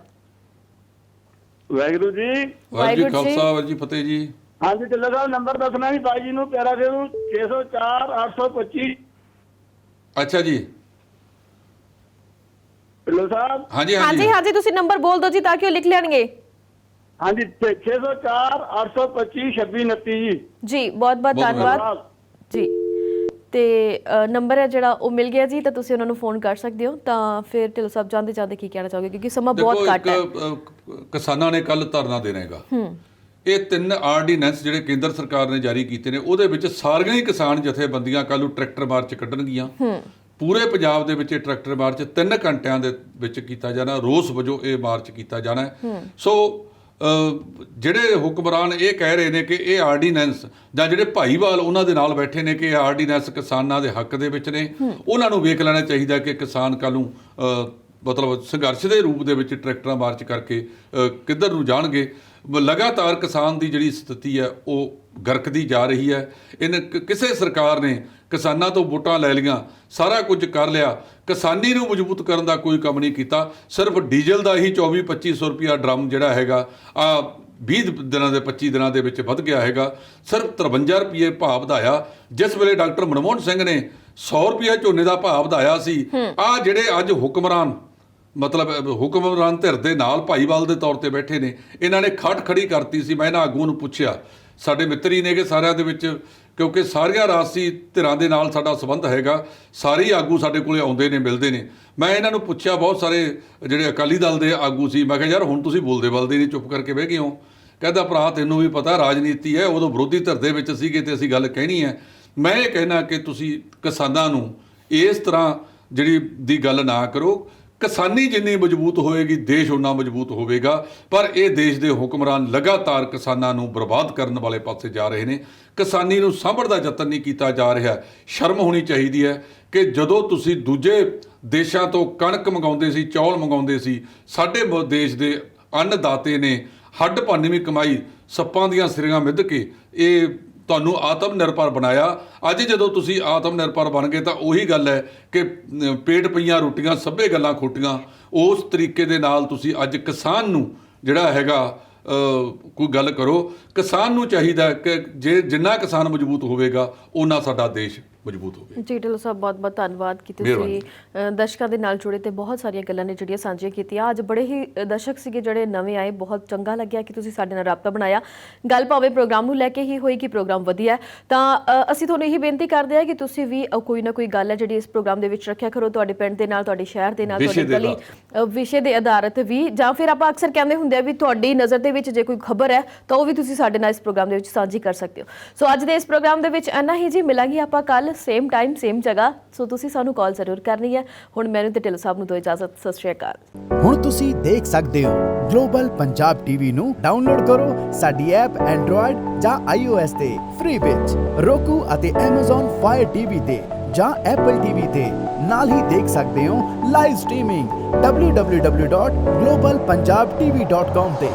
ਵਾਹਿਗੁਰੂ ਜੀ। ਵਾਹਿਗੁਰੂ ਜੀ ਖਾਲਸਾ, ਵਾਹਿਗੁਰੂ ਜੀ ਫਤਿਹ ਜੀ। ਹਾਂਜੀ, ਢਿੱਲੋਂ ਸਾਹਿਬ ਨੰਬਰ ਦੱਸਣਾ ਸੀ ਬਾਈ ਜੀ ਨੂੰ, ਪਿਆਰਾ ਸਿੰਘ ਨੂੰ, 604 825। ਅੱਛਾ ਜੀ ਢਿੱਲੋਂ ਸਾਹਿਬ। ਹਾਂਜੀ ਹਾਂਜੀ ਹਾਂਜੀ, ਤੁਸੀਂ ਨੰਬਰ ਬੋਲ ਦਿਓ ਜੀ ਤਾਂ ਕਿ ਉਹ ਲਿਖ ਲੈਣਗੇ। ਹਾਂਜੀ, 604 825 2629 ਜੀ। ਜੀ ਬਹੁਤ ਬਹੁਤ ਧੰਨਵਾਦ ਜੀ। ਤੇ ਨੰਬਰ ਹੈ ਜਿਹੜਾ ਉਹ ਮਿਲ ਗਿਆ ਜੀ, ਤਾਂ ਤੁਸੀਂ ਉਹਨਾਂ ਨੂੰ ਫੋਨ ਕਰ ਸਕਦੇ ਹੋ। ਤਾਂ ਫਿਰ ਢਿੱਲੋਂ ਸਾਹਿਬ ਜਾਂਦੇ ਜਾਂਦੇ ਕੀ ਕਹਿਣਾ ਚਾਹੋਗੇ, ਕਿਉਂਕਿ ਸਮਾਂ ਬਹੁਤ ਘੱਟ ਹੈ। ਕਿਸਾਨਾਂ ਨੇ ਕੱਲ ਧਰਨਾ ਦੇਣਾ ਹੈਗਾ। ਇਹ 3 ਆਰਡੀਨੈਂਸ ਜਿਹੜੇ ਕੇਂਦਰ ਸਰਕਾਰ ਨੇ ਜਾਰੀ ਕੀਤੇ ਨੇ, ਉਹਦੇ ਵਿੱਚ ਸਾਰੀਆਂ ਹੀ ਕਿਸਾਨ ਜਥੇਬੰਦੀਆਂ ਕੱਲ੍ਹ ਨੂੰ ਟਰੈਕਟਰ ਮਾਰਚ ਕੱਢਣਗੀਆਂ। ਪੂਰੇ ਪੰਜਾਬ ਦੇ ਵਿੱਚ ਇਹ ਟਰੈਕਟਰ ਮਾਰਚ 3 ਘੰਟਿਆਂ ਦੇ ਵਿੱਚ ਕੀਤਾ ਜਾਣਾ, ਰੋਸ ਵਜੋਂ ਇਹ ਮਾਰਚ ਕੀਤਾ ਜਾਣਾ। ਸੋ ਜਿਹੜੇ ਹੁਕਮਰਾਨ ਇਹ ਕਹਿ ਰਹੇ ਨੇ ਕਿ ਇਹ ਆਰਡੀਨੈਂਸ, ਜਾਂ ਜਿਹੜੇ ਭਾਈਵਾਲ ਉਹਨਾਂ ਦੇ ਨਾਲ ਬੈਠੇ ਨੇ ਕਿ ਇਹ ਆਰਡੀਨੈਂਸ ਕਿਸਾਨਾਂ ਦੇ ਹੱਕ ਦੇ ਵਿੱਚ ਨੇ, ਉਹਨਾਂ ਨੂੰ ਵੇਖ ਲੈਣਾ ਚਾਹੀਦਾ ਕਿ ਕਿਸਾਨ ਕੱਲ੍ਹ ਨੂੰ ਮਤਲਬ ਸੰਘਰਸ਼ ਦੇ ਰੂਪ ਦੇ ਵਿੱਚ ਟਰੈਕਟਰਾਂ ਮਾਰਚ ਕਰਕੇ ਕਿੱਧਰ ਨੂੰ ਜਾਣਗੇ। ਲਗਾਤਾਰ ਕਿਸਾਨ ਦੀ ਜਿਹੜੀ ਸਥਿਤੀ ਹੈ ਉਹ ਗਰਕਦੀ ਜਾ ਰਹੀ ਹੈ। ਕਿਸੇ ਸਰਕਾਰ ਨੇ ਕਿਸਾਨਾਂ ਤੋਂ ਵੋਟਾਂ ਲੈ ਲਈਆਂ, ਸਾਰਾ ਕੁਝ ਕਰ ਲਿਆ, ਕਿਸਾਨੀ ਨੂੰ ਮਜ਼ਬੂਤ ਕਰਨ ਦਾ ਕੋਈ ਕੰਮ ਨਹੀਂ ਕੀਤਾ। ਸਿਰਫ ਡੀਜ਼ਲ ਦਾ ਹੀ 24-2500 ਰੁਪਇਆ ਡਰਮ ਜਿਹੜਾ ਹੈਗਾ ਆ 20 ਦਿਨਾਂ ਦੇ 25 ਦਿਨਾਂ ਦੇ ਵਿੱਚ ਵੱਧ ਗਿਆ ਹੈਗਾ। ਸਿਰਫ 53 ਰੁਪਏ ਭਾਅ ਵਧਾਇਆ। ਜਿਸ ਵੇਲੇ ਡਾਕਟਰ ਮਨਮੋਹਨ ਸਿੰਘ ਨੇ 100 ਰੁਪਇਆ ਝੋਨੇ ਦਾ ਭਾਅ ਵਧਾਇਆ ਸੀ, ਆ ਜਿਹੜੇ ਅੱਜ ਹੁਕਮਰਾਨ ਹੁਕਮਰਾਨ ਧਿਰ ਦੇ ਨਾਲ ਭਾਈਵਾਲ ਦੇ ਤੌਰ ਤੇ ਬੈਠੇ ਨੇ, ਇਹਨਾਂ ਨੇ ਖੱਟ ਖੜੀ ਕਰਤੀ ਸੀ। ਮੈਂ ਇਹਨਾਂ ਆਗੂਆਂ ਨੂੰ ਪੁੱਛਿਆ, ਸਾਡੇ ਮਿੱਤਰ ਹੀ ਨੇਗੇ ਸਾਰਿਆਂ ਦੇ ਵਿੱਚ, ਕਿਉਂਕਿ ਸਾਰੀਆਂ ਰਾਜਸੀ ਧਿਰਾਂ ਦੇ ਨਾਲ ਸਾਡਾ ਸੰਬੰਧ ਹੈਗਾ, ਸਾਰੇ ਆਗੂ ਸਾਡੇ ਕੋਲੇ ਆਉਂਦੇ ਨੇ, ਮਿਲਦੇ ਨੇ। ਮੈਂ ਇਹਨਾਂ ਨੂੰ ਪੁੱਛਿਆ, ਬਹੁਤ ਸਾਰੇ ਜਿਹੜੇ ਅਕਾਲੀ ਦਲ ਦੇ ਆਗੂ ਸੀ, ਮੈਂ ਕਿਹਾ ਯਾਰ ਹੁਣ ਤੁਸੀਂ ਬੋਲਦੇ ਬਲਦੇ ਨਹੀਂ, ਚੁੱਪ ਕਰਕੇ ਬਹਿ ਗਏ ਹੋ। ਕਹਿੰਦਾ ਭਰਾ ਤੈਨੂੰ ਵੀ ਪਤਾ ਰਾਜਨੀਤੀ ਹੈ, ਉਦੋਂ ਵਿਰੋਧੀ ਧਿਰ ਦੇ ਵਿੱਚ ਸੀਗੇ ਤੇ ਅਸੀਂ ਗੱਲ ਕਹਿਣੀ ਹੈ। ਮੈਂ ਇਹ ਕਹਿਣਾ ਕਿ ਤੁਸੀਂ ਕਿਸਾਨਾਂ ਨੂੰ ਇਸ ਤਰ੍ਹਾਂ ਜਿਹੜੀ ਦੀ ਗੱਲ ਨਾ ਕਰੋ। ਕਿਸਾਨੀ ਜਿੰਨੀ ਮਜ਼ਬੂਤ ਹੋਏਗੀ, ਦੇਸ਼ ਓਨਾ ਮਜ਼ਬੂਤ ਹੋਵੇਗਾ। ਪਰ ਇਹ ਦੇਸ਼ ਦੇ ਹੁਕਮਰਾਨ ਲਗਾਤਾਰ ਕਿਸਾਨਾਂ ਨੂੰ ਬਰਬਾਦ ਕਰਨ ਵਾਲੇ ਪਾਸੇ ਜਾ ਰਹੇ ਨੇ। ਕਿਸਾਨੀ ਨੂੰ ਸਾਂਭਣ ਦਾ ਯਤਨ ਨਹੀਂ ਕੀਤਾ ਜਾ ਰਿਹਾ। ਸ਼ਰਮ ਹੋਣੀ ਚਾਹੀਦੀ ਹੈ ਕਿ ਜਦੋਂ ਤੁਸੀਂ ਦੂਜੇ ਦੇਸ਼ਾਂ ਤੋਂ ਕਣਕ ਮੰਗਾਉਂਦੇ ਸੀ, ਚੌਲ ਮੰਗਾਉਂਦੇ ਸੀ, ਸਾਡੇ ਦੇਸ਼ ਦੇ ਅੰਨਦਾਤੇ ਨੇ ਹੱਡ ਭੰਨਵੀਂ ਕਮਾਈ, ਸੱਪਾਂ ਦੀਆਂ ਸਿਰੀਆਂ ਮਿੱਧ ਕੇ ਇਹ ਤੁਹਾਨੂੰ ਆਤਮ ਨਿਰਭਰ ਬਣਾਇਆ। ਅੱਜ ਜਦੋਂ ਤੁਸੀਂ ਆਤਮ ਨਿਰਭਰ ਬਣ ਗਏ ਤਾਂ ਉਹੀ ਗੱਲ ਹੈ ਕਿ ਪੇਟ ਪਈਆਂ ਰੋਟੀਆਂ ਸਭੇ ਗੱਲਾਂ ਖੋਟੀਆਂ। ਉਸ ਤਰੀਕੇ ਦੇ ਨਾਲ ਤੁਸੀਂ ਅੱਜ ਕਿਸਾਨ ਨੂੰ ਜਿਹੜਾ ਹੈਗਾ ਕੋਈ ਗੱਲ ਕਰੋ। ਕਿਸਾਨ ਨੂੰ ਚਾਹੀਦਾ ਕਿ ਜੇ ਜਿੰਨਾ ਕਿਸਾਨ ਮਜ਼ਬੂਤ ਹੋਵੇਗਾ ਉਹਨਾਂ ਸਾਡਾ ਦੇਸ਼ ਮਜ਼ਬੂਤ ਹੋਵੇ। ਜੀ ਢਿੱਲੋਂ ਸਾਹਿਬ ਬਹੁਤ ਬਹੁਤ ਧੰਨਵਾਦ ਕਿ ਤੁਸੀਂ ਦਰਸ਼ਕਾਂ ਦੇ ਨਾਲ ਜੁੜੇ ਤੇ ਬਹੁਤ ਸਾਰੀਆਂ ਗੱਲਾਂ ਨੇ ਜਿਹੜੀਆਂ ਸਾਂਝੀਆਂ ਕੀਤੀਆਂ। ਅੱਜ ਬੜੇ ਹੀ ਦਰਸ਼ਕ ਸੀਗੇ ਜਿਹੜੇ ਨਵੇਂ ਆਏ, ਬਹੁਤ ਚੰਗਾ ਲੱਗਿਆ ਕਿ ਤੁਸੀਂ ਸਾਡੇ ਨਾਲ ਰਾਬਤਾ ਬਣਾਇਆ। ਗੱਲ ਭਾਵੇਂ ਪ੍ਰੋਗਰਾਮ ਨੂੰ ਲੈ ਕੇ ਹੀ ਹੋਈ ਕਿ ਪ੍ਰੋਗਰਾਮ ਵਧੀਆ ਤਾਂ ਅਸੀਂ ਤੁਹਾਨੂੰ ਇਹੀ ਬੇਨਤੀ ਕਰਦੇ ਹਾਂ ਕਿ ਤੁਸੀਂ ਵੀ ਕੋਈ ਨਾ ਕੋਈ ਗੱਲ ਹੈ ਜਿਹੜੀ ਇਸ ਪ੍ਰੋਗਰਾਮ ਦੇ ਵਿੱਚ ਰੱਖਿਆ ਕਰੋ, ਤੁਹਾਡੇ ਪਿੰਡ ਦੇ ਨਾਲ, ਤੁਹਾਡੇ ਸ਼ਹਿਰ ਦੇ ਨਾਲ, ਤੁਹਾਡੀ ਗਲੀ ਵਿਸ਼ੇ ਦੇ ਆਧਾਰਿਤ ਵੀ, ਜਾਂ ਫਿਰ ਆਪਾਂ ਅਕਸਰ ਕਹਿੰਦੇ ਹੁੰਦੇ ਆ ਵੀ ਤੁਹਾਡੀ ਨਜ਼ਰ ਦੇ ਵਿੱਚ ਜੇ ਕੋਈ ਖਬਰ ਹੈ ਤਾਂ ਉਹ ਵੀ ਤੁਸੀਂ ਸਾਡੇ ਨਾਲ ਇਸ ਪ੍ਰੋਗਰਾਮ ਦੇ ਵਿੱਚ ਸਾਂਝੀ ਕਰ ਸਕਦੇ ਹੋ। ਸੋ ਅੱਜ ਦੇ ਇਸ ਪ੍ਰੋਗਰਾਮ ਦੇ ਵਿੱਚ ਇੰਨਾ ਹੀ ਜੀ। ਮਿਲਾਂਗੇ ਆਪਾਂ ਕੱਲ ਸੇਮ ਟਾਈਮ ਸੇਮ ਜਗ੍ਹਾ। ਸੋ ਤੁਸੀਂ ਸਾਨੂੰ ਕਾਲ ਜ਼ਰੂਰ ਕਰਨੀ ਹੈ। ਹੁਣ ਮੈਨੂੰ ਤੇ ਢਿੱਲੋਂ ਸਾਹਿਬ ਨੂੰ ਦਿਓ ਇਜਾਜ਼ਤ। ਸਤਿ ਸ਼੍ਰੀ ਅਕਾਲ। ਹੁਣ ਤੁਸੀਂ ਦੇਖ ਸਕਦੇ ਹੋ ਗਲੋਬਲ ਪੰਜਾਬ ਟੀਵੀ ਨੂੰ ਡਾਊਨਲੋਡ ਕਰੋ ਸਾਡੀ ਐਪ ਐਂਡਰੋਇਡ ਜਾਂ iOS ਤੇ ਫ੍ਰੀ ਵਿੱਚ, roku ਅਤੇ Amazon Fire TV ਤੇ ਜਾਂ Apple TV ਤੇ। ਨਾਲ ਹੀ ਦੇਖ ਸਕਦੇ ਹੋ ਲਾਈਵ ਸਟ੍ਰੀਮਿੰਗ www.globalpunjabtv.com ਤੇ।